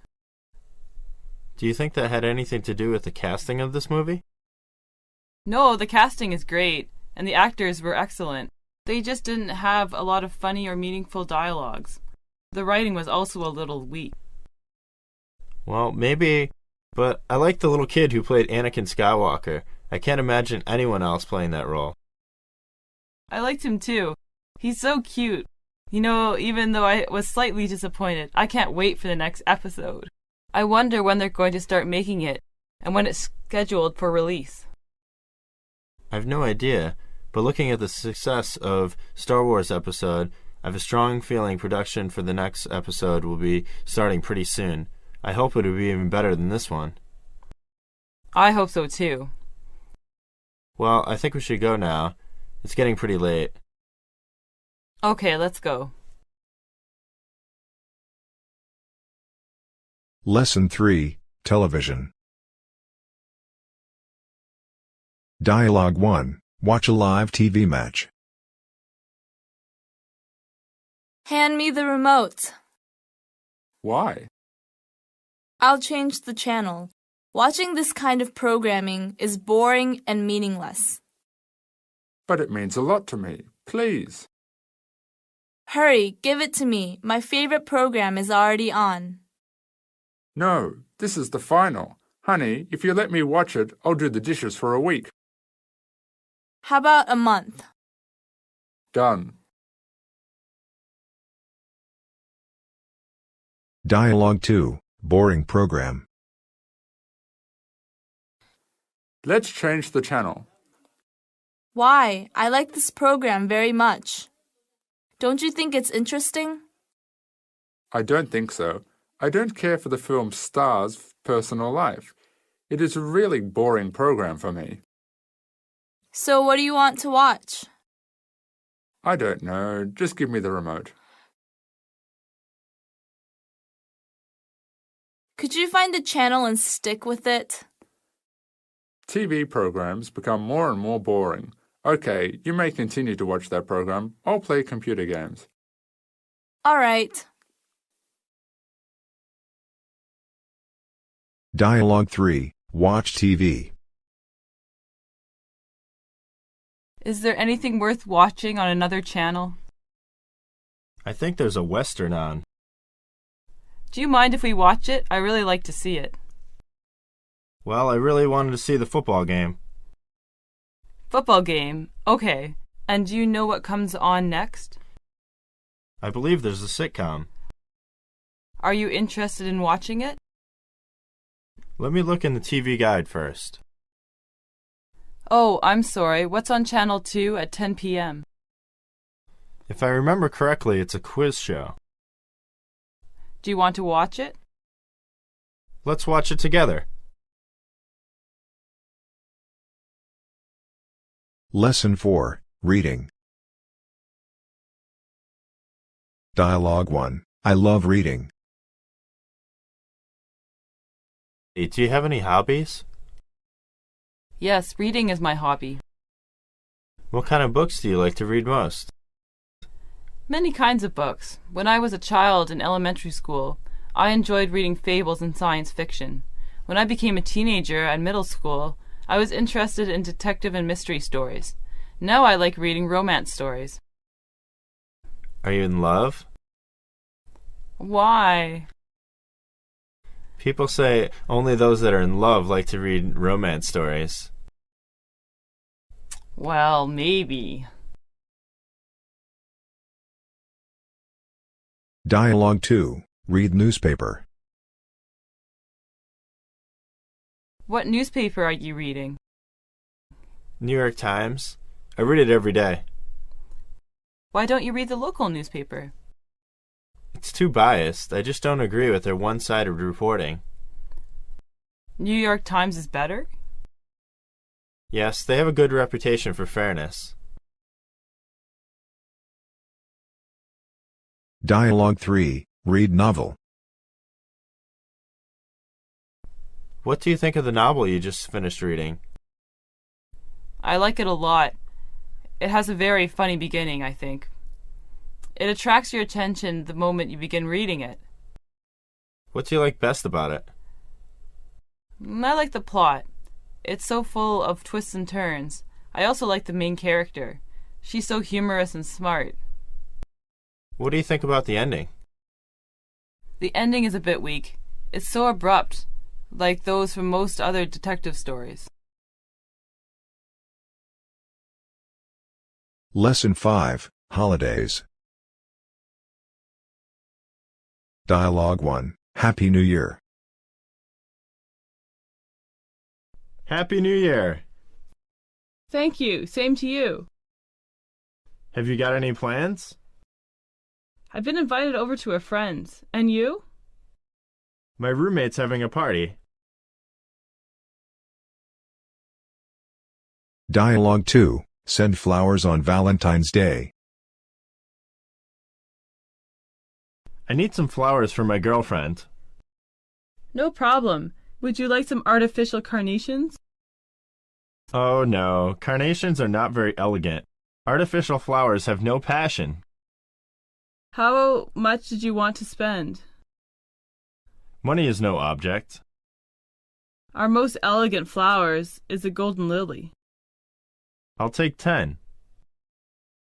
Do you think that had anything to do with the casting of this movie? No, the casting is great, and the actors were excellent. They just didn't have a lot of funny or meaningful dialogues. The writing was also a little weak. Well, maybe, but I like the little kid who played Anakin Skywalker. I can't imagine anyone else playing that role. I liked him too. He's so cute. You know, even though I was slightly disappointed, I can't wait for the next episode. I wonder when they're going to start making it, and when it's scheduled for release. I've no idea, but looking at the success of Star Wars episode, I have a strong feeling production for the next episode will be starting pretty soon. I hope it will be even better than this one. I hope so too. Well, I think we should go now. It's getting pretty late. Okay, let's go. Lesson 3, Television. Dialogue 1, watch a live TV match. Hand me the remote. Why? I'll change the channel. Watching this kind of programming is boring and meaningless. But it means a lot to me. Please. Hurry, give it to me. My favorite program is already on. No, this is the final. Honey, if you let me watch it, I'll do the dishes for a week. How about a month? Done. Dialogue 2, boring program. Let's change the channel. Why? I like this program very much. Don't you think it's interesting? I don't think so. I don't care for the film's star's personal life. It is a really boring program for me. So what do you want to watch? I don't know. Just give me the remote. Could you find a channel and stick with it? TV programs become more and more boring. Okay, you may continue to watch that program. I'll play computer games. All right. Dialogue 3, watch TV. Is there anything worth watching on another channel? I think there's a Western on. Do you mind if we watch it? I really like to see it. Well, I really wanted to see the football game. Football game? Okay. And do you know what comes on next? I believe there's a sitcom. Are you interested in watching it? Let me look in the TV guide first. Oh, I'm sorry. What's on Channel 2 at 10 p.m.? If I remember correctly, it's a quiz show. Do you want to watch it? Let's watch it together. Lesson 4, reading. Dialogue 1, I love reading. Hey, do you have any hobbies? Yes, reading is my hobby. What kind of books do you like to read most? Many kinds of books. When I was a child in elementary school, I enjoyed reading fables and science fiction. When I became a teenager at middle school, I was interested in detective and mystery stories. Now I like reading romance stories. Are you in love? Why? People say only those that are in love like to read romance stories. Well, maybe. Dialogue 2. Read newspaper. What newspaper are you reading? New York Times. I read it every day. Why don't you read the local newspaper? It's too biased. I just don't agree with their one-sided reporting. New York Times is better? Yes, they have a good reputation for fairness. Dialogue 3. Read novel. What do you think of the novel you just finished reading? I like it a lot. It has a very funny beginning, I think. It attracts your attention the moment you begin reading it. What do you like best about it? I like the plot. It's so full of twists and turns. I also like the main character. She's so humorous and smart. What do you think about the ending? The ending is a bit weak. It's so abrupt, like those from most other detective stories. Lesson 5. Holidays. Dialogue 1. Happy New Year. Happy New Year! Thank you. Same to you. Have you got any plans? I've been invited over to a friend's. And you? My roommate's having a party. Dialogue 2. Send flowers on Valentine's Day. I need some flowers for my girlfriend. No problem. Would you like some artificial carnations? Oh no, carnations are not very elegant. Artificial flowers have no passion. How much did you want to spend? Money is no object. Our most elegant flowers is a golden lily. I'll take 10.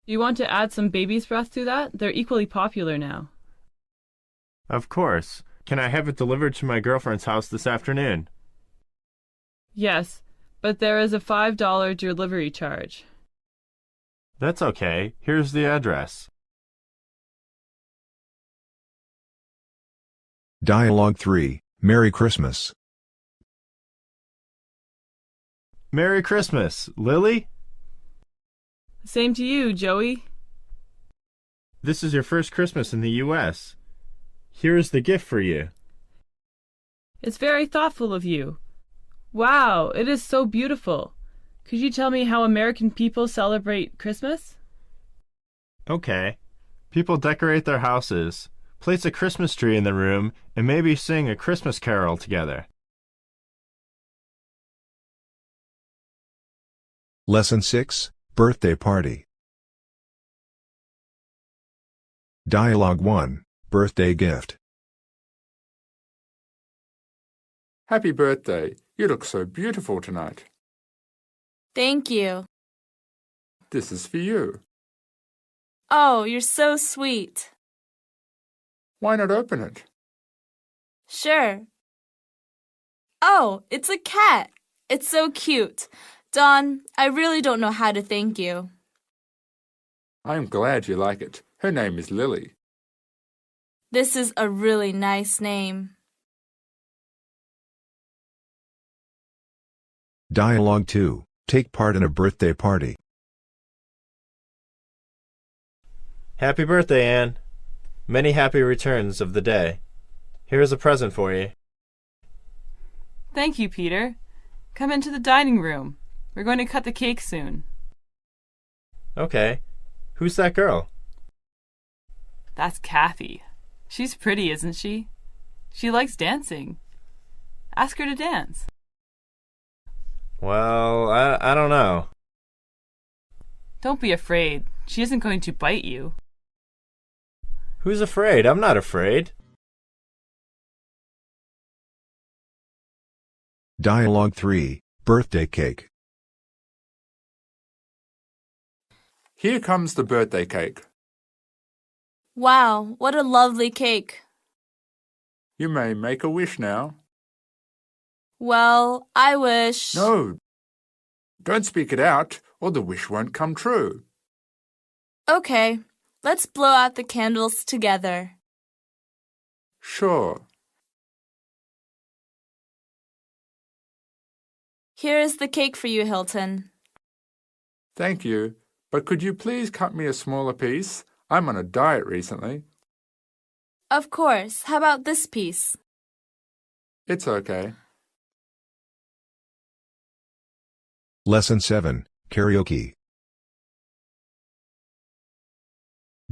Do you want to add some baby's breath to that? They're equally popular now. Of course. Can I have it delivered to my girlfriend's house this afternoon? Yes, but there is a $5 delivery charge. That's okay. Here's the address. Dialogue 3. Merry Christmas. Merry Christmas, Lily? Same to you, Joey. This is your first Christmas in the U.S. Here is the gift for you. It's very thoughtful of you. Wow, it is so beautiful. Could you tell me how American people celebrate Christmas? Okay. People decorate their houses, place a Christmas tree in the room, and maybe sing a Christmas carol together. Lesson 6. Birthday Party. Dialogue 1. Birthday Gift. Happy birthday. You look so beautiful tonight. Thank you. This is for you. Oh, you're so sweet. Why not open it? Sure. Oh, it's a cat. It's so cute. Don, I really don't know how to thank you. I'm glad you like it. Her name is Lily. This is a really nice name. Dialogue 2. Take part in a birthday party. Happy birthday, Anne. Many happy returns of the day. Here is a present for you. Thank you, Peter. Come into the dining room. We're going to cut the cake soon. Okay. Who's that girl? That's Kathy. She's pretty, isn't she? She likes dancing. Ask her to dance. Well, I don't know. Don't be afraid. She isn't going to bite you. Who's afraid? I'm not afraid. Dialogue 3. Birthday Cake. Here comes the birthday cake. Wow, what a lovely cake. You may make a wish now. Well, I wish... No, don't speak it out, or the wish won't come true. Okay, let's blow out the candles together. Sure. Here is the cake for you, Hilton. Thank you, but could you please cut me a smaller piece? I'm on a diet recently. Of course. How about this piece? It's okay. Lesson 7, Karaoke.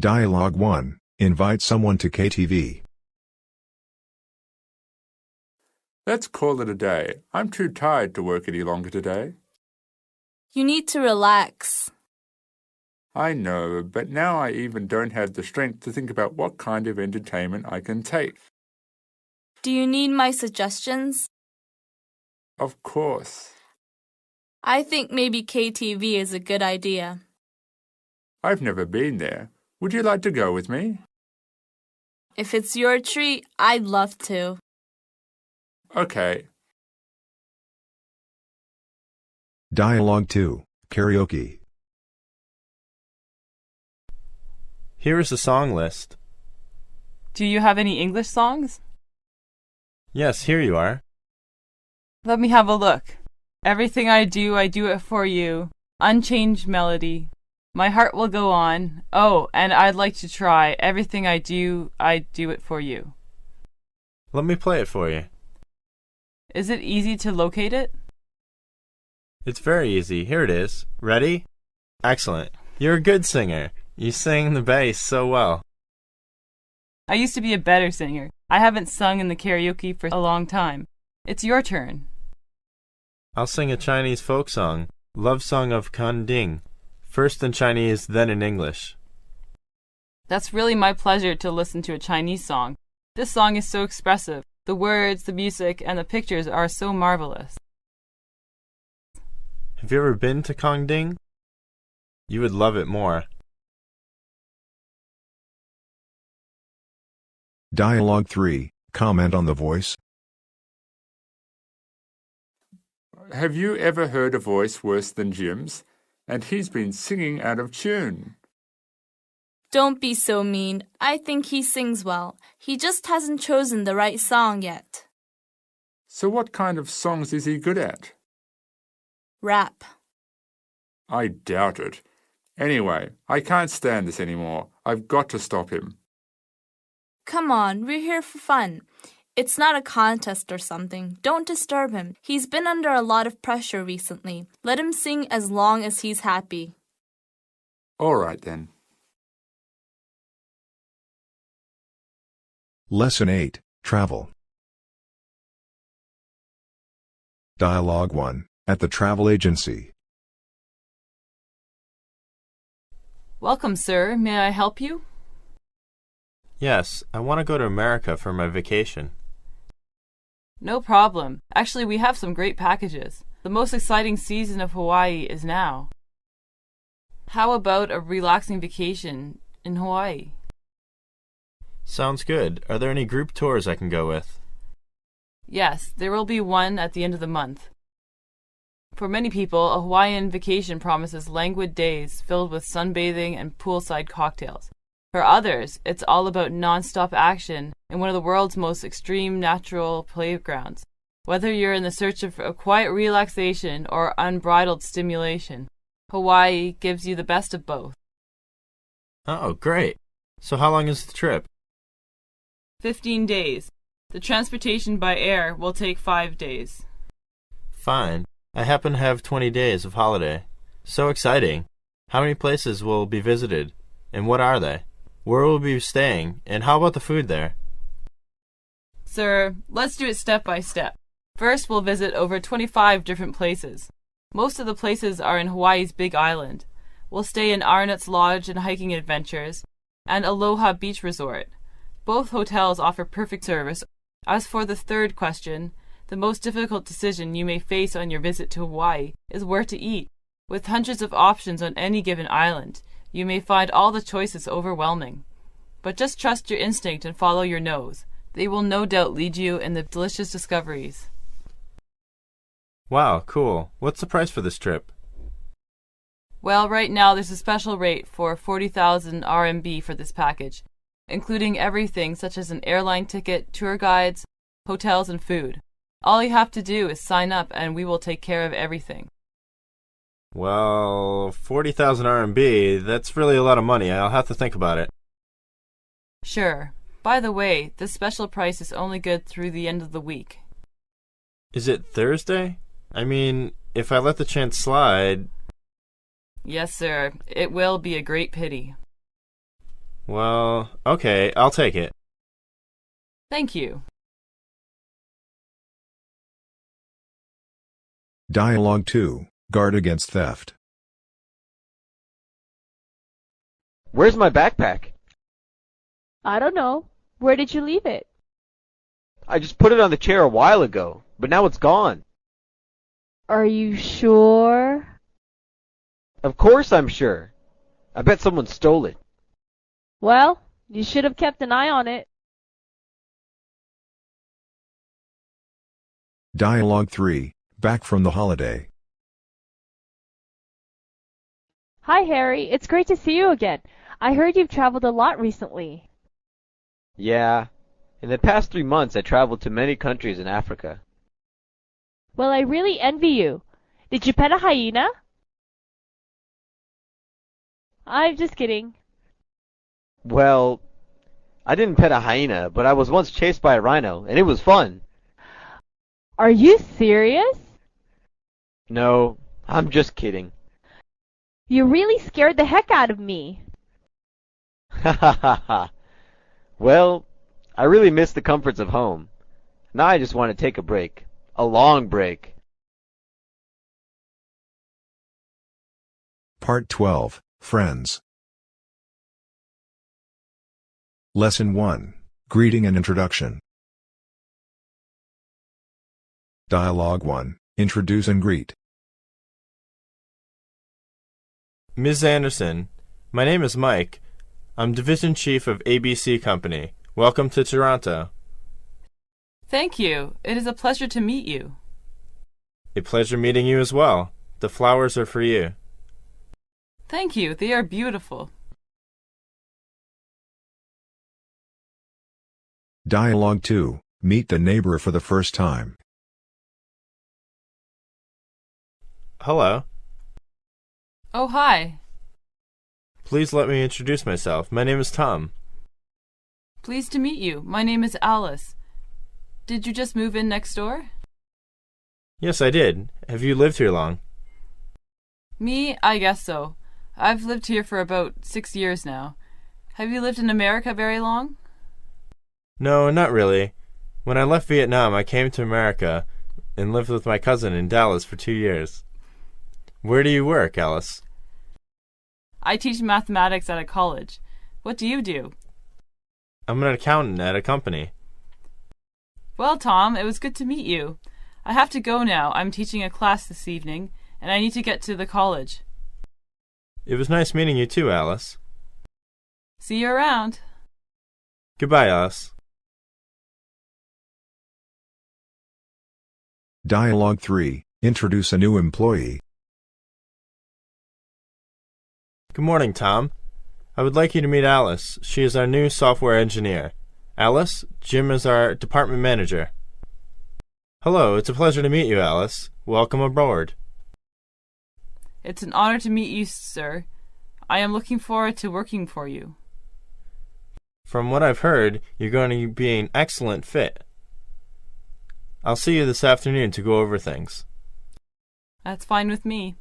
Dialogue 1, invite someone to KTV. Let's call it a day. I'm too tired to work any longer today. You need to relax. I know, but now I even don't have the strength to think about what kind of entertainment I can take. Do you need my suggestions? Of course. I think maybe KTV is a good idea. I've never been there. Would you like to go with me? If it's your treat, I'd love to. Okay. Dialogue 2, Karaoke. Here is the song list. Do you have any English songs? Yes, here you are. Let me have a look. Everything I do it for you. Unchanged melody. My heart will go on. Oh, and I'd like to try. Everything I do it for you. Let me play it for you. Is it easy to locate it? It's very easy. Here it is. Ready? Excellent. You're a good singer. You sing the bass so well. I used to be a better singer. I haven't sung in the karaoke for a long time. It's your turn. I'll sing a Chinese folk song, Love Song of Kanding, first in Chinese, then in English. That's really my pleasure to listen to a Chinese song. This song is so expressive. The words, the music, and the pictures are so marvelous. Have you ever been to Kangding? You would love it more. Dialogue 3, comment on the voice. Have you ever heard a voice worse than Jim's? And he's been singing out of tune. Don't be so mean. I think he sings well. He just hasn't chosen the right song yet. So what kind of songs is he good at? Rap. I doubt it. Anyway, I can't stand this anymore. I've got to stop him. Come on, we're here for fun. It's not a contest or something. Don't disturb him. He's been under a lot of pressure recently. Let him sing as long as he's happy. All right then. Lesson 8, Travel. Dialogue 1, at the travel agency. Welcome, sir. May I help you? Yes, I want to go to America for my vacation. No problem. Actually, we have some great packages. The most exciting season of Hawaii is now. How about a relaxing vacation in Hawaii? Sounds good. Are there any group tours I can go with? Yes, there will be one at the end of the month. For many people, a Hawaiian vacation promises languid days filled with sunbathing and poolside cocktails. For others, it's all about non-stop action in one of the world's most extreme natural playgrounds. Whether you're in the search of a quiet relaxation or unbridled stimulation, Hawaii gives you the best of both. Oh, great. So how long is the trip? 15 days. The transportation by air will take 5 days. Fine. I happen to have 20 days of holiday. So exciting. How many places will be visited? And what are they? Where will we be staying? And how about the food there? Sir, let's do it step by step. First, we'll visit over 25 different places. Most of the places are in Hawaii's Big Island. We'll stay in Arnott's Lodge and Hiking Adventures, and Aloha Beach Resort. Both hotels offer perfect service. As for the third question, the most difficult decision you may face on your visit to Hawaii is where to eat. With hundreds of options on any given island, you may find all the choices overwhelming. but just trust your instinct and follow your nose. They will no doubt lead you in the delicious discoveries. Wow, cool. What's the price for this trip? Well, right now there's a special rate for 40,000 RMB for this package, including everything such as an airline ticket, tour guides, hotels, and food. All you have to do is sign up and we will take care of everything. Well, 40,000 RMB, that's really a lot of money. I'll have to think about it. Sure. By the way, this special price is only good through the end of the week. Is it Thursday? I mean, if I let the chance slide... Yes, sir. It will be a great pity. Well, okay, I'll take it. Thank you. Dialogue 2. Guard against theft. Where's my backpack? I don't know. Where did you leave it? I just put it on the chair a while ago, but now it's gone. Are you sure? Of course I'm sure. I bet someone stole it. Well, you should have kept an eye on it. Dialogue 3. Back from the holiday. Hi, Harry. It's great to see you again. I heard you've traveled a lot recently. Yeah. In the past 3 months I traveled to many countries in Africa. Well, I really envy you. Did you pet a hyena? I'm just kidding. Well, I didn't pet a hyena, but I was once chased by a rhino, and it was fun. Are you serious? No, I'm just kidding. You really scared the heck out of me. Ha ha ha ha. Well, I really miss the comforts of home. Now I just want to take a break. A long break. Part 12. Friends. Lesson 1. Greeting and Introduction. Dialogue 1. Introduce and greet. Ms. Anderson, my name is Mike. I'm Division Chief of ABC Company. Welcome to Toronto. Thank you. It is a pleasure to meet you. A pleasure meeting you as well. The flowers are for you. Thank you. They are beautiful. Dialogue 2. Meet the neighbor for the first time. Hello. Oh, hi. Please let me introduce myself. My name is Tom. Pleased to meet you. My name is Alice. Did you just move in next door? Yes, I did. Have you lived here long? Me? I guess so. I've lived here for about 6 years now. Have you lived in America very long? No, not really. When I left Vietnam, I came to America and lived with my cousin in Dallas for 2 years. Where do you work, Alice? I teach mathematics at a college. What do you do? I'm an accountant at a company. Well, Tom, it was good to meet you. I have to go now. I'm teaching a class this evening, and I need to get to the college. It was nice meeting you too, Alice. See you around. Goodbye, Alice. Dialogue 3. Introduce a new employee. Good morning, Tom. I would like you to meet Alice. She is our new software engineer. Alice, Jim is our department manager. Hello, it's a pleasure to meet you, Alice. Welcome aboard. It's an honor to meet you, sir. I am looking forward to working for you. From what I've heard, you're going to be an excellent fit. I'll see you this afternoon to go over things. That's fine with me.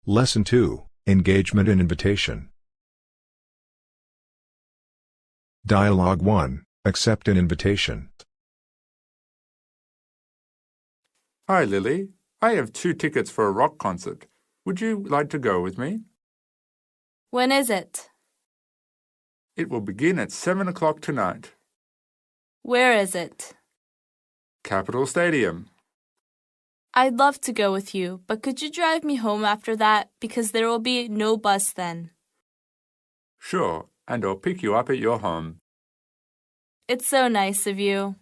Lesson 2. Engagement and Invitation. Dialogue 1. Accept an invitation. Hi, Lily. I have 2 tickets for a rock concert. Would you like to go with me? When is it? It will begin at 7 o'clock tonight. Where is it? Capitol Stadium. I'd love to go with you, but could you drive me home after that? Because there will be no bus then. Sure, and I'll pick you up at your home. It's so nice of you.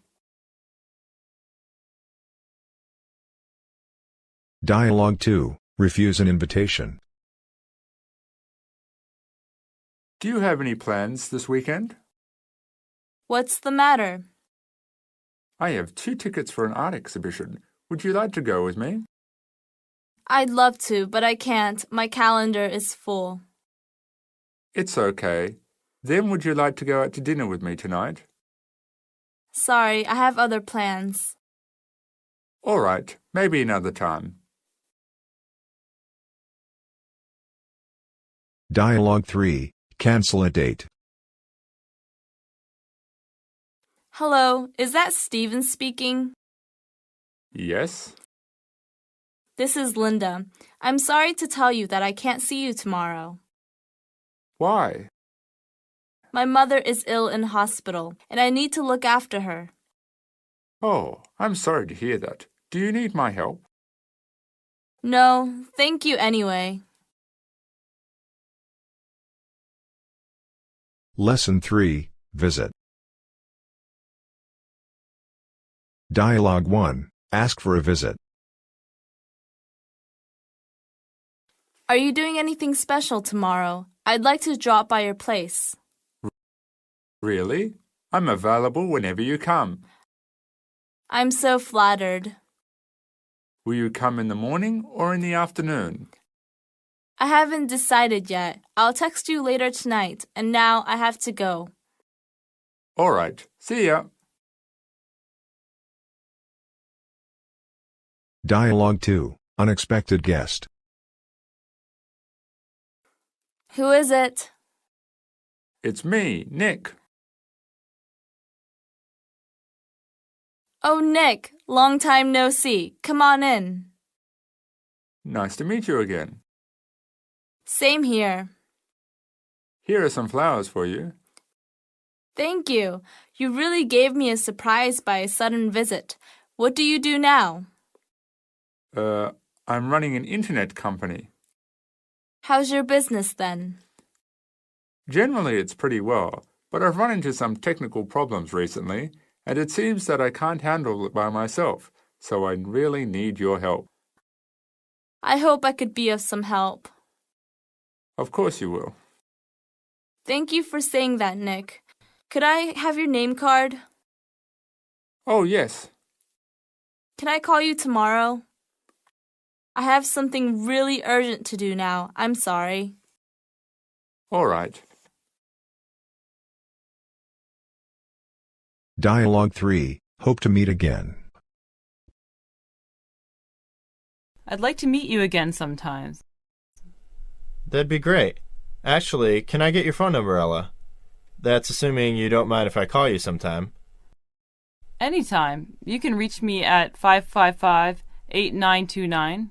Dialogue 2. Refuse an invitation. Do you have any plans this weekend? What's the matter? I have 2 tickets for an art exhibition. Would you like to go with me? I'd love to, but I can't. My calendar is full. It's okay. Then would you like to go out to dinner with me tonight? Sorry, I have other plans. All right, maybe another time. Dialogue 3. Cancel a date. Hello, is that Steven speaking? Yes? This is Linda. I'm sorry to tell you that I can't see you tomorrow. Why? My mother is ill in hospital, and I need to look after her. Oh, I'm sorry to hear that. Do you need my help? No, thank you anyway. Lesson 3. Visit. Dialogue 1. Ask for a visit. Are you doing anything special tomorrow? I'd like to drop by your place. Really? I'm available whenever you come. I'm so flattered. Will you come in the morning or in the afternoon? I haven't decided yet. I'll text you later tonight, and now I have to go. All right. See ya. Dialogue 2. Unexpected guest. Who is it? It's me, Nick. Oh, Nick, long time no see. Come on in. Nice to meet you again. Same here. Here are some flowers for you. Thank you. You really gave me a surprise by a sudden visit. What do you do now? I'm running an internet company. How's your business then? Generally, it's pretty well, but I've run into some technical problems recently, and it seems that I can't handle it by myself, so I really need your help. I hope I could be of some help. Of course you will. Thank you for saying that, Nick. Could I have your name card? Oh, yes. Can I call you tomorrow? I have something really urgent to do now. I'm sorry. All right. Dialogue 3. Hope to meet again. I'd like to meet you again sometimes. That'd be great. Actually, can I get your phone number, Ella? That's assuming you don't mind if I call you sometime. Anytime. You can reach me at 555-8929.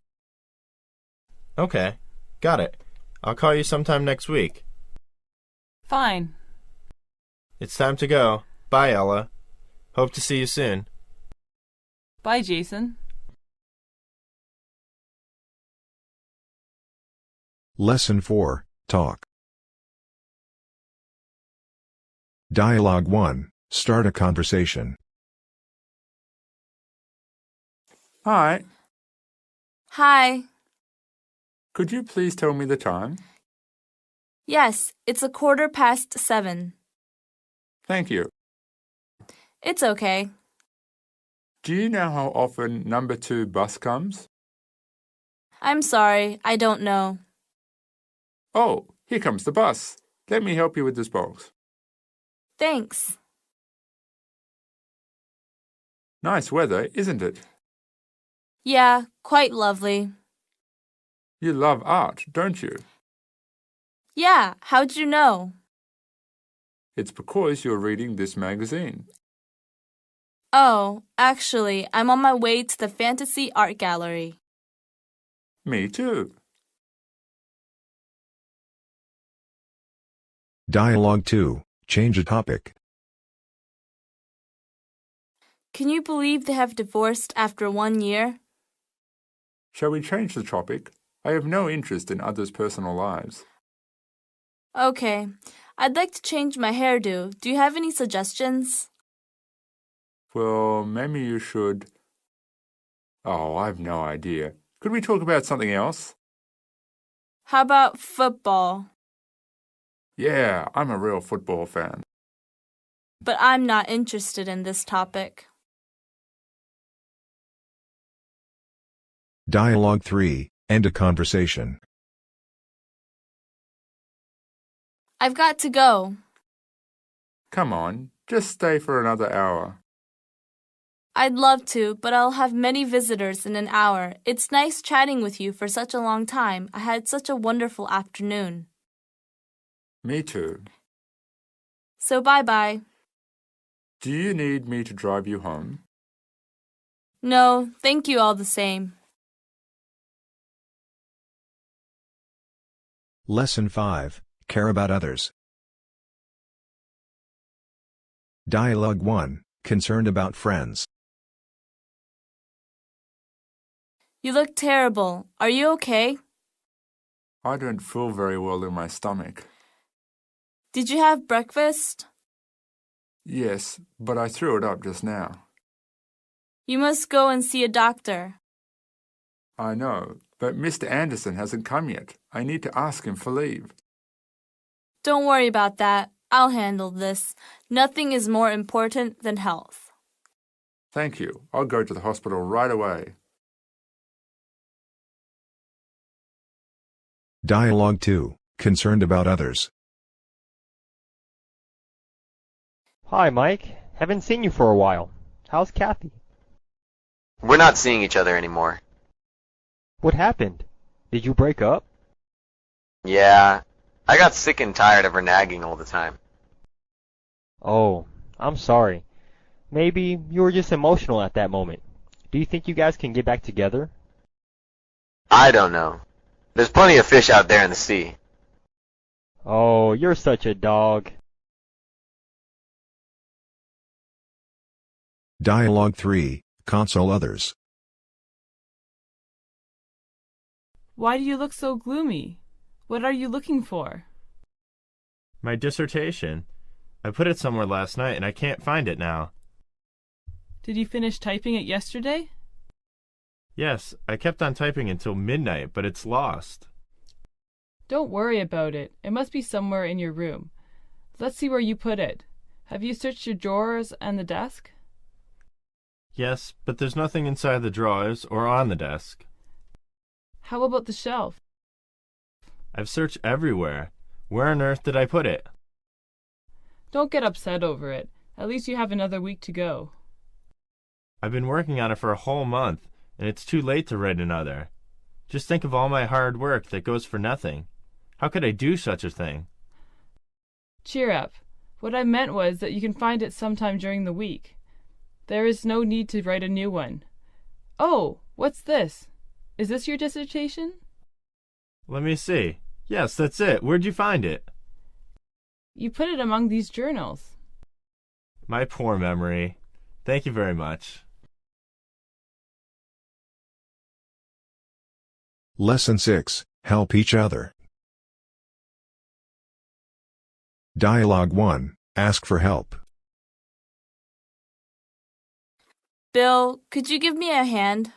Okay, got it. I'll call you sometime next week. Fine. It's time to go. Bye, Ella. Hope to see you soon. Bye, Jason. Lesson 4. Talk. Dialogue 1. Start a conversation. Hi. Hi. Could you please tell me the time? Yes, it's 7:15. Thank you. It's okay. Do you know how often number 2 bus comes? I'm sorry, I don't know. Oh, here comes the bus. Let me help you with this box. Thanks. Nice weather, isn't it? Yeah, quite lovely. You love art, don't you? Yeah, how'd you know? It's because you're reading this magazine. Oh, actually, I'm on my way to the Fantasy Art Gallery. Me too. Dialogue 2. Change a topic. Can you believe they have divorced after 1 year? Shall we change the topic? I have no interest in others' personal lives. Okay. I'd like to change my hairdo. Do you have any suggestions? Well, maybe you should... Oh, I've no idea. Could we talk about something else? How about football? Yeah, I'm a real football fan. But I'm not interested in this topic. Dialogue 3. End a conversation. I've got to go. Come on, just stay for another hour. I'd love to, but I'll have many visitors in an hour. It's nice chatting with you for such a long time. I had such a wonderful afternoon. Me too. So bye-bye. Do you need me to drive you home? No, thank you all the same. Lesson 5. Care about others. Dialogue 1. Concerned about friends. You look terrible. Are you okay? I don't feel very well in my stomach. Did you have breakfast? Yes, but I threw it up just now. You must go and see a doctor. I know, but Mr. Anderson hasn't come yet. I need to ask him for leave. Don't worry about that. I'll handle this. Nothing is more important than health. Thank you. I'll go to the hospital right away. Dialogue 2. Concerned about others. Hi, Mike. Haven't seen you for a while. How's Kathy? We're not seeing each other anymore. What happened? Did you break up? Yeah, I got sick and tired of her nagging all the time. Oh, I'm sorry. Maybe you were just emotional at that moment. Do you think you guys can get back together? I don't know. There's plenty of fish out there in the sea. Oh, you're such a dog. Dialogue 3. Console others. Why do you look so gloomy? What are you looking for? My dissertation. I put it somewhere last night and I can't find it now. Did you finish typing it yesterday? Yes, I kept on typing until midnight, but it's lost. Don't worry about it. It must be somewhere in your room. Let's see where you put it. Have you searched your drawers and the desk? Yes, but there's nothing inside the drawers or on the desk. How about the shelf? I've searched everywhere. Where on earth did I put it? Don't get upset over it. At least you have another week to go. I've been working on it for a whole month, and it's too late to write another. Just think of all my hard work that goes for nothing. How could I do such a thing? Cheer up. What I meant was that you can find it sometime during the week. There is no need to write a new one. Oh, what's this? Is this your dissertation? Let me see. Yes, that's it. Where'd you find it? You put it among these journals. My poor memory. Thank you very much. Lesson 6. Help each other. Dialogue 1. Ask for help. Bill, could you give me a hand?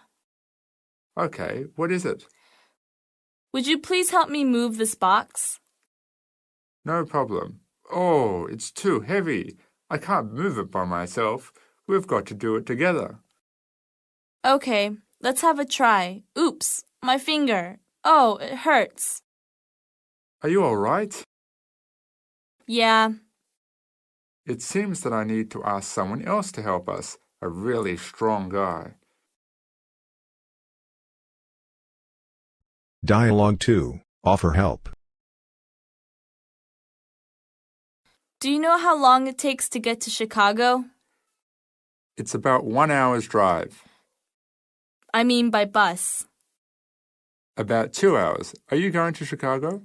Okay, what is it? Would you please help me move this box? No problem. Oh, it's too heavy. I can't move it by myself. We've got to do it together. Okay, let's have a try. Oops, my finger. Oh, it hurts. Are you all right? Yeah. It seems that I need to ask someone else to help us, a really strong guy. Dialogue 2. Offer help. Do you know how long it takes to get to Chicago? It's about 1 hour's drive. I mean by bus. About 2 hours. Are you going to Chicago?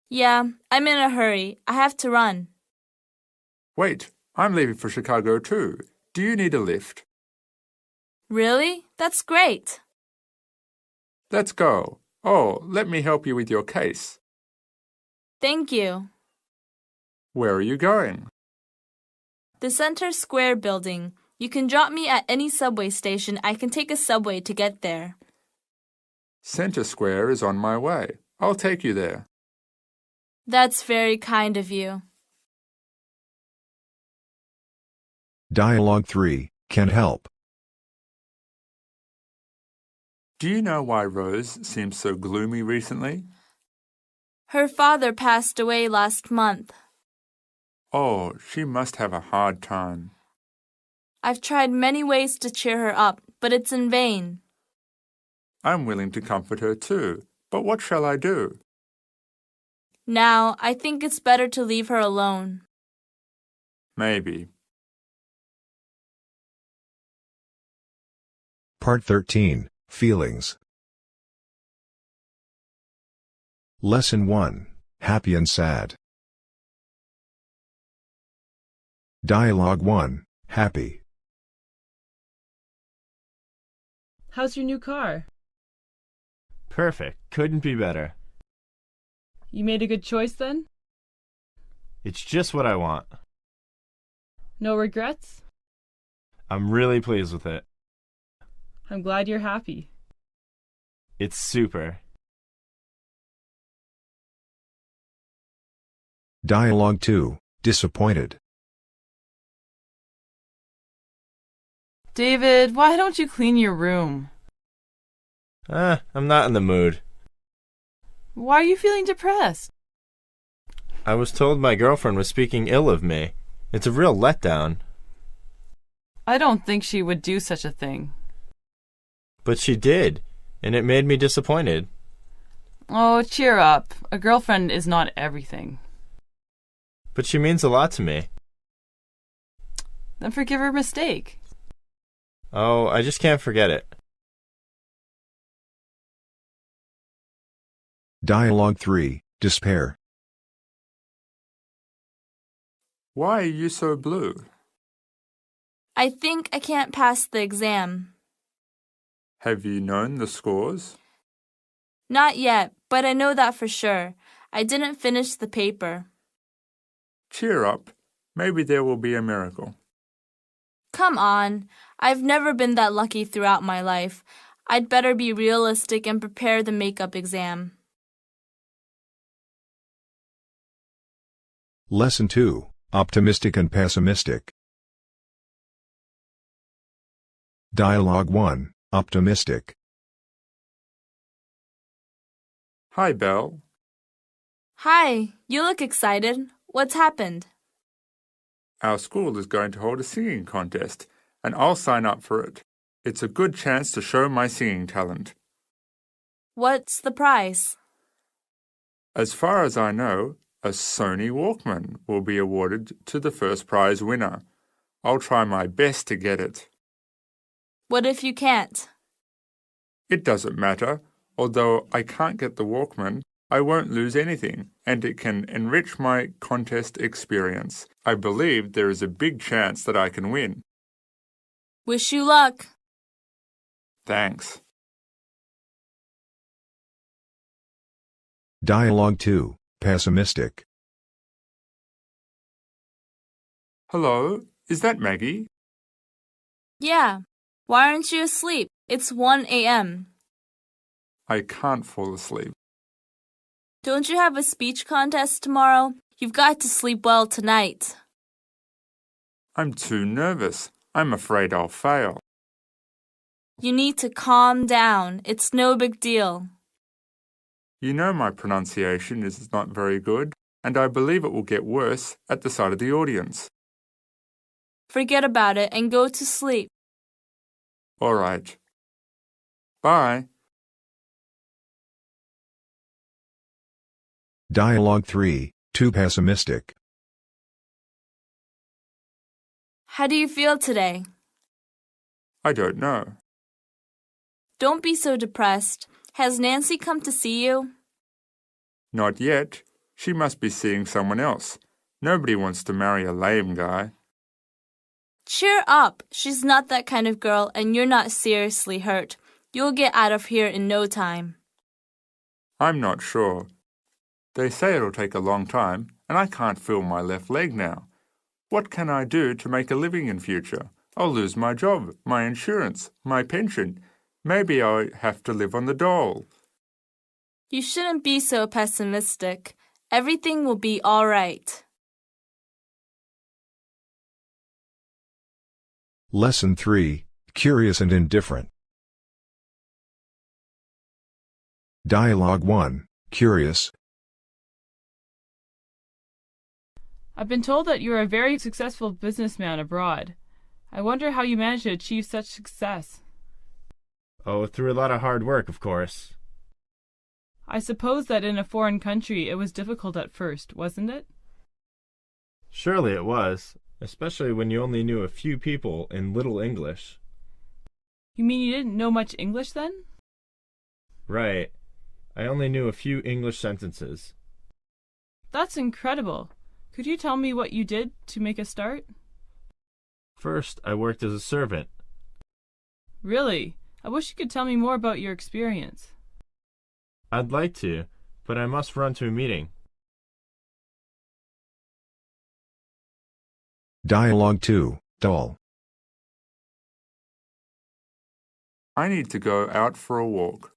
Yeah, I'm in a hurry. I have to run. Wait, I'm leaving for Chicago too. Do you need a lift? Really? That's great. Let's go. Oh, let me help you with your case. Thank you. Where are you going? The Center Square building. You can drop me at any subway station. I can take a subway to get there. Center Square is on my way. I'll take you there. That's very kind of you. Dialogue 3, can help. Do you know why Rose seems so gloomy recently? Her father passed away last month. Oh, she must have a hard time. I've tried many ways to cheer her up, but it's in vain. I'm willing to comfort her too, but what shall I do? Now, I think it's better to leave her alone. Maybe. Part 13, Feelings. Lesson 1, Happy and Sad. Dialogue 1, Happy. How's your new car? Perfect. Couldn't be better. You made a good choice then? It's just what I want. No regrets? I'm really pleased with it. I'm glad you're happy. It's super. Dialogue 2, Disappointed. David, why don't you clean your room? I'm not in the mood. Why are you feeling depressed? I was told my girlfriend was speaking ill of me. It's a real letdown. I don't think she would do such a thing. But she did, and it made me disappointed. Oh, cheer up. A girlfriend is not everything. But she means a lot to me. Then forgive her mistake. Oh, I just can't forget it. Dialogue 3, Despair. Why are you so blue? I think I can't pass the exam. Have you known the scores? Not yet, but I know that for sure. I didn't finish the paper. Cheer up. Maybe there will be a miracle. Come on. I've never been that lucky throughout my life. I'd better be realistic and prepare the makeup exam. Lesson 2, Optimistic and Pessimistic. Dialogue 1, Optimistic. Hi, Belle. Hi, you look excited. What's happened? Our school is going to hold a singing contest, and I'll sign up for it. It's a good chance to show my singing talent. What's the prize? As far as I know, a Sony Walkman will be awarded to the first prize winner. I'll try my best to get it. What if you can't? It doesn't matter. Although I can't get the Walkman, I won't lose anything, and it can enrich my contest experience. I believe there is a big chance that I can win. Wish you luck. Thanks. Dialogue 2, Pessimistic. Hello, is that Maggie? Yeah. Why aren't you asleep? It's 1 a.m. I can't fall asleep. Don't you have a speech contest tomorrow? You've got to sleep well tonight. I'm too nervous. I'm afraid I'll fail. You need to calm down. It's no big deal. You know my pronunciation is not very good, and I believe it will get worse at the sight of the audience. Forget about it and go to sleep. All right. Bye. Dialogue 3, Too Pessimistic. How do you feel today? I don't know. Don't be so depressed. Has Nancy come to see you? Not yet. She must be seeing someone else. Nobody wants to marry a lame guy. Cheer up. She's not that kind of girl, and you're not seriously hurt. You'll get out of here in no time. I'm not sure. They say it'll take a long time, and I can't feel my left leg now. What can I do to make a living in future? I'll lose my job, my insurance, my pension. Maybe I have to live on the dole. You shouldn't be so pessimistic. Everything will be all right. Lesson 3, Curious and Indifferent. Dialogue 1, Curious. I've been told that you are a very successful businessman abroad. I wonder how you managed to achieve such success. Oh, through a lot of hard work, of course. I suppose that in a foreign country it was difficult at first, wasn't it? Surely it was, especially when you only knew a few people in little English. You mean you didn't know much English then? Right. I only knew a few English sentences. That's incredible. Could you tell me what you did to make a start? First, I worked as a servant. Really? I wish you could tell me more about your experience. I'd like to, but I must run to a meeting. Dialogue 2, Dull. I need to go out for a walk.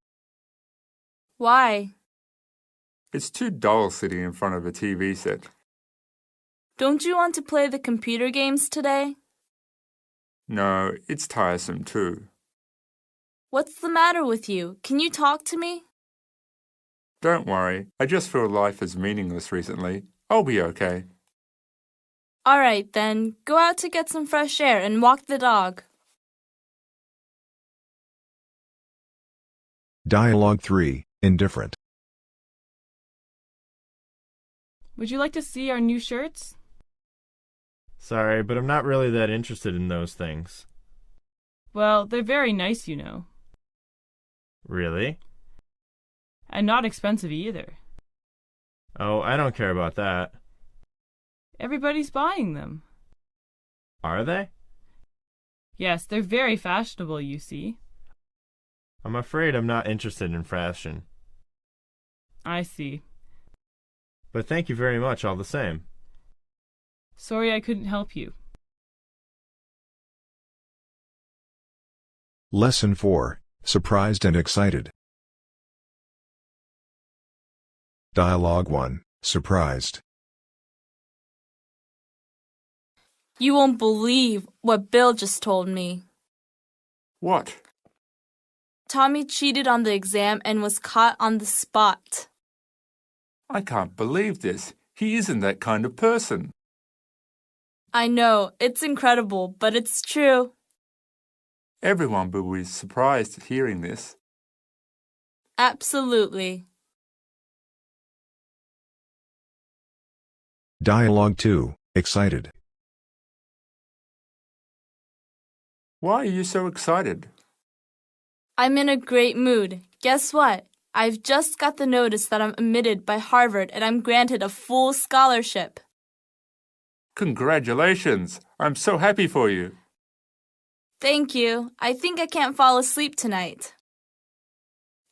Why? It's too dull sitting in front of a TV set. Don't you want to play the computer games today? No, it's tiresome too. What's the matter with you? Can you talk to me? Don't worry, I just feel life is meaningless recently. I'll be okay. All right, then. Go out to get some fresh air and walk the dog. Dialogue 3, Indifferent. Would you like to see our new shirts? Sorry, but I'm not really that interested in those things. Well, they're very nice, you know. Really? And not expensive either. Oh, I don't care about that. Everybody's buying them. Are they? Yes, they're very fashionable, you see. I'm afraid I'm not interested in fashion. I see. But thank you very much all the same. Sorry I couldn't help you. Lesson 4, Surprised and Excited. Dialogue 1, Surprised. You won't believe what Bill just told me. What? Tommy cheated on the exam and was caught on the spot. I can't believe this. He isn't that kind of person. I know, it's incredible, but it's true. Everyone will be surprised at hearing this. Absolutely. Dialogue 2, Excited. Why are you so excited? I'm in a great mood. Guess what? I've just got the notice that I'm admitted by Harvard and I'm granted a full scholarship. Congratulations! I'm so happy for you. Thank you. I think I can't fall asleep tonight.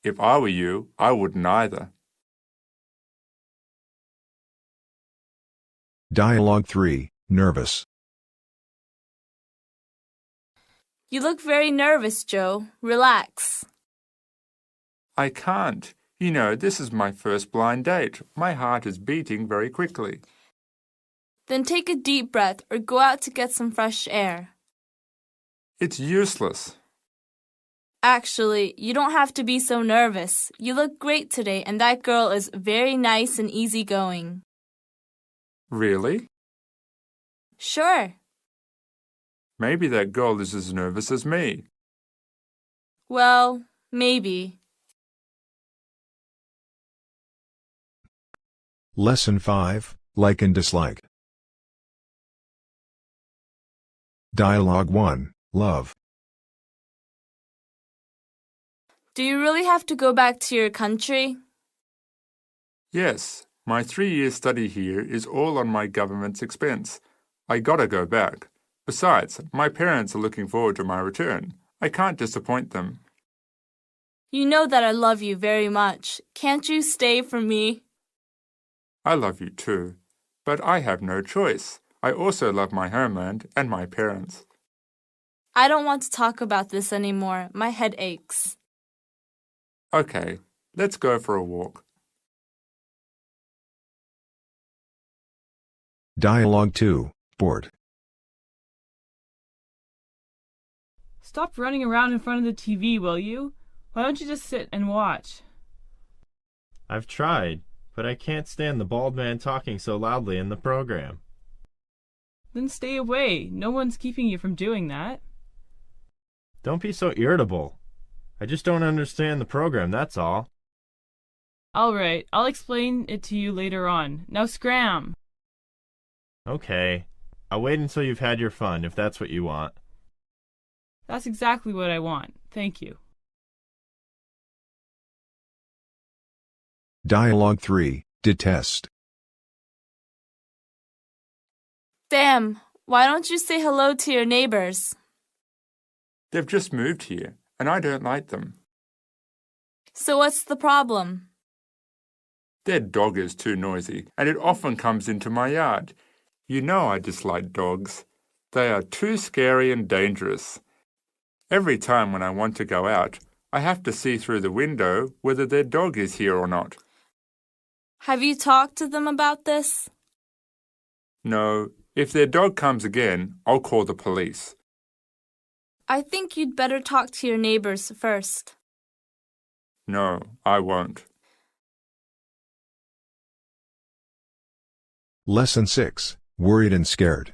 If I were you, I wouldn't either. Dialogue 3, Nervous. You look very nervous, Joe. Relax. I can't. You know, this is my first blind date. My heart is beating very quickly. Then take a deep breath or go out to get some fresh air. It's useless. Actually, you don't have to be so nervous. You look great today and that girl is very nice and easygoing. Really? Sure. Maybe that girl is as nervous as me. Well, maybe. Lesson 5, Like and Dislike. Dialogue 1, Love. Do you really have to go back to your country? Yes, my 3-year study here is all on my government's expense. I gotta go back. Besides, my parents are looking forward to my return. I can't disappoint them. You know that I love you very much. Can't you stay for me? I love you too, but I have no choice. I also love my homeland and my parents. I don't want to talk about this anymore. My head aches. Okay, let's go for a walk. Dialogue 2, bored. Stop running around in front of the TV, will you? Why don't you just sit and watch? I've tried, but I can't stand the bald man talking so loudly in the program. Then stay away. No one's keeping you from doing that. Don't be so irritable. I just don't understand the program, that's all. All right, I'll explain it to you later on. Now scram! Okay. I'll wait until you've had your fun, if that's what you want. That's exactly what I want. Thank you. Dialogue 3, detest. Sam, why don't you say hello to your neighbors? They've just moved here, and I don't like them. So what's the problem? Their dog is too noisy, and it often comes into my yard. You know I dislike dogs. They are too scary and dangerous. Every time when I want to go out, I have to see through the window whether their dog is here or not. Have you talked to them about this? No, if their dog comes again, I'll call the police. I think you'd better talk to your neighbors first. No, I won't. Lesson 6, worried and scared.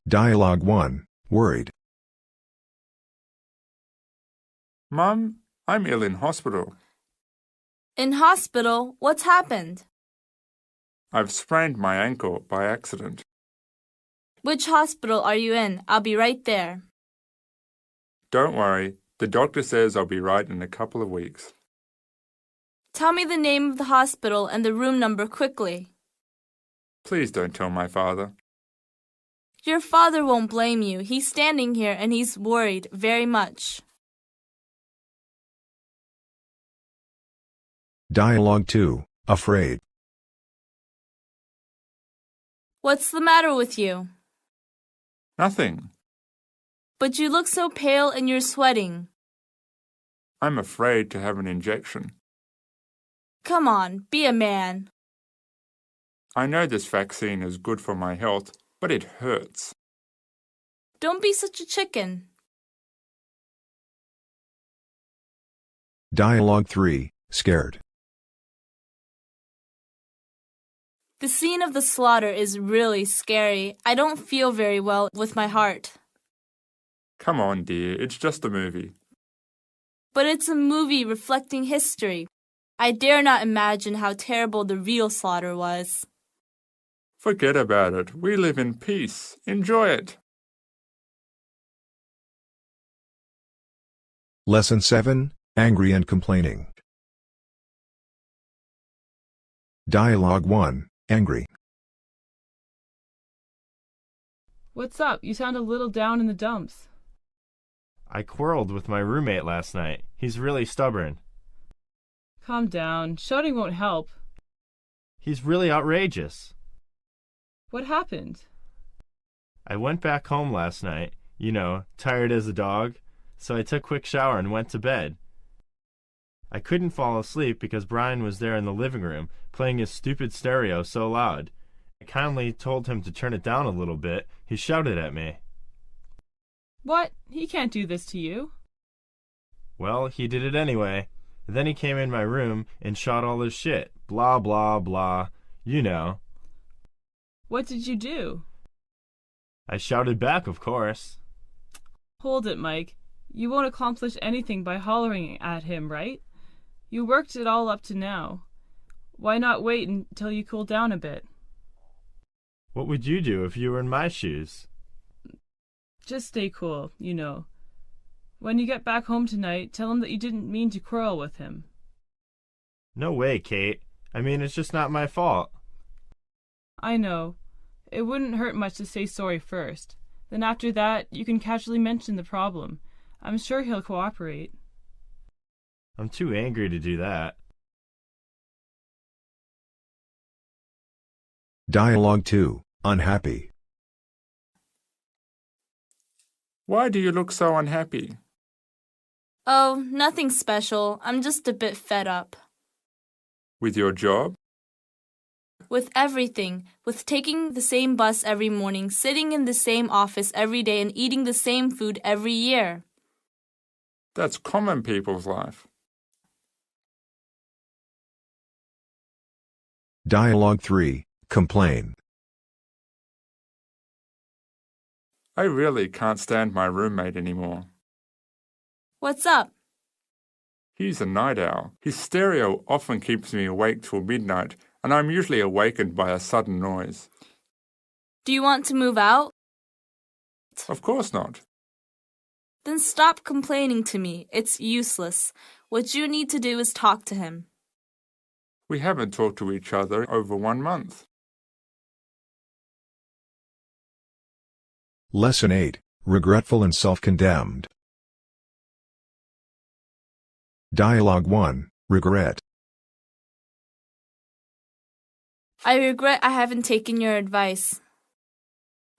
Dialogue 1, worried. Mum, I'm ill in hospital. In hospital? What's happened? I've sprained my ankle by accident. Which hospital are you in? I'll be right there. Don't worry, the doctor says I'll be right in a couple of weeks. Tell me the name of the hospital and the room number quickly. Please don't tell my father. Your father won't blame you. He's standing here and he's worried very much. Dialogue 2, afraid. What's the matter with you? Nothing. But you look so pale and you're sweating. I'm afraid to have an injection. Come on, be a man. I know this vaccine is good for my health, but it hurts. Don't be such a chicken. Dialogue 3, scared. The scene of the slaughter is really scary. I don't feel very well with my heart. Come on, dear, it's just a movie. But it's a movie reflecting history. I dare not imagine how terrible the real slaughter was. Forget about it. We live in peace. Enjoy it. Lesson 7, angry and complaining. Dialogue 1, angry. What's up? You sound a little down in the dumps. I quarreled with my roommate last night. He's really stubborn. Calm down. Shouting won't help. He's really outrageous. What happened? I went back home last night, tired as a dog, so I took a quick shower and went to bed. I couldn't fall asleep because Brian was there in the living room, playing his stupid stereo so loud. I kindly told him to turn it down a little bit. He shouted at me. What? He can't do this to you. Well, he did it anyway. Then he came in my room and shot all his shit. Blah, blah, blah. You know. What did you do? I shouted back, of course. Hold it, Mike. You won't accomplish anything by hollering at him, right? You worked it all up to now. Why not wait until you cool down a bit? What would you do if you were in my shoes? Just stay cool, When you get back home tonight, tell him that you didn't mean to quarrel with him. No way, Kate. I mean, it's just not my fault. I know. It wouldn't hurt much to say sorry first. Then after that, you can casually mention the problem. I'm sure he'll cooperate. I'm too angry to do that. Dialogue 2, unhappy. Why do you look so unhappy? Oh, nothing special. I'm just a bit fed up. With your job? With everything. With taking the same bus every morning, sitting in the same office every day, and eating the same food every year. That's common people's life. Dialogue 3, complain. I really can't stand my roommate anymore. What's up? He's a night owl. His stereo often keeps me awake till midnight, and I'm usually awakened by a sudden noise. Do you want to move out? Of course not. Then stop complaining to me. It's useless. What you need to do is talk to him. We haven't talked to each other over 1 month. Lesson 8, regretful and self-condemned. Dialogue 1, regret. I regret I haven't taken your advice.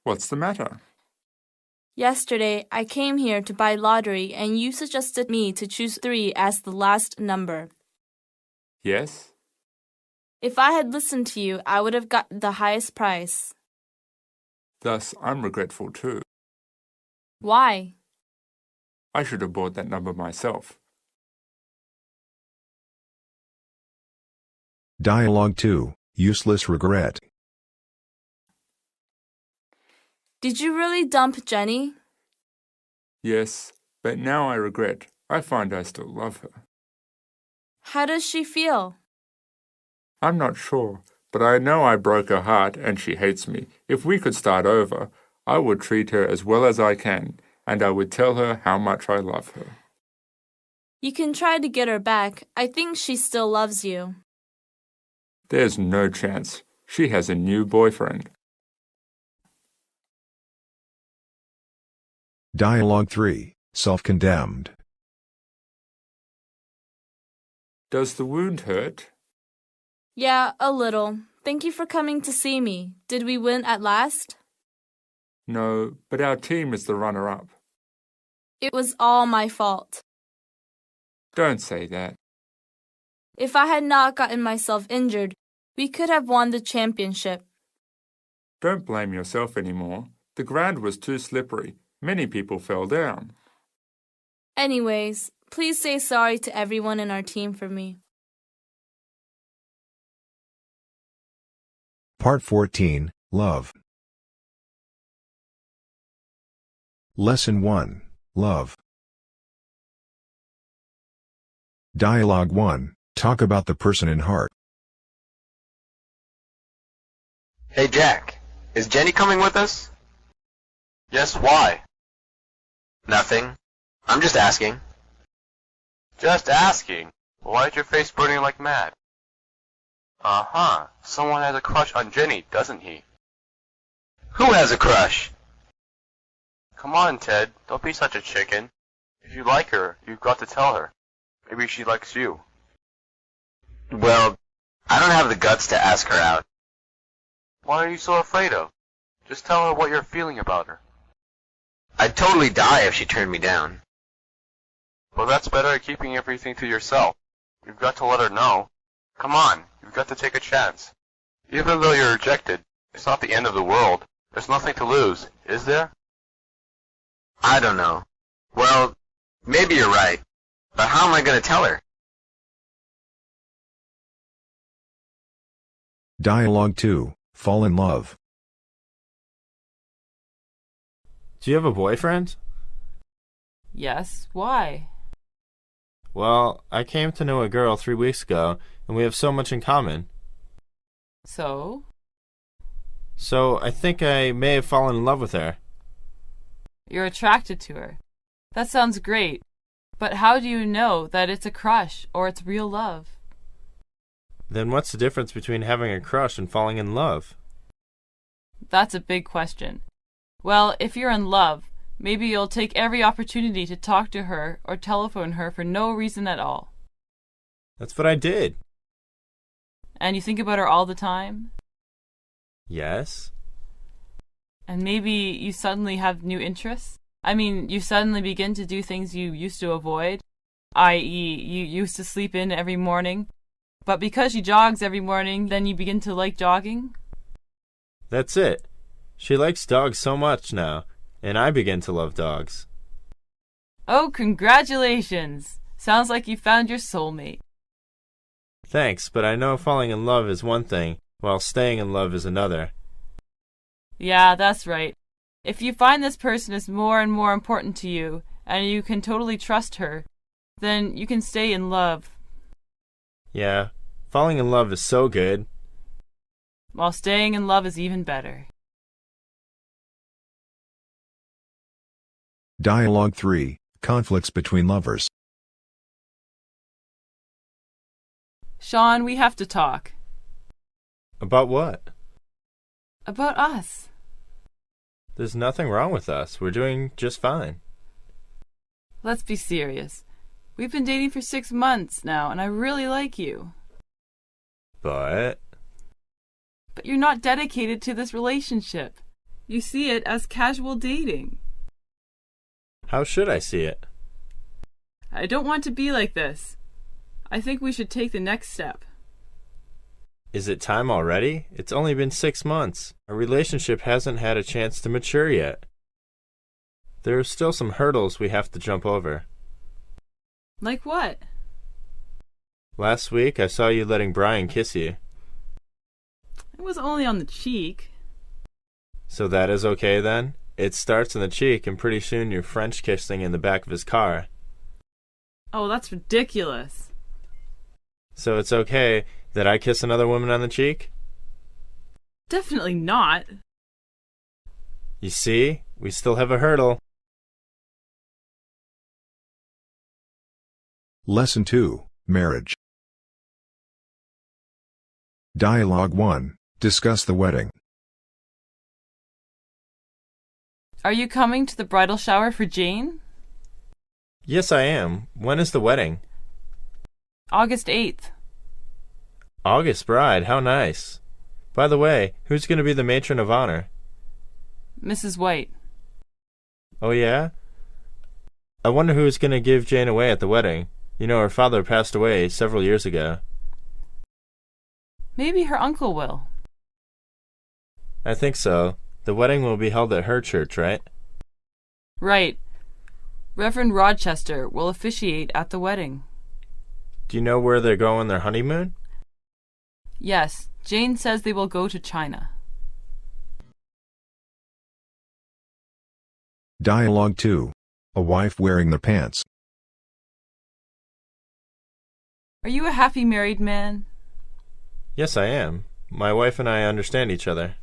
What's the matter? Yesterday, I came here to buy lottery and you suggested me to choose 3 as the last number. Yes? If I had listened to you, I would have got the highest prize. Thus, I'm regretful too. Why? I should have bought that number myself. Dialogue 2, useless regret. Did you really dump Jenny? Yes, but now I regret. I find I still love her. How does she feel? I'm not sure, but I know I broke her heart and she hates me. If we could start over, I would treat her as well as I can, and I would tell her how much I love her. You can try to get her back. I think she still loves you. There's no chance. She has a new boyfriend. Dialogue 3, self-condemned. Does the wound hurt? Yeah, a little. Thank you for coming to see me. Did we win at last? No, but our team is the runner-up. It was all my fault. Don't say that. If I had not gotten myself injured, we could have won the championship. Don't blame yourself anymore. The ground was too slippery. Many people fell down. Anyways, please say sorry to everyone in our team for me. Part 14, love. Lesson 1, love. Dialogue 1, talk about the person in heart. Hey Jack, is Jenny coming with us? Yes, why? Nothing. I'm just asking. Just asking? Why is your face burning like mad? Uh-huh. Someone has a crush on Jenny, doesn't he? Who has a crush? Come on, Ted. Don't be such a chicken. If you like her, you've got to tell her. Maybe she likes you. Well, I don't have the guts to ask her out. What are you so afraid of? Just tell her what you're feeling about her. I'd totally die if she turned me down. Well, that's better than keeping everything to yourself. You've got to let her know. Come on, you've got to take a chance. Even though you're rejected, it's not the end of the world. There's nothing to lose, is there? I don't know. Well, maybe you're right. But how am I going to tell her? Dialogue 2, fall in love. Do you have a boyfriend? Yes, why? Well, I came to know a girl 3 weeks ago, and we have so much in common. So? So I think I may have fallen in love with her. You're attracted to her. That sounds great. But how do you know that it's a crush or it's real love? Then what's the difference between having a crush and falling in love? That's a big question. Well, if you're in love, Maybe you'll take every opportunity to talk to her or telephone her for no reason at all. That's what I did. And you think about her all the time? Yes. And maybe you suddenly have new interests? I mean, you suddenly begin to do things you used to avoid, i.e., you used to sleep in every morning, but because she jogs every morning, then you begin to like jogging? That's it. She likes dogs so much now, and I begin to love dogs. Oh, congratulations! Sounds like you found your soulmate. Thanks, but I know falling in love is one thing, while staying in love is another. Yeah, that's right. If you find this person is more and more important to you, and you can totally trust her, then you can stay in love. Yeah, falling in love is so good. While staying in love is even better. Dialogue 3. Conflicts between lovers. Sean, we have to talk. About what? About us. There's nothing wrong with us. We're doing just fine. Let's be serious. We've been dating for 6 months now, and I really like you. But you're not dedicated to this relationship. You see it as casual dating. how should I see it? I don't want to be like this. I think we should take the next step. Is it time already? It's only been 6 months. Our relationship hasn't had a chance to mature yet. There are still some hurdles we have to jump over. Like what? Last week I saw you letting Brian kiss you. It was only on the cheek. So that is okay then? It starts in the cheek and pretty soon you're French kissing in the back of his car. Oh, that's ridiculous. So it's okay that I kiss another woman on the cheek? Definitely not. You see, we still have a hurdle. Lesson 2. Marriage. Dialogue 1. Discuss the wedding. Are you coming to the bridal shower for Jane? Yes, I am. When is the wedding? August 8th. August bride, how nice. By the way, who's going to be the matron of honor? Mrs. White. Oh, yeah? I wonder who's going to give Jane away at the wedding. You know, her father passed away several years ago. Maybe her uncle will. I think so. The wedding will be held at her church, right? Right. Reverend Rochester will officiate at the wedding. Do you know where they're going their honeymoon? Yes, Jane says they will go to China. Dialogue 2. A wife wearing the pants. Are you a happy married man? Yes, I am. My wife and I understand each other.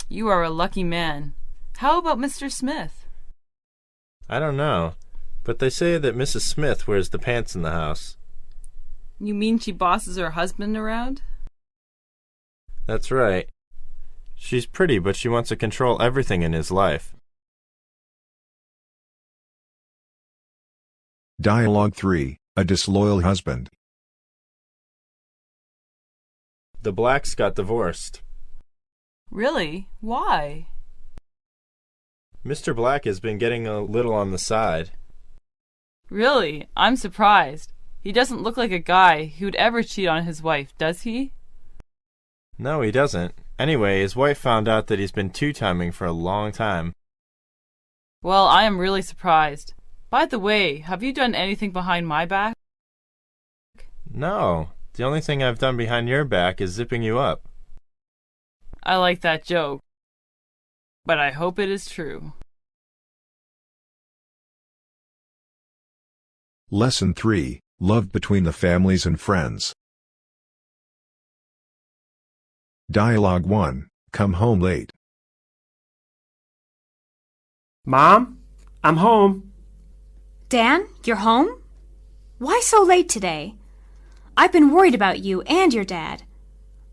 You are a lucky man. How about Mr. Smith? I don't know, but they say that Mrs. Smith wears the pants in the house. You mean she bosses her husband around? That's right. She's pretty, but she wants to control everything in his life. Dialogue 3. A disloyal husband. The Blacks got divorced. Really? Why? Mr. Black has been getting a little on the side. Really? I'm surprised. He doesn't look like a guy who'd ever cheat on his wife, does he? No, he doesn't. Anyway, his wife found out that he's been two-timing for a long time. Well, I am really surprised. By the way, have you done anything behind my back? No. The only thing I've done behind your back is zipping you up. I like that joke, but I hope it is true. Lesson 3. Love between the families and friends. Dialogue 1. Come home late. Mom, I'm home. Dan, you're home? Why so late today? I've been worried about you and your dad.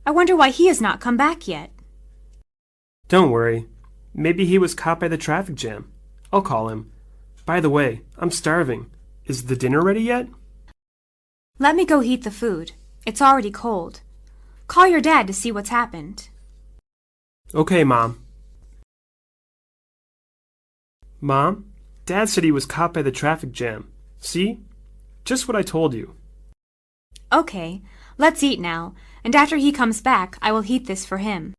I wonder why he has not come back yet. Don't worry. Maybe he was caught by the traffic jam. I'll call him. By the way, I'm starving. Is the dinner ready yet? Let me go heat the food. It's already cold. Call your dad to see what's happened. Okay, Mom. Mom, Dad said he was caught by the traffic jam. See? Just what I told you. Okay, let's eat now, and after he comes back, I will heat this for him.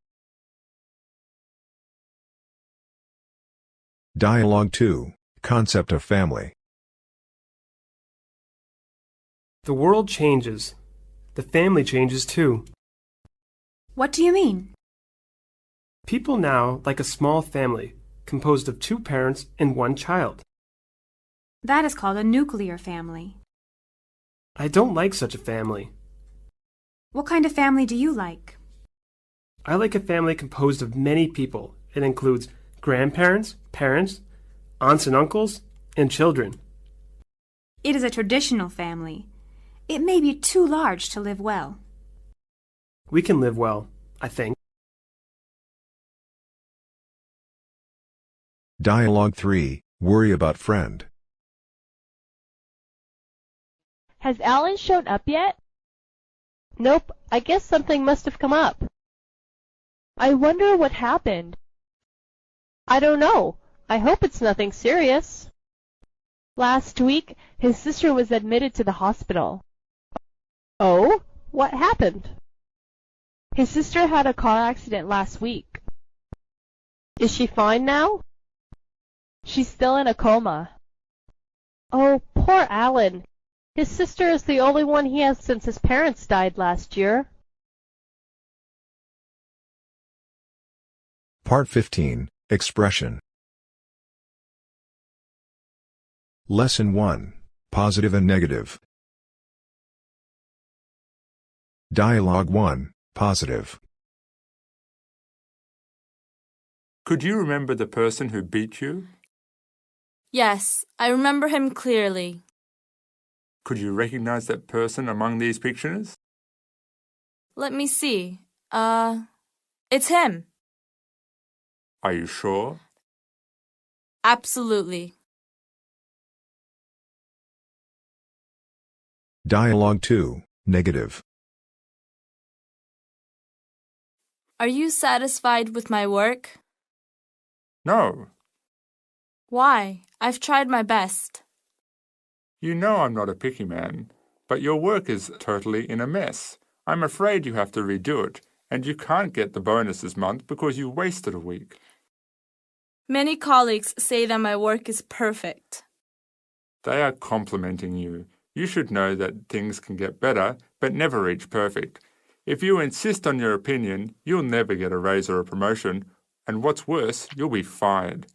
Dialogue 2. Concept of family. The world changes. The family changes too. What do you mean? People now like a small family, composed of 2 parents and 1 child. That is called a nuclear family. I don't like such a family. What kind of family do you like? I like a family composed of many people. It includes grandparents, parents, aunts and uncles, and children. It is a traditional family. It may be too large to live well. We can live well, I think. Dialogue 3. Worry about friend. Has Alan shown up yet? Nope, I guess something must have come up. I wonder what happened. I don't know. I hope it's nothing serious. Last week, his sister was admitted to the hospital. Oh? What happened? His sister had a car accident last week. Is she fine now? She's still in a coma. Oh, poor Alan. His sister is the only one he has since his parents died last year. Part 15. Expression. Lesson 1. Positive and negative. Dialogue 1. Positive. Could you remember the person who beat you? Yes, I remember him clearly. Could you recognize that person among these pictures? Let me see. It's him. Are you sure? Absolutely. Dialogue 2. Negative. Are you satisfied with my work? No. Why? I've tried my best. You know I'm not a picky man, but your work is totally in a mess. I'm afraid you have to redo it, and you can't get the bonus this month because you wasted a week. Many colleagues say that my work is perfect. They are complimenting you. You should know that things can get better, but never reach perfect. If you insist on your opinion, you'll never get a raise or a promotion, and what's worse, you'll be fired.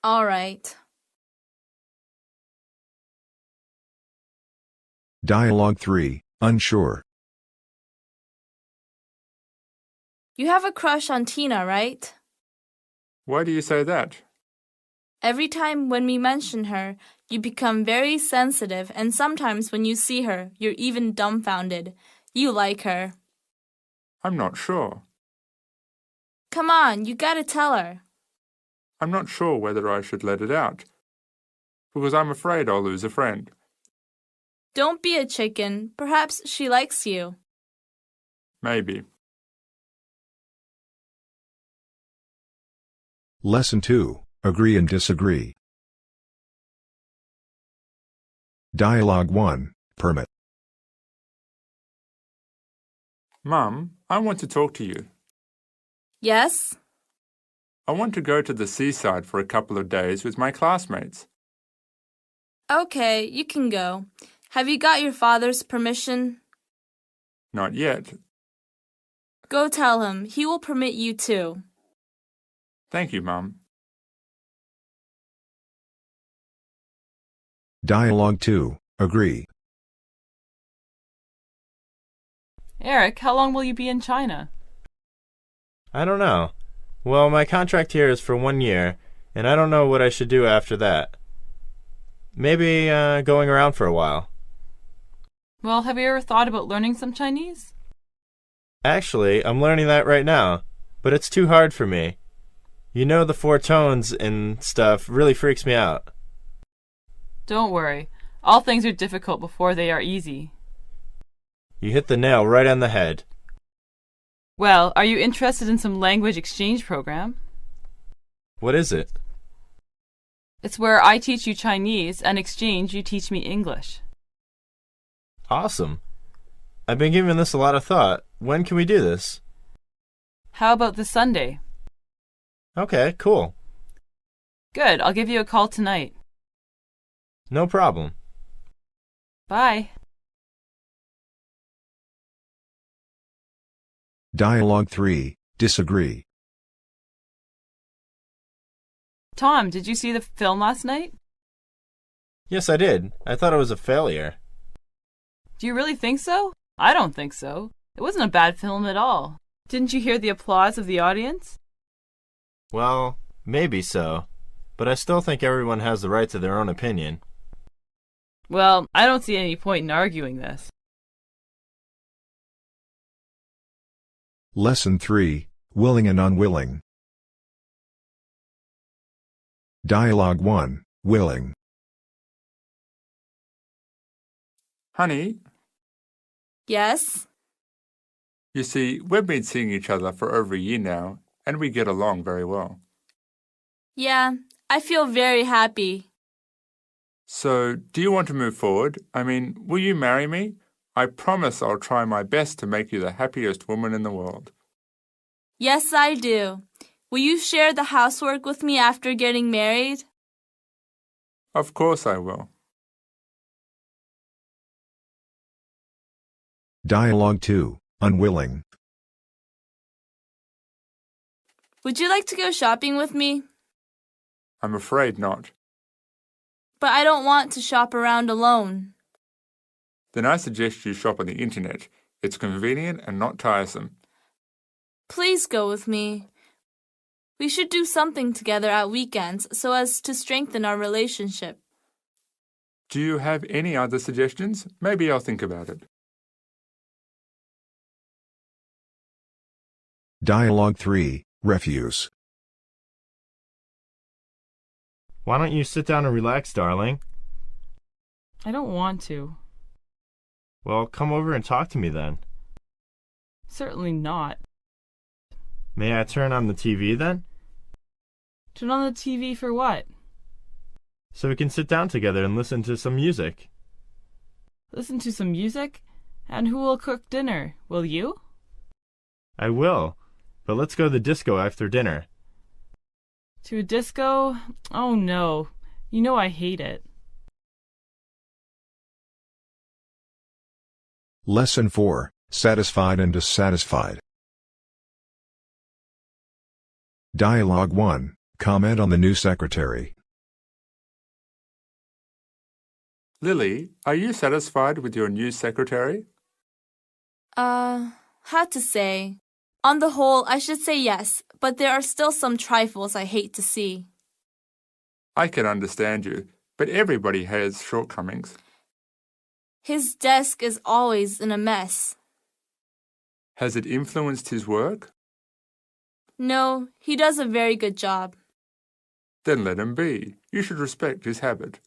All right. Dialogue 3. Unsure. You have a crush on Tina, right? Why do you say that? Every time when we mention her, you become very sensitive, and sometimes when you see her, you're even dumbfounded. You like her. I'm not sure. Come on, you gotta tell her. I'm not sure whether I should let it out, because I'm afraid I'll lose a friend. Don't be a chicken. Perhaps she likes you. Maybe. Lesson 2. Agree and disagree. Dialogue 1. Permit. Mum, I want to talk to you. Yes? I want to go to the seaside for a couple of days with my classmates. Okay, you can go. Have you got your father's permission? Not yet. Go tell him. He will permit you too. Thank you, Mum. Dialogue 2. Agree. Eric, how long will you be in China? I don't know. Well, my contract here is for 1 year, and I don't know what I should do after that. Maybe going around for a while. Well, have you ever thought about learning some Chinese? Actually, I'm learning that right now, but it's too hard for me. You know the four tones and stuff really freaks me out. Don't worry. All things are difficult before they are easy. You hit the nail right on the head. Well, are you interested in some language exchange program? What is it? It's where I teach you Chinese and exchange you teach me English. Awesome. I've been giving this a lot of thought. When can we do this? How about this Sunday? Okay, cool. Good, I'll give you a call tonight. No problem. Bye. Dialogue 3, Disagree. Tom, did you see the film last night? Yes, I did. I thought it was a failure. Do you really think so? I don't think so. It wasn't a bad film at all. Didn't you hear the applause of the audience? Well, maybe so. But I still think everyone has the right to their own opinion. Well, I don't see any point in arguing this. Lesson 3, Willing and Unwilling. Dialogue 1, Willing. Honey, Yes? you see, we've been seeing each other for over a year now, and we get along very well. Yeah, I feel very happy. So, do you want to move forward? I mean, will you marry me? I promise I'll try my best to make you the happiest woman in the world. Yes, I do. Will you share the housework with me after getting married? Of course I will. Dialogue 2, Unwilling. Would you like to go shopping with me? I'm afraid not. But I don't want to shop around alone. Then I suggest you shop on the internet. It's convenient and not tiresome. Please go with me. We should do something together at weekends so as to strengthen our relationship. Do you have any other suggestions? Maybe I'll think about it. Dialogue 3, Refuse. Why don't you sit down and relax, darling? I don't want to. Well, come over and talk to me then. Certainly not. May I turn on the TV then? Turn on the TV for what? So we can sit down together and listen to some music. Listen to some music? And who will cook dinner? Will you? I will, but let's go to the disco after dinner. To a disco? Oh no. You know I hate it. Lesson 4, Satisfied and Dissatisfied. Dialogue 1, Comment on the new secretary. Lily, are you satisfied with your new secretary? Hard to say. On the whole, I should say yes, but there are still some trifles I hate to see. I can understand you, but everybody has shortcomings. His desk is always in a mess. Has it influenced his work? No, he does a very good job. Then let him be. You should respect his habit.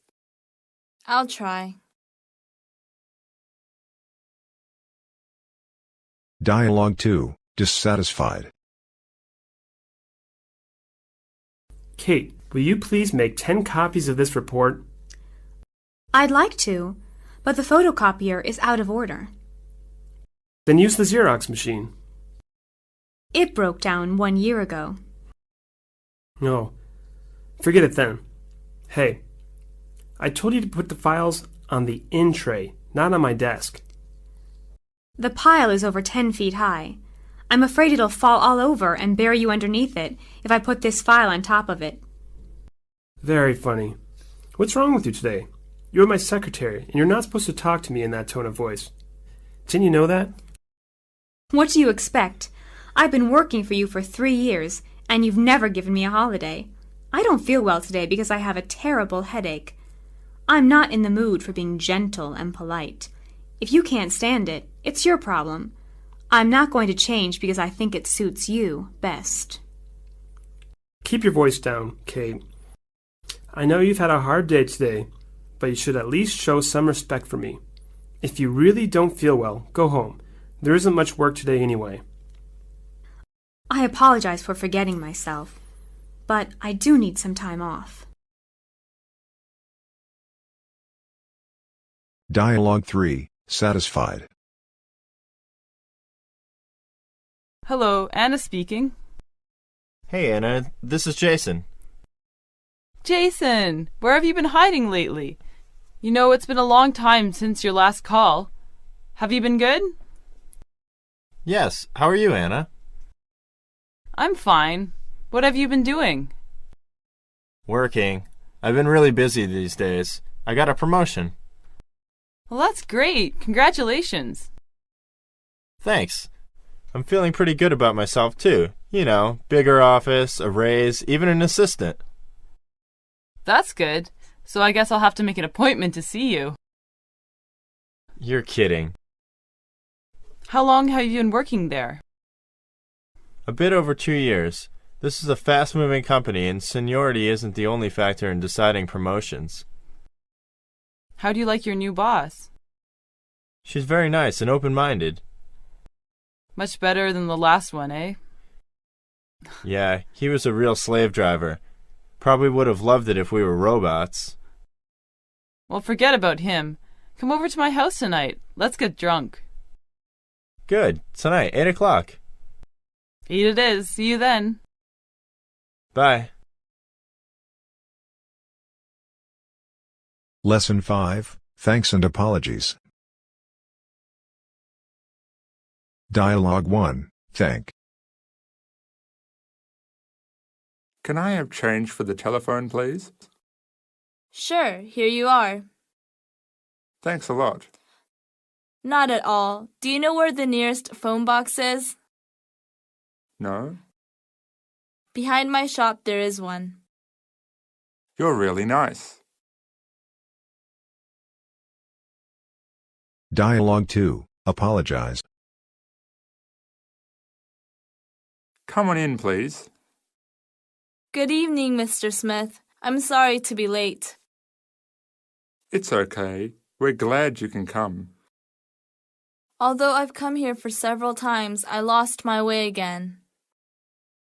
I'll try. Dialogue 2, Dissatisfied. Kate, will you please make 10 copies of this report? I'd like to, but the photocopier is out of order. Then use the Xerox machine. It broke down 1 year ago. No, forget it then. Hey, I told you to put the files on the in tray, not on my desk. The pile is over 10 feet high. I'm afraid it'll fall all over and bury you underneath it if I put this file on top of it. Very funny. What's wrong with you today? You're my secretary, and you're not supposed to talk to me in that tone of voice. Didn't you know that? What do you expect? I've been working for you for 3 years, and you've never given me a holiday. I don't feel well today because I have a terrible headache. I'm not in the mood for being gentle and polite. If you can't stand it, it's your problem. I'm not going to change because I think it suits you best. keep your voice down, Kate. I know you've had a hard day today, but you should at least show some respect for me. If you really don't feel well, go home. There isn't much work today anyway. I apologize for forgetting myself, but I do need some time off. Dialogue 3, satisfied. Hello, Anna speaking. Hey, Anna, this is Jason. Jason, where have you been hiding lately? You know, it's been a long time since your last call. Have you been good? Yes, how are you, Anna? I'm fine. What have you been doing? Working. I've been really busy these days. I got a promotion. Well, that's great. Congratulations. Thanks. I'm feeling pretty good about myself, too. You know, bigger office, a raise, even an assistant. That's good. So I guess I'll have to make an appointment to see you. You're kidding. How long have you been working there? A bit over 2 years. This is a fast-moving company, and seniority isn't the only factor in deciding promotions. How do you like your new boss? She's very nice and open-minded. Much better than the last one, eh? Yeah, he was a real slave driver. Probably would have loved it if we were robots. Well, forget about him. Come over to my house tonight. Let's get drunk. Good. Tonight, 8 o'clock. 8 it is. See you then. Bye. Lesson 5, Thanks and Apologies. Dialogue 1, Thank. Can I have change for the telephone, please? Sure, here you are. Thanks a lot. Not at all. Do you know where the nearest phone box is? No? Behind my shop there is one. You're really nice. Dialogue 2, Apologize. Come on in, please. Good evening, Mr. Smith. I'm sorry to be late. It's okay. We're glad you can come. Although I've come here for several times, I lost my way again.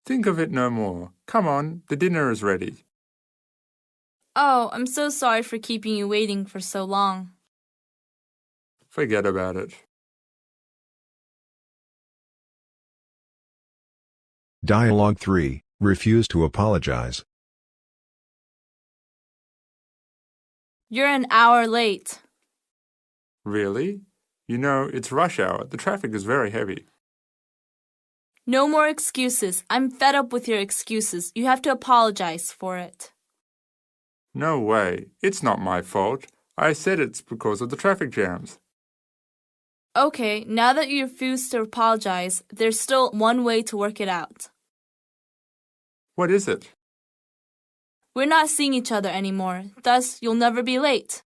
Think of it no more. Come on, the dinner is ready. Oh, I'm so sorry for keeping you waiting for so long. Forget about it. Dialogue 3, Refuse to apologize. You're an hour late. Really? You know, it's rush hour. The traffic is very heavy. No more excuses. I'm fed up with your excuses. You have to apologize for it. No way. It's not my fault. I said it's because of the traffic jams. Okay, now that you refuse to apologize, there's still one way to work it out. What is it? We're not seeing each other anymore, thus you'll never be late.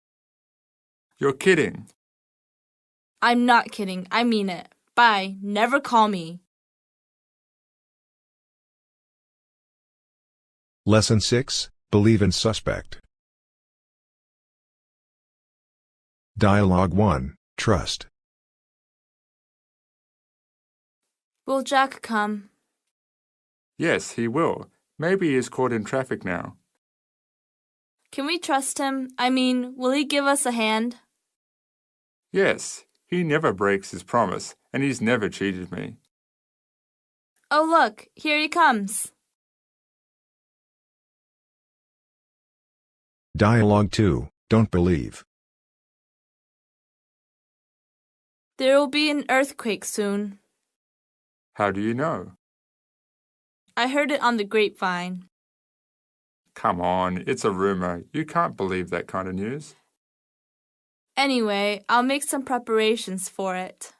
You're kidding. I'm not kidding, I mean it. Bye, never call me. Lesson 6, Believe in Suspect. Dialogue 1, Trust. Will Jack come? Yes, he will. Maybe he is caught in traffic now. Can we trust him? I mean, will he give us a hand? Yes, he never breaks his promise, and he's never cheated me. Oh look, here he comes. Dialogue 2, Don't Believe. There will be an earthquake soon. How do you know? I heard it on the grapevine. Come on, it's a rumor. You can't believe that kind of news. Anyway, I'll make some preparations for it.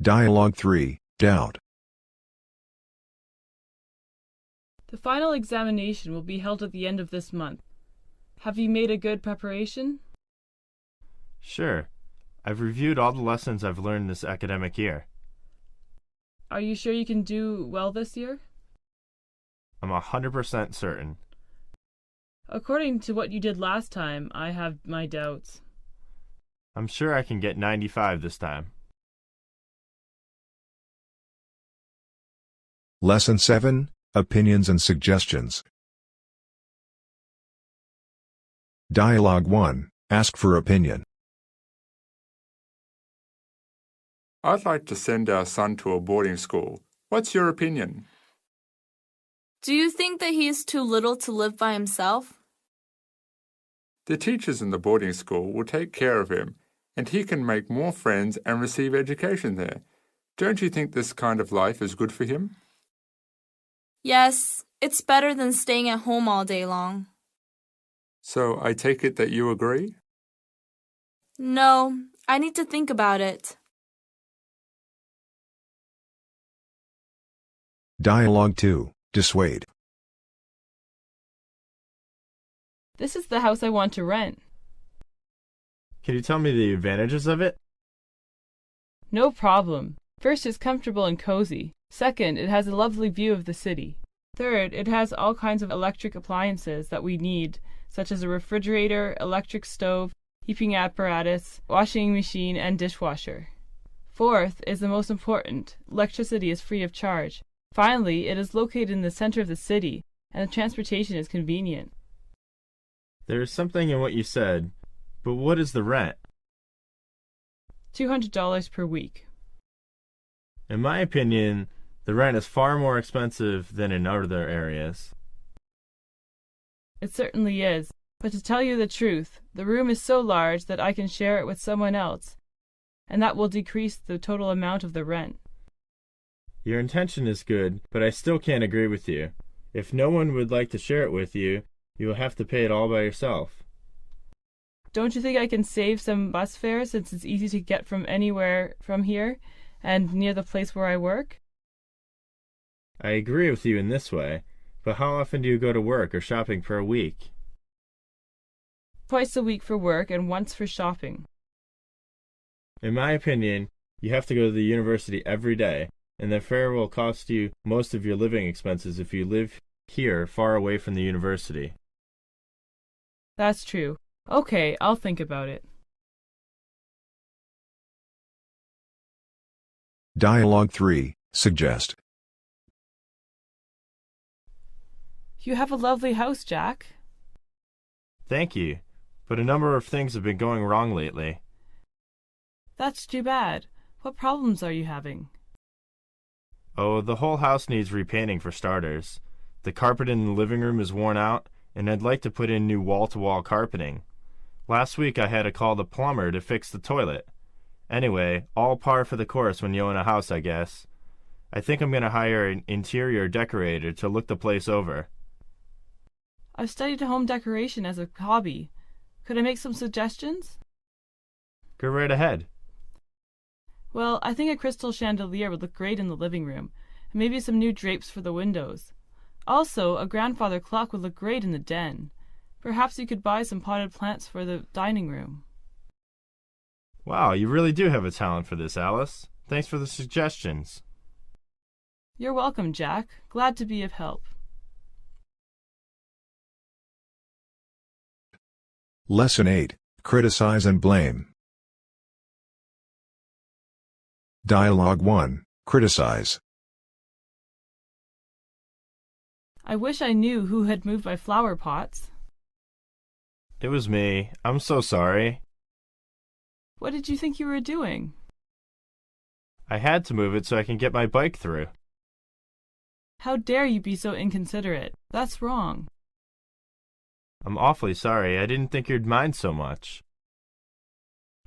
Dialogue 3, Doubt. The final examination will be held at the end of this month. Have you made a good preparation? Sure. I've reviewed all the lessons I've learned this academic year. Are you sure you can do well this year? I'm 100% certain. According to what you did last time, I have my doubts. I'm sure I can get 95 this time. Lesson 7, Opinions and Suggestions. Dialogue 1, Ask for opinion. I'd like to send our son to a boarding school. What's your opinion? Do you think that he is too little to live by himself? The teachers in the boarding school will take care of him, and he can make more friends and receive education there. Don't you think this kind of life is good for him? Yes, it's better than staying at home all day long. So I take it that you agree? No, I need to think about it. Dialogue 2, Dissuade. This is the house I want to rent. Can you tell me the advantages of it? No problem. First, it's comfortable and cozy. Second, it has a lovely view of the city. Third, it has all kinds of electric appliances that we need, such as a refrigerator, electric stove, heating apparatus, washing machine, and dishwasher. Fourth is the most important. Electricity is free of charge. Finally, it is located in the center of the city, and the transportation is convenient. There is something in what you said, but what is the rent? $200 per week. In my opinion, the rent is far more expensive than in other areas. It certainly is, but to tell you the truth, the room is so large that I can share it with someone else, and that will decrease the total amount of the rent. Your intention is good, but I still can't agree with you. If no one would like to share it with you, you will have to pay it all by yourself. Don't you think I can save some bus fares since it's easy to get from anywhere from here and near the place where I work? I agree with you in this way, but how often do you go to work or shopping per week? Twice a week for work and once for shopping. In my opinion, you have to go to the university every day, and the fare will cost you most of your living expenses if you live here far away from the university. That's true. Okay, I'll think about it. Dialogue 3, Suggest. You have a lovely house, Jack. Thank you, but a number of things have been going wrong lately. That's too bad. What problems are you having? Oh, the whole house needs repainting for starters. The carpet in the living room is worn out, and I'd like to put in new wall-to-wall carpeting. Last week I had to call the plumber to fix the toilet. Anyway, all par for the course when you own a house, I guess. I think I'm going to hire an interior decorator to look the place over. I've studied home decoration as a hobby. Could I make some suggestions? Go right ahead. Well, I think a crystal chandelier would look great in the living room, and maybe some new drapes for the windows. Also, a grandfather clock would look great in the den. Perhaps you could buy some potted plants for the dining room. Wow, you really do have a talent for this, Alice. Thanks for the suggestions. You're welcome, Jack. Glad to be of help. Lesson 8, Criticize and Blame. Dialogue 1, Criticize. I wish I knew who had moved my flower pots. It was me. I'm so sorry. What did you think you were doing? I had to move it so I can get my bike through. How dare you be so inconsiderate? That's wrong. I'm awfully sorry. I didn't think you'd mind so much.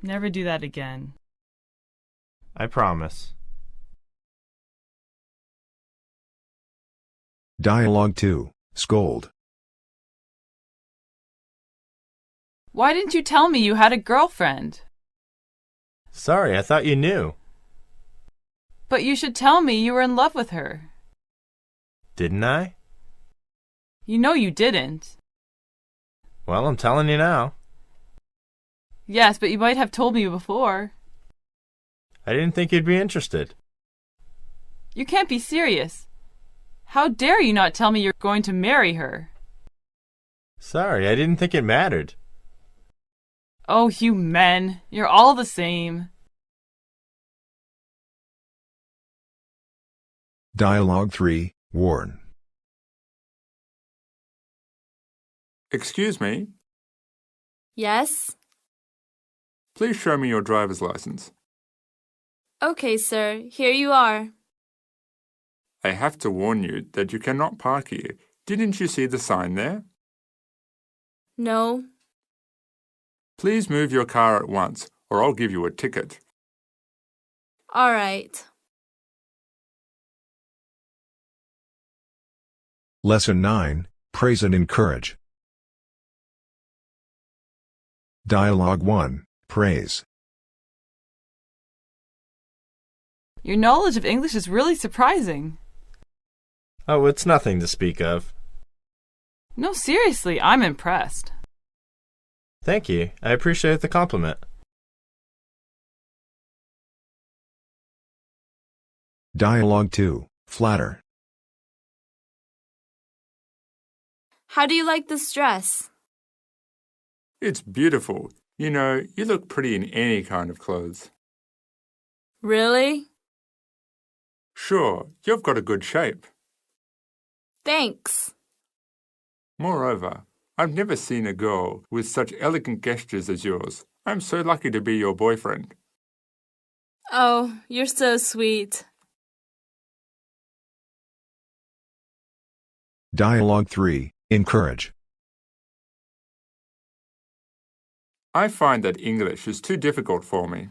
Never do that again. I promise. Dialogue 2, Scold. Why didn't you tell me you had a girlfriend? Sorry, I thought you knew. But you should tell me you were in love with her. Didn't I? You know you didn't. Well, I'm telling you now. Yes, but you might have told me before. I didn't think you'd be interested. You can't be serious. How dare you not tell me you're going to marry her? Sorry, I didn't think it mattered. Oh, you men, you're all the same. Dialogue 3, Warn. Excuse me, Yes? please show me your driver's license. Okay, sir. Here you are. I have to warn you that you cannot park here. Didn't you see the sign there? No. Please move your car at once, or I'll give you a ticket. All right. Lesson 9, Praise and Encourage. Dialogue 1, Praise. Your knowledge of English is really surprising. Oh, it's nothing to speak of. No, seriously, I'm impressed. Thank you. I appreciate the compliment. Dialogue 2, Flatter. How do you like this dress? It's beautiful. You know, you look pretty in any kind of clothes. Really? Sure, you've got a good shape. Thanks. Moreover, I've never seen a girl with such elegant gestures as yours. I'm so lucky to be your boyfriend. Oh, you're so sweet. Dialogue 3, Encourage. I find that English is too difficult for me.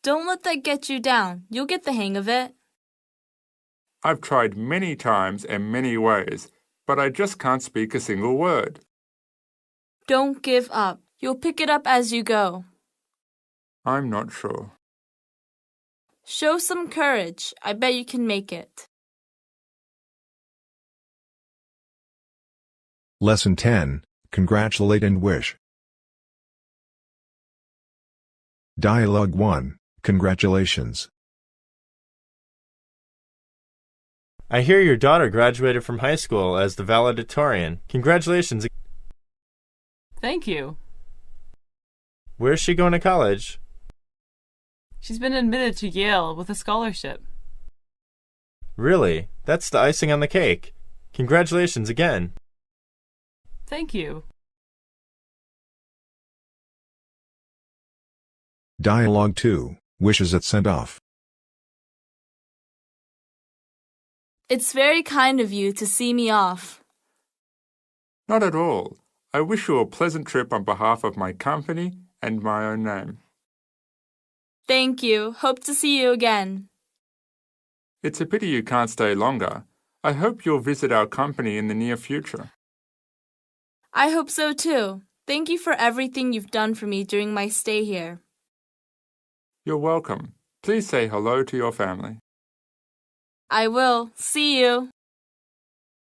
Don't let that get you down. You'll get the hang of it. I've tried many times and many ways, but I just can't speak a single word. Don't give up. You'll pick it up as you go. I'm not sure. Show some courage. I bet you can make it. Lesson 10, Congratulate and Wish. Dialogue 1, Congratulations. I hear your daughter graduated from high school as the valedictorian. Congratulations. Thank you. Where's she going to college? She's been admitted to Yale with a scholarship. Really? That's the icing on the cake. Congratulations again. Thank you. Dialogue 2, Wishes at Send-Off. It's very kind of you to see me off. Not at all. I wish you a pleasant trip on behalf of my company and my own name. Thank you. Hope to see you again. It's a pity you can't stay longer. I hope you'll visit our company in the near future. I hope so too. Thank you for everything you've done for me during my stay here. You're welcome. Please say hello to your family. I will. See you.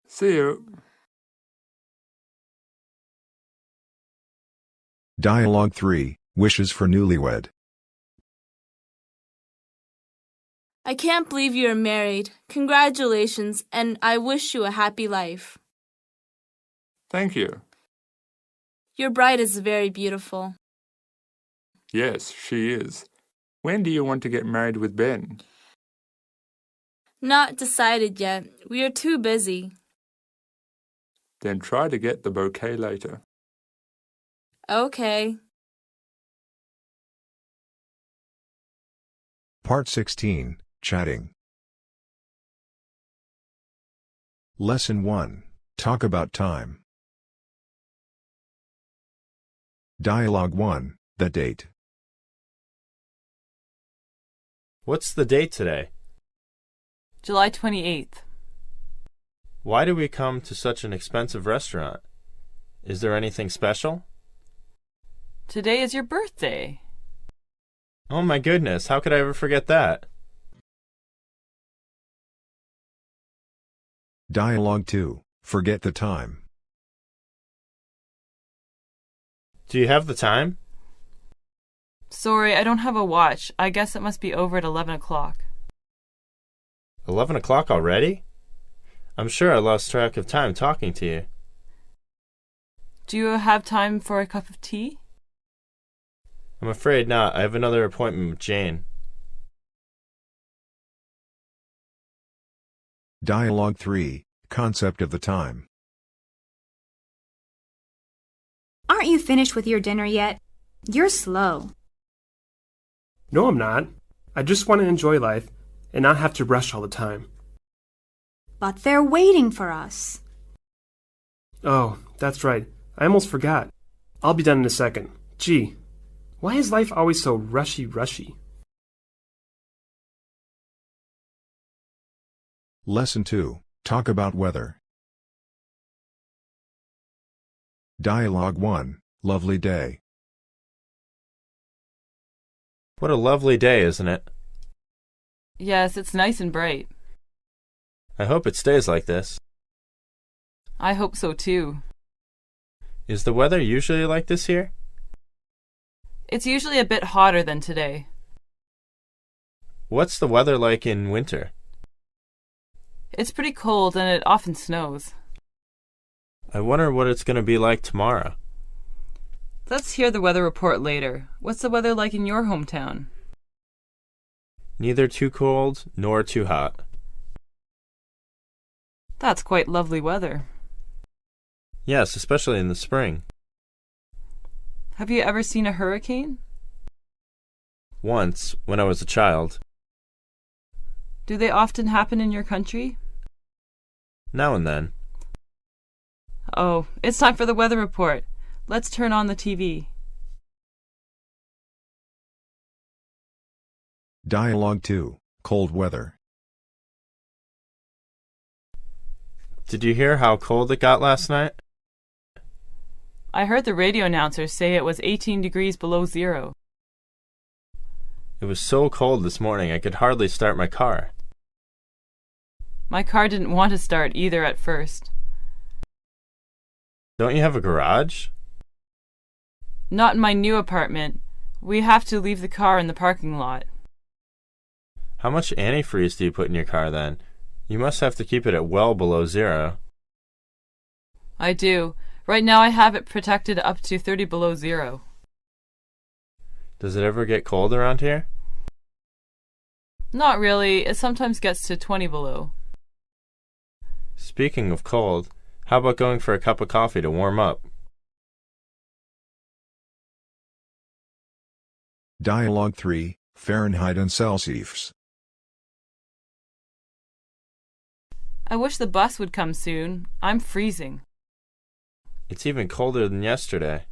See you. Dialogue 3, Wishes for Newlywed. I can't believe you are married. Congratulations, and I wish you a happy life. Thank you. Your bride is very beautiful. Yes, she is. When do you want to get married with Ben? Not decided yet. We are too busy. Then try to get the bouquet later. Okay. Part 16, Chatting. Lesson 1, Talk about time. Dialogue 1, The Date. What's the date today? July 28th. Why do we come to such an expensive restaurant? Is there anything special? Today is your birthday. Oh my goodness, how could I ever forget that? Dialogue 2, Forget the Time. Do you have the time? Sorry, I don't have a watch. I guess it must be over at 11 o'clock. 11 o'clock already? I'm sure I lost track of time talking to you. Do you have time for a cup of tea? I'm afraid not. I have another appointment with Jane. Dialogue 3, Concept of the Time. Aren't you finished with your dinner yet? You're slow. No, I'm not. I just want to enjoy life and not have to rush all the time. But they're waiting for us. Oh, that's right. I almost forgot. I'll be done in a second. Gee, why is life always so rushy? Lesson 2, Talk about weather. Dialogue 1, Lovely day. What a lovely day, isn't it? Yes, it's nice and bright. I hope it stays like this. I hope so too. Is the weather usually like this here? It's usually a bit hotter than today. What's the weather like in winter? It's pretty cold and it often snows. I wonder what it's going to be like tomorrow. Let's hear the weather report later. What's the weather like in your hometown? Neither too cold nor too hot. That's quite lovely weather. Yes, especially in the spring. Have you ever seen a hurricane? Once, when I was a child. Do they often happen in your country? Now and then. Oh, it's time for the weather report. Let's turn on the TV. Dialogue 2, Cold weather. Did you hear how cold it got last night? I heard the radio announcer say it was 18 degrees below zero. It was so cold this morning I could hardly start my car. My car didn't want to start either at first. Don't you have a garage? Not in my new apartment. We have to leave the car in the parking lot. How much antifreeze do you put in your car then? You must have to keep it at well below zero. I do. Right now I have it protected up to 30 below zero. Does it ever get cold around here? Not really. It sometimes gets to 20 below. Speaking of cold, how about going for a cup of coffee to warm up? Dialogue 3, Fahrenheit and Celsius. I wish the bus would come soon. I'm freezing. It's even colder than yesterday.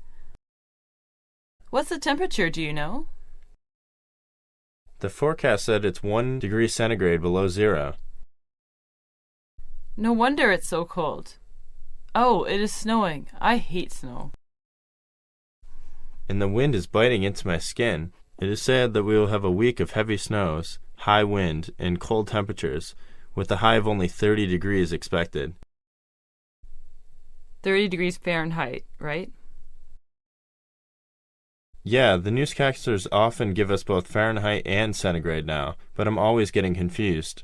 What's the temperature, do you know? The forecast said it's 1 degree centigrade below zero. No wonder it's so cold. Oh, it is snowing. I hate snow. And the wind is biting into my skin. It is said that we will have a week of heavy snows, high wind, and cold temperatures, with a high of only 30 degrees expected. 30 degrees Fahrenheit, right? Yeah, the newscasters often give us both Fahrenheit and centigrade now, but I'm always getting confused.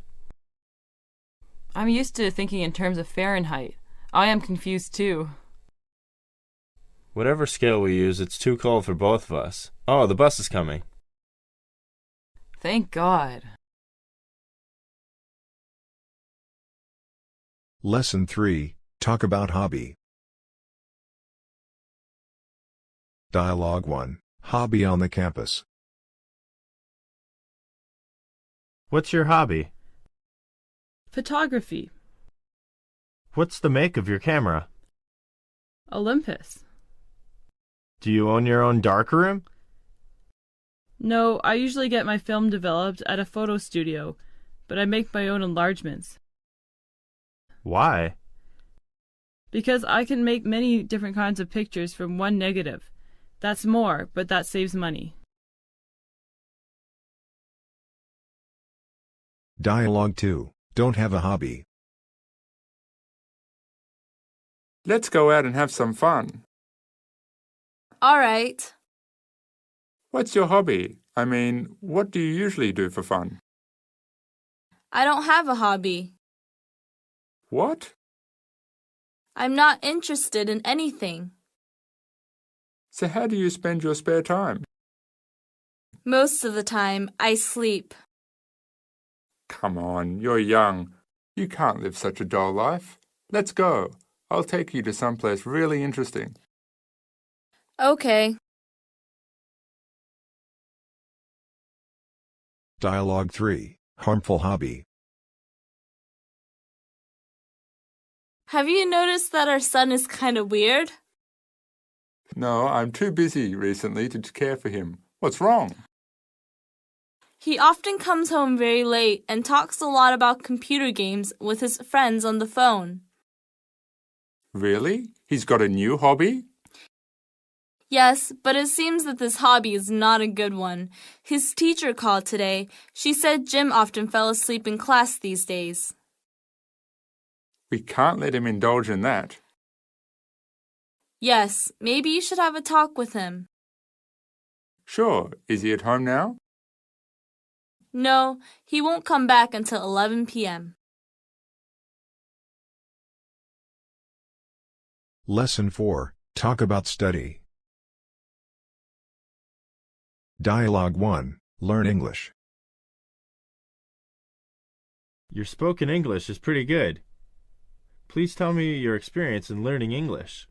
I'm used to thinking in terms of Fahrenheit. I am confused too. Whatever scale we use, it's too cold for both of us. Oh, the bus is coming. Thank God. Lesson 3, Talk about hobby. Dialogue 1, Hobby on the campus. What's your hobby? Photography. What's the make of your camera? Olympus. Do you own your own darkroom? No, I usually get my film developed at a photo studio, but I make my own enlargements. Why? Because I can make many different kinds of pictures from one negative. That's more, but that saves money. Dialogue 2, Don't have a hobby. Let's go out and have some fun. All right. What's your hobby? I mean, what do you usually do for fun? I don't have a hobby. What? I'm not interested in anything. So how do you spend your spare time? Most of the time, I sleep. Come on, you're young. You can't live such a dull life. Let's go. I'll take you to someplace really interesting. Okay. Dialogue 3. Harmful hobby. Have you noticed that our son is kind of weird? No, I'm too busy recently to care for him. What's wrong? He often comes home very late and talks a lot about computer games with his friends on the phone. Really? He's got a new hobby? Yes, but it seems that this hobby is not a good one. His teacher called today. She said Jim often fell asleep in class these days. We can't let him indulge in that. Yes, maybe you should have a talk with him. Sure. Is he at home now? No, he won't come back until 11 p.m. Lesson 4. Talk about study. Dialogue 1. Learn English. Your spoken English is pretty good. Please tell me your experience in learning English.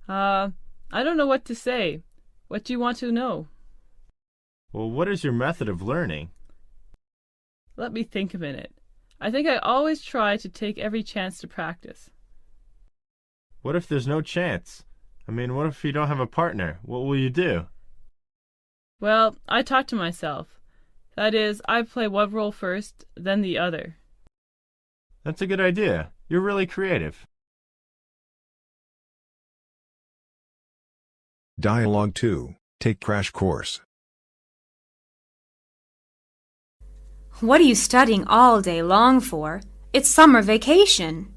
I don't know what to say. What do you want to know? Well, what is your method of learning? Let me think a minute. I think I always try to take every chance to practice. What if there's no chance? What if you don't have a partner? What will you do? Well, I talk to myself. That is, I play one role first, then the other. That's a good idea. You're really creative. Dialogue 2. Take crash course. What are you studying all day long for? It's summer vacation.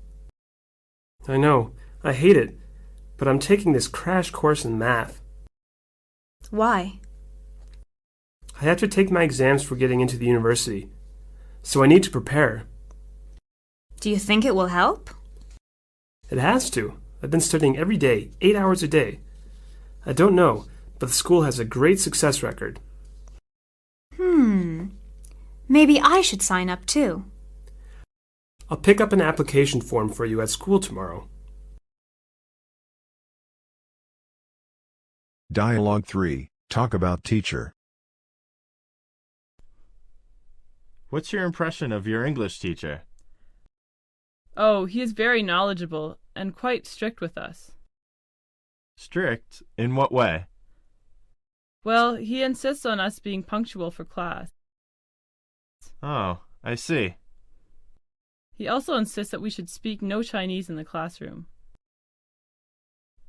I know. I hate it. But I'm taking this crash course in math. Why? I have to take my exams for getting into the university. So I need to prepare. Do you think it will help? It has to. I've been studying every day, 8 hours a day. I don't know, but the school has a great success record. Maybe I should sign up too. I'll pick up an application form for you at school tomorrow. Dialogue 3. Talk about teacher. What's your impression of your English teacher? Oh, he is very knowledgeable and quite strict with us. Strict? In what way? Well, he insists on us being punctual for class. Oh, I see. He also insists that we should speak no Chinese in the classroom.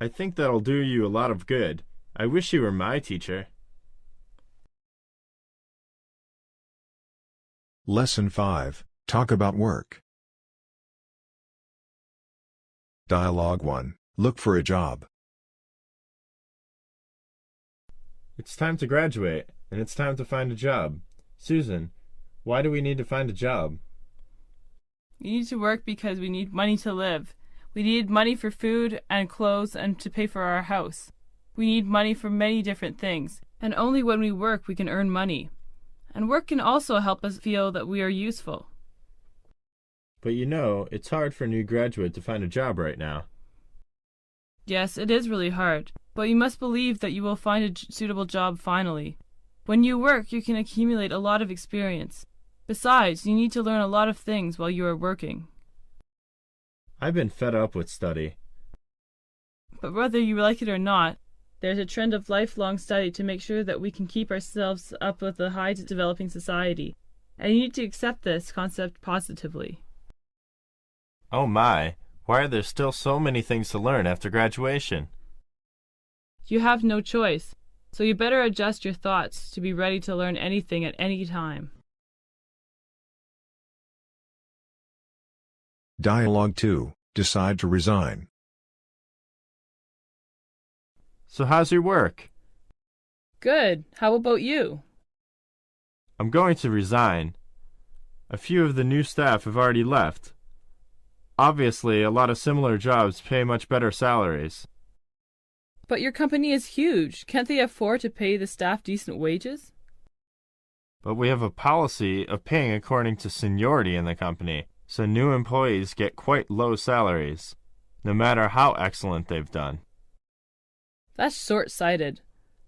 I think that'll do you a lot of good. I wish you were my teacher. Lesson 5. Talk about work. Dialogue 1. Look for a job. It's time to graduate, and it's time to find a job. Susan, why do we need to find a job? We need to work because we need money to live. We need money for food and clothes and to pay for our house. We need money for many different things, and only when we work we can earn money. And work can also help us feel that we are useful. But it's hard for a new graduate to find a job right now. Yes, it is really hard, but you must believe that you will find a suitable job finally. When you work, you can accumulate a lot of experience. Besides, you need to learn a lot of things while you are working. I've been fed up with study. But whether you like it or not, there's a trend of lifelong study to make sure that we can keep ourselves up with a high developing society, and you need to accept this concept positively. Oh my, why are there still so many things to learn after graduation? You have no choice, so you better adjust your thoughts to be ready to learn anything at any time. Dialogue 2. Decide to resign. So how's your work? Good. How about you? I'm going to resign. A few of the new staff have already left. Obviously, a lot of similar jobs pay much better salaries. But your company is huge. Can't they afford to pay the staff decent wages? But we have a policy of paying according to seniority in the company, so new employees get quite low salaries, no matter how excellent they've done. That's short-sighted.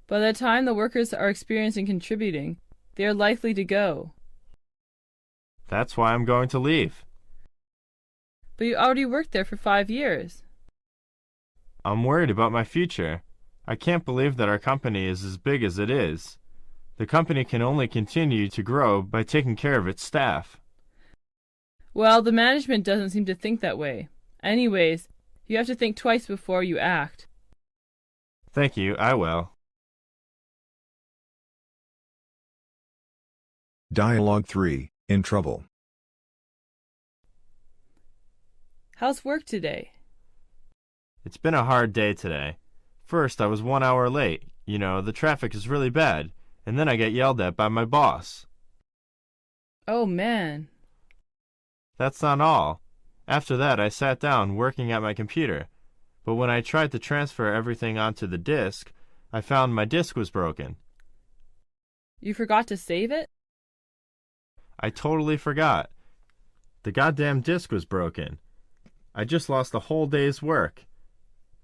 By the time the workers are experienced in contributing, they are likely to go. That's why I'm going to leave. But you already worked there for 5 years. I'm worried about my future. I can't believe that our company is as big as it is. The company can only continue to grow by taking care of its staff. Well, the management doesn't seem to think that way. Anyways, you have to think twice before you act. Thank you, I will. Dialogue 3, In Trouble. How's work today? It's been a hard day today. First, I was 1 hour late. You know, the traffic is really bad, and then I get yelled at by my boss. Oh, man. That's not all. After that, I sat down working at my computer. But when I tried to transfer everything onto the disk, I found my disk was broken. You forgot to save it? I totally forgot. The goddamn disk was broken. I just lost a whole day's work.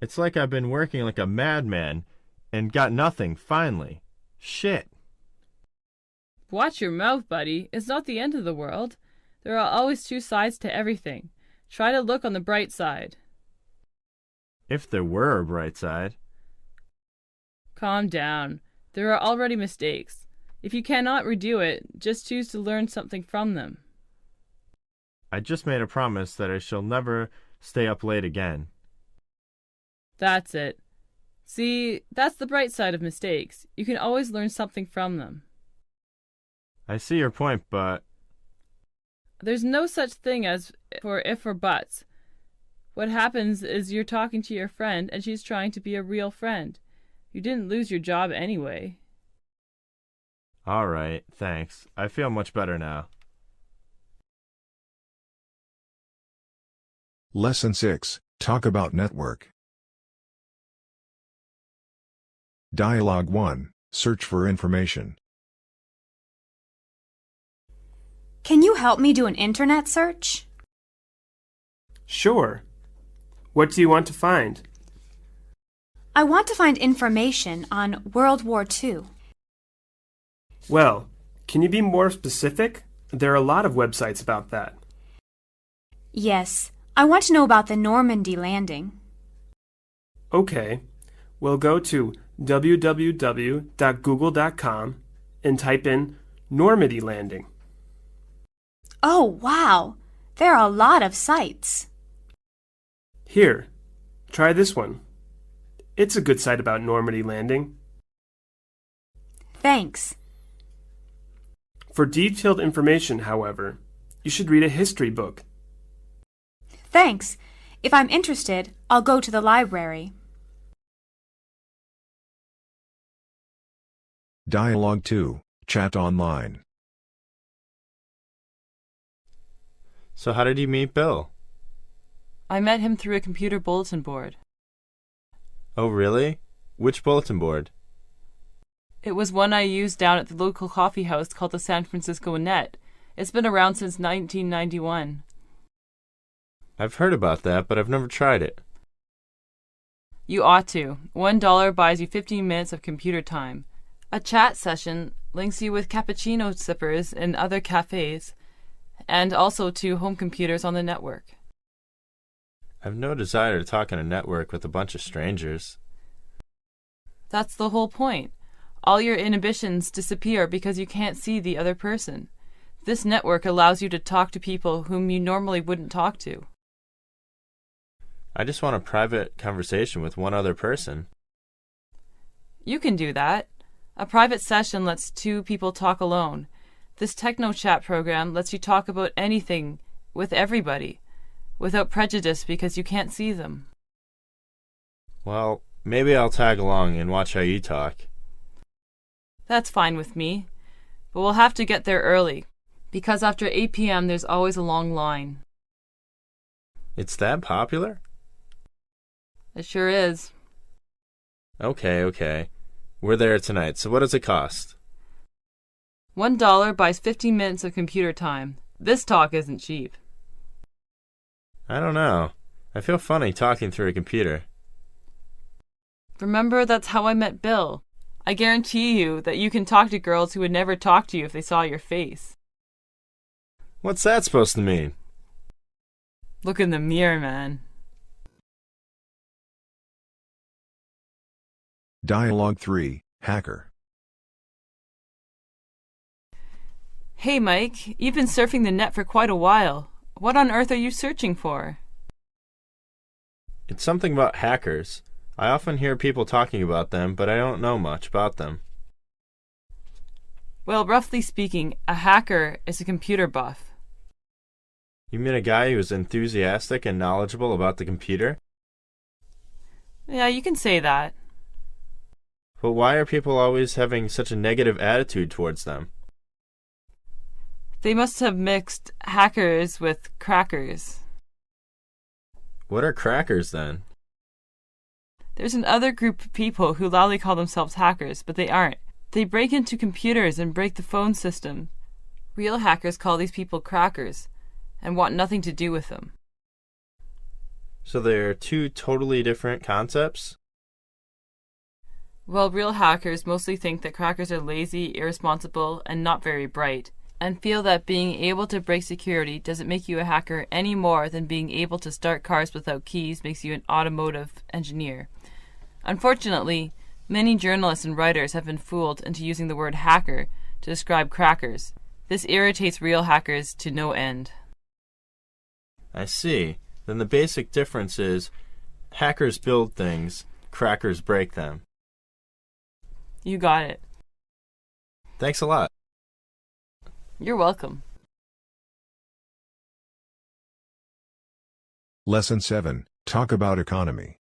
It's like I've been working like a madman and got nothing, finally. Shit. Watch your mouth, buddy. It's not the end of the world. There are always two sides to everything. Try to look on the bright side. If there were a bright side. Calm down. There are already mistakes. If you cannot redo it, just choose to learn something from them. I just made a promise that I shall never stay up late again. That's it. See, that's the bright side of mistakes. You can always learn something from them. I see your point, but... There's no such thing as for if or buts. What happens is you're talking to your friend and she's trying to be a real friend. You didn't lose your job anyway. All right, thanks. I feel much better now. Lesson 6, Talk about Network. Dialogue 1, Search for information. Can you help me do an internet search? Sure. What do you want to find? I want to find information on World War II. Well, can you be more specific? There are a lot of websites about that. Yes, I want to know about the Normandy landing. Okay, we'll go to www.google.com and type in Normandy landing. Oh, wow! There are a lot of sites. Here, try this one. It's a good site about Normandy landing. Thanks. For detailed information, however, you should read a history book. Thanks. If I'm interested, I'll go to the library. Dialogue 2, Chat online. So how did you meet Bill? I met him through a computer bulletin board. Oh, really? Which bulletin board? It was one I used down at the local coffee house called the San Francisco Net. It's been around since 1991. I've heard about that, but I've never tried it. You ought to. $1 buys you 15 minutes of computer time. A chat session links you with cappuccino sippers in other cafes, and also to home computers on the network. I've no desire to talk on a network with a bunch of strangers. That's the whole point. All your inhibitions disappear because you can't see the other person. This network allows you to talk to people whom you normally wouldn't talk to. I just want a private conversation with one other person. You can do that. A private session lets two people talk alone. This Techno Chat program lets you talk about anything with everybody, without prejudice because you can't see them. Well, maybe I'll tag along and watch how you talk. That's fine with me, but we'll have to get there early. Because after 8 p.m. there's always a long line. It's that popular? It sure is. Okay. We're there tonight, so what does it cost? $1 buys 15 minutes of computer time. This talk isn't cheap. I don't know. I feel funny talking through a computer. Remember, that's how I met Bill. I guarantee you that you can talk to girls who would never talk to you if they saw your face. What's that supposed to mean? Look in the mirror, man. Dialogue 3, Hacker. Hey, Mike, you've been surfing the net for quite a while. What on earth are you searching for? It's something about hackers. I often hear people talking about them, but I don't know much about them. Well, roughly speaking, a hacker is a computer buff. You mean a guy who's enthusiastic and knowledgeable about the computer? Yeah, you can say that. But why are people always having such a negative attitude towards them? They must have mixed hackers with crackers. What are crackers, then? There's another group of people who loudly call themselves hackers, but they aren't. They break into computers and break the phone system. Real hackers call these people crackers and want nothing to do with them. So they're two totally different concepts? Well, real hackers mostly think that crackers are lazy, irresponsible, and not very bright, and feel that being able to break security doesn't make you a hacker any more than being able to start cars without keys makes you an automotive engineer. Unfortunately, many journalists and writers have been fooled into using the word hacker to describe crackers. This irritates real hackers to no end. I see. Then the basic difference is hackers build things, crackers break them. You got it. Thanks a lot. You're welcome. Lesson 7, Talk about economy.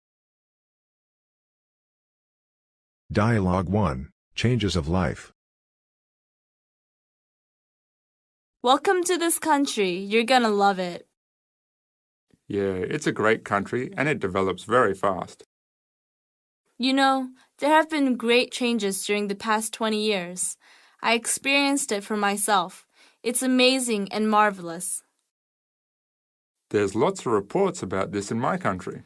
Dialogue 1, Changes of Life. Welcome to this country. You're gonna love it. Yeah, it's a great country and it develops very fast. You know, there have been great changes during the past 20 years. I experienced it for myself. It's amazing and marvelous. There's lots of reports about this in my country.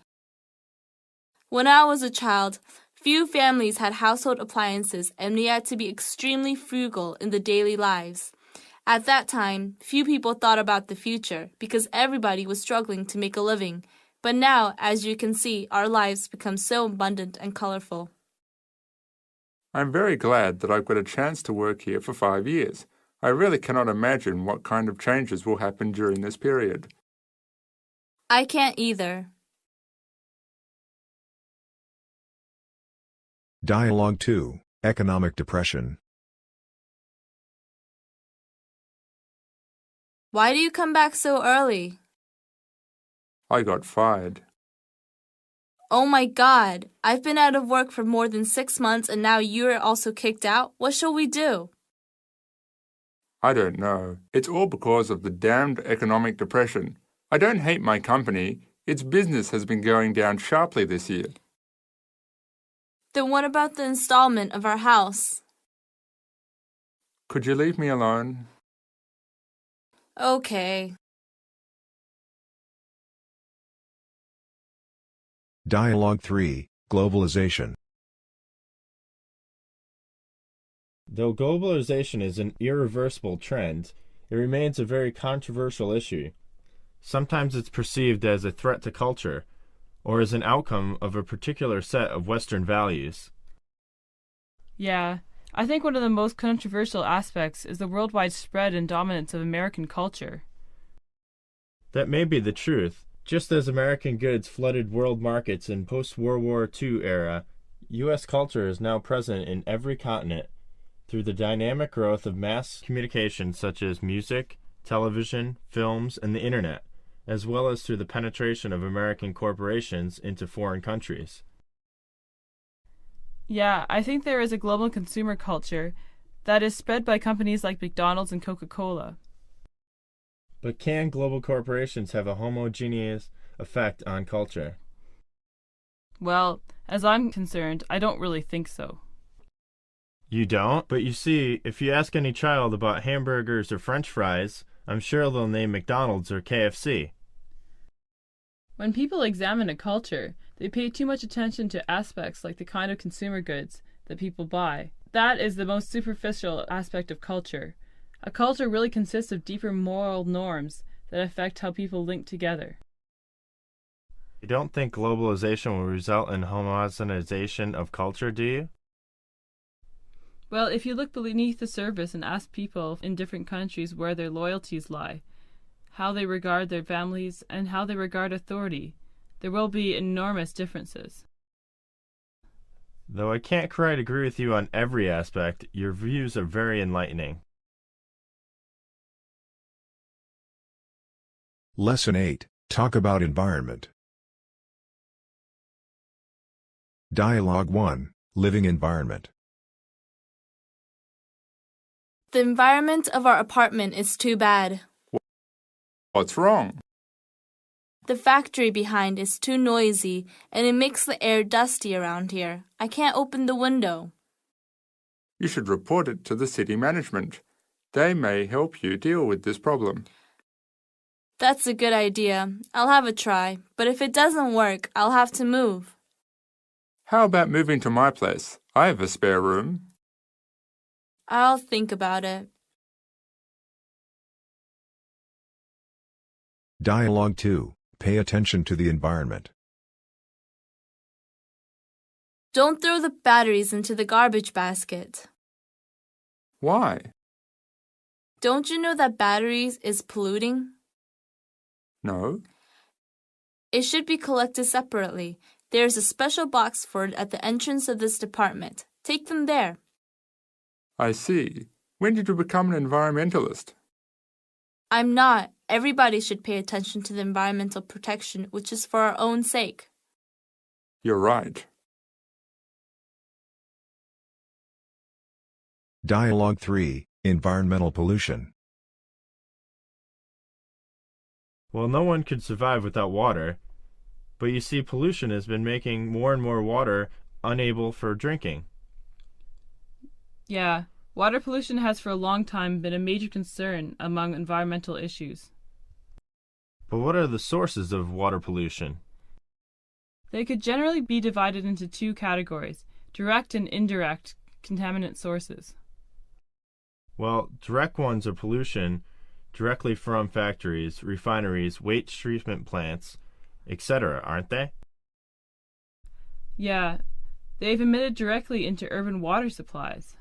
When I was a child, few families had household appliances and we had to be extremely frugal in the daily lives. At that time, few people thought about the future because everybody was struggling to make a living. But now, as you can see, our lives become so abundant and colorful. I'm very glad that I've got a chance to work here for 5 years. I really cannot imagine what kind of changes will happen during this period. I can't either. Dialogue 2, Economic Depression. Why do you come back so early? I got fired. Oh my God, I've been out of work for more than 6 months and now you're also kicked out? What shall we do? I don't know. It's all because of the damned economic depression. I don't hate my company. Its business has been going down sharply this year. Then what about the installment of our house? Could you leave me alone? Okay. Dialogue 3, Globalization. Though globalization is an irreversible trend, it remains a very controversial issue. Sometimes it's perceived as a threat to culture, or as an outcome of a particular set of Western values. Yeah, I think one of the most controversial aspects is the worldwide spread and dominance of American culture. That may be the truth. Just as American goods flooded world markets in post-World War II era, U.S. culture is now present in every continent through the dynamic growth of mass communication such as music, television, films, and the Internet, as well as through the penetration of American corporations into foreign countries. Yeah, I think there is a global consumer culture that is spread by companies like McDonald's and Coca-Cola. But can global corporations have a homogeneous effect on culture? Well, as I'm concerned, I don't really think so. You don't? But you see, if you ask any child about hamburgers or French fries, I'm sure they'll name McDonald's or KFC. When people examine a culture, they pay too much attention to aspects like the kind of consumer goods that people buy. That is the most superficial aspect of culture. A culture really consists of deeper moral norms that affect how people link together. You don't think globalization will result in homogenization of culture, do you? Well, if you look beneath the surface and ask people in different countries where their loyalties lie, how they regard their families, and how they regard authority, there will be enormous differences. Though I can't quite agree with you on every aspect, your views are very enlightening. Lesson 8, Talk about environment. Dialogue 1, Living environment. The environment of our apartment is too bad. What's wrong? The factory behind is too noisy, and it makes the air dusty around here. I can't open the window. You should report it to the city management. They may help you deal with this problem. That's a good idea. I'll have a try, but if it doesn't work, I'll have to move. How about moving to my place? I have a spare room. I'll think about it. Dialogue 2, Pay attention to the environment. Don't throw the batteries into the garbage basket. Why? Don't you know that batteries is polluting? No. It should be collected separately. There's a special box for it at the entrance of this department. Take them there. I see. When did you become an environmentalist? I'm not. Everybody should pay attention to the environmental protection, which is for our own sake. You're right. Dialogue 3, Environmental pollution. Well, no one could survive without water, but you see, pollution has been making more and more water unable for drinking. Yeah, water pollution has for a long time been a major concern among environmental issues. But what are the sources of water pollution? They could generally be divided into two categories, direct and indirect contaminant sources. Well, direct ones are pollution directly from factories, refineries, waste treatment plants, etc., aren't they? Yeah, they've emitted directly into urban water supplies.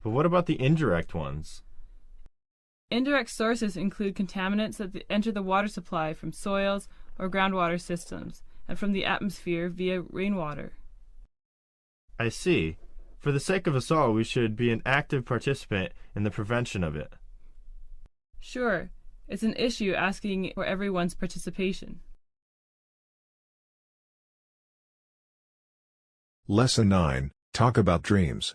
But what about the indirect ones? Indirect sources include contaminants that enter the water supply from soils or groundwater systems, and from the atmosphere via rainwater. I see. For the sake of us all, we should be an active participant in the prevention of it. Sure, it's an issue asking for everyone's participation. Lesson 9, Talk about dreams.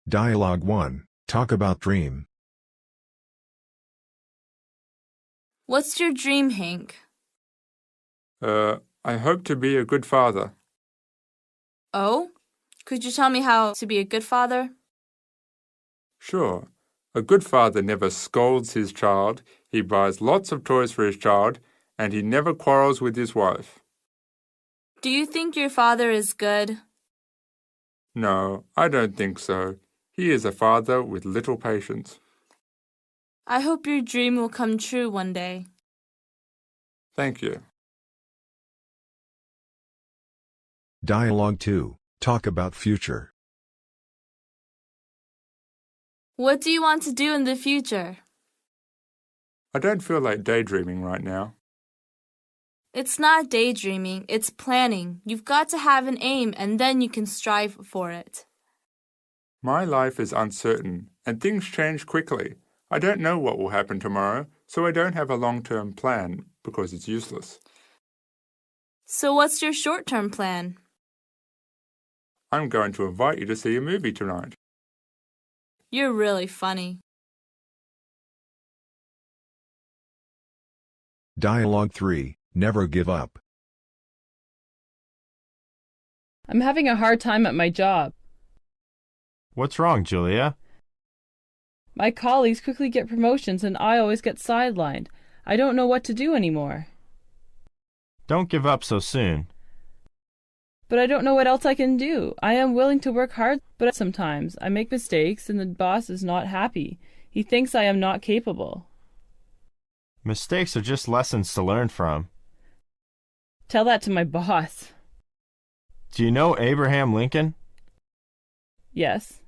Dialogue 1, Talk about dream. What's your dream, Hank? I hope to be a good father. Oh? Could you tell me how to be a good father? Sure. A good father never scolds his child, he buys lots of toys for his child, and he never quarrels with his wife. Do you think your father is good? No, I don't think so. He is a father with little patience. I hope your dream will come true one day. Thank you. Dialogue 2, Talk about future. What do you want to do in the future? I don't feel like daydreaming right now. It's not daydreaming, it's planning. You've got to have an aim and then you can strive for it. My life is uncertain, and things change quickly. I don't know what will happen tomorrow, so I don't have a long-term plan, because it's useless. So what's your short-term plan? I'm going to invite you to see a movie tonight. You're really funny. Dialogue 3, Never give up. I'm having a hard time at my job. What's wrong, Julia? My colleagues quickly get promotions and I always get sidelined. I don't know what to do anymore. Don't give up so soon. But I don't know what else I can do. I am willing to work hard, but sometimes I make mistakes and the boss is not happy. He thinks I am not capable. Mistakes are just lessons to learn from. Tell that to my boss. Do you know Abraham Lincoln? Yes.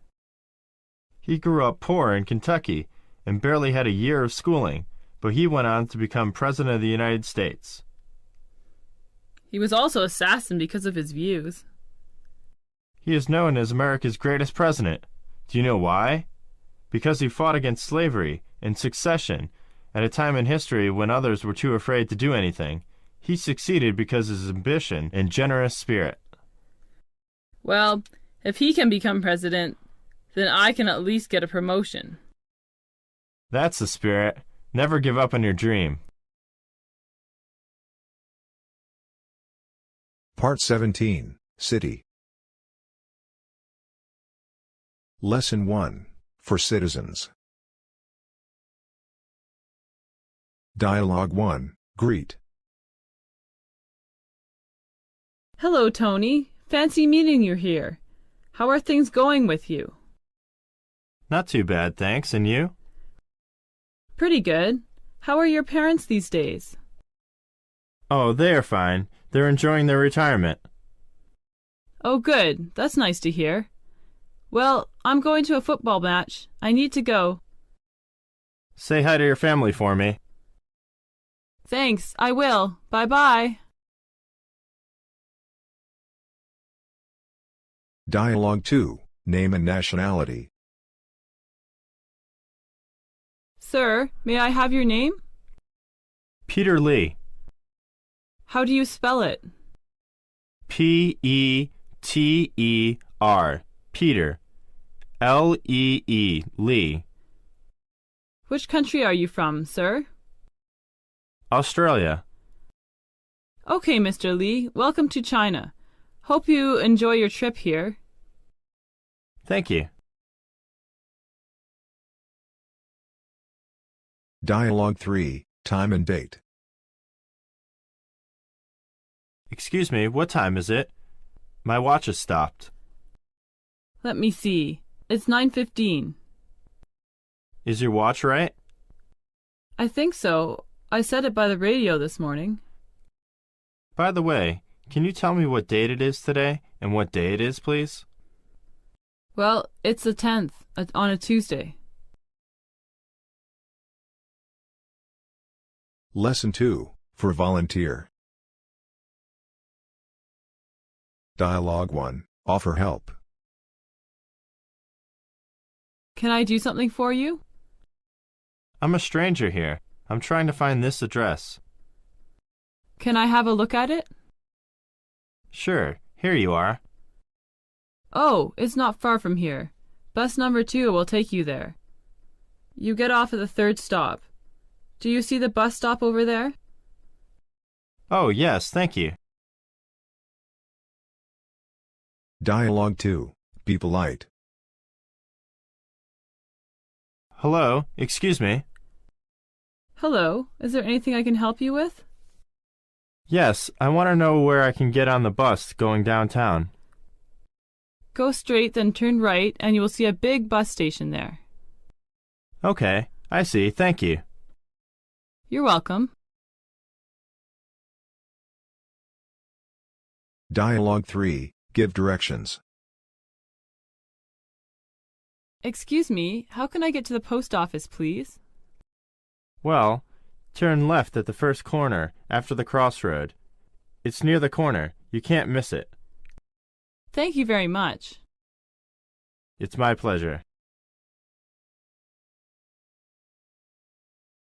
He grew up poor in Kentucky and barely had a year of schooling, but he went on to become President of the United States. He was also assassinated because of his views. He is known as America's greatest president. Do you know why? Because he fought against slavery and secession at a time in history when others were too afraid to do anything. He succeeded because of his ambition and generous spirit. Well, if he can become president, then I can at least get a promotion. That's the spirit. Never give up on your dream. Part 17, City. Lesson 1, for citizens. Dialogue 1, Greet. Hello, Tony. Fancy meeting you here. How are things going with you? Not too bad, thanks. And you? Pretty good. How are your parents these days? Oh, they are fine. They're enjoying their retirement. Oh, good. That's nice to hear. Well, I'm going to a football match. I need to go. Say hi to your family for me. Thanks, I will. Bye-bye. Dialogue 2, Name and nationality. Sir, may I have your name? Peter Lee. How do you spell it? Peter. Peter. Lee. Lee. Which country are you from, sir? Australia. Okay, Mr. Lee. Welcome to China. Hope you enjoy your trip here. Thank you. Dialogue 3, Time and date. Excuse me, what time is it? My watch has stopped. Let me see. It's 9:15. Is your watch right? I think so. I set it by the radio this morning. By the way, can you tell me what date it is today and what day it is, please? Well, it's the 10th, on a Tuesday. Lesson 2, for volunteer. Dialogue 1, Offer help. Can I do something for you? I'm a stranger here. I'm trying to find this address. Can I have a look at it? Sure, here you are. Oh, it's not far from here. Bus number 2 will take you there. You get off at the 3rd stop. Do you see the bus stop over there? Oh, yes, thank you. Dialogue 2, Be polite. Hello, excuse me. Hello, is there anything I can help you with? Yes, I want to know where I can get on the bus going downtown. Go straight, then turn right, and you will see a big bus station there. Okay, I see, thank you. You're welcome. Dialogue 3, Give directions. Excuse me, how can I get to the post office, please? Well, turn left at the first corner after the crossroad. It's near the corner. You can't miss it. Thank you very much. It's my pleasure.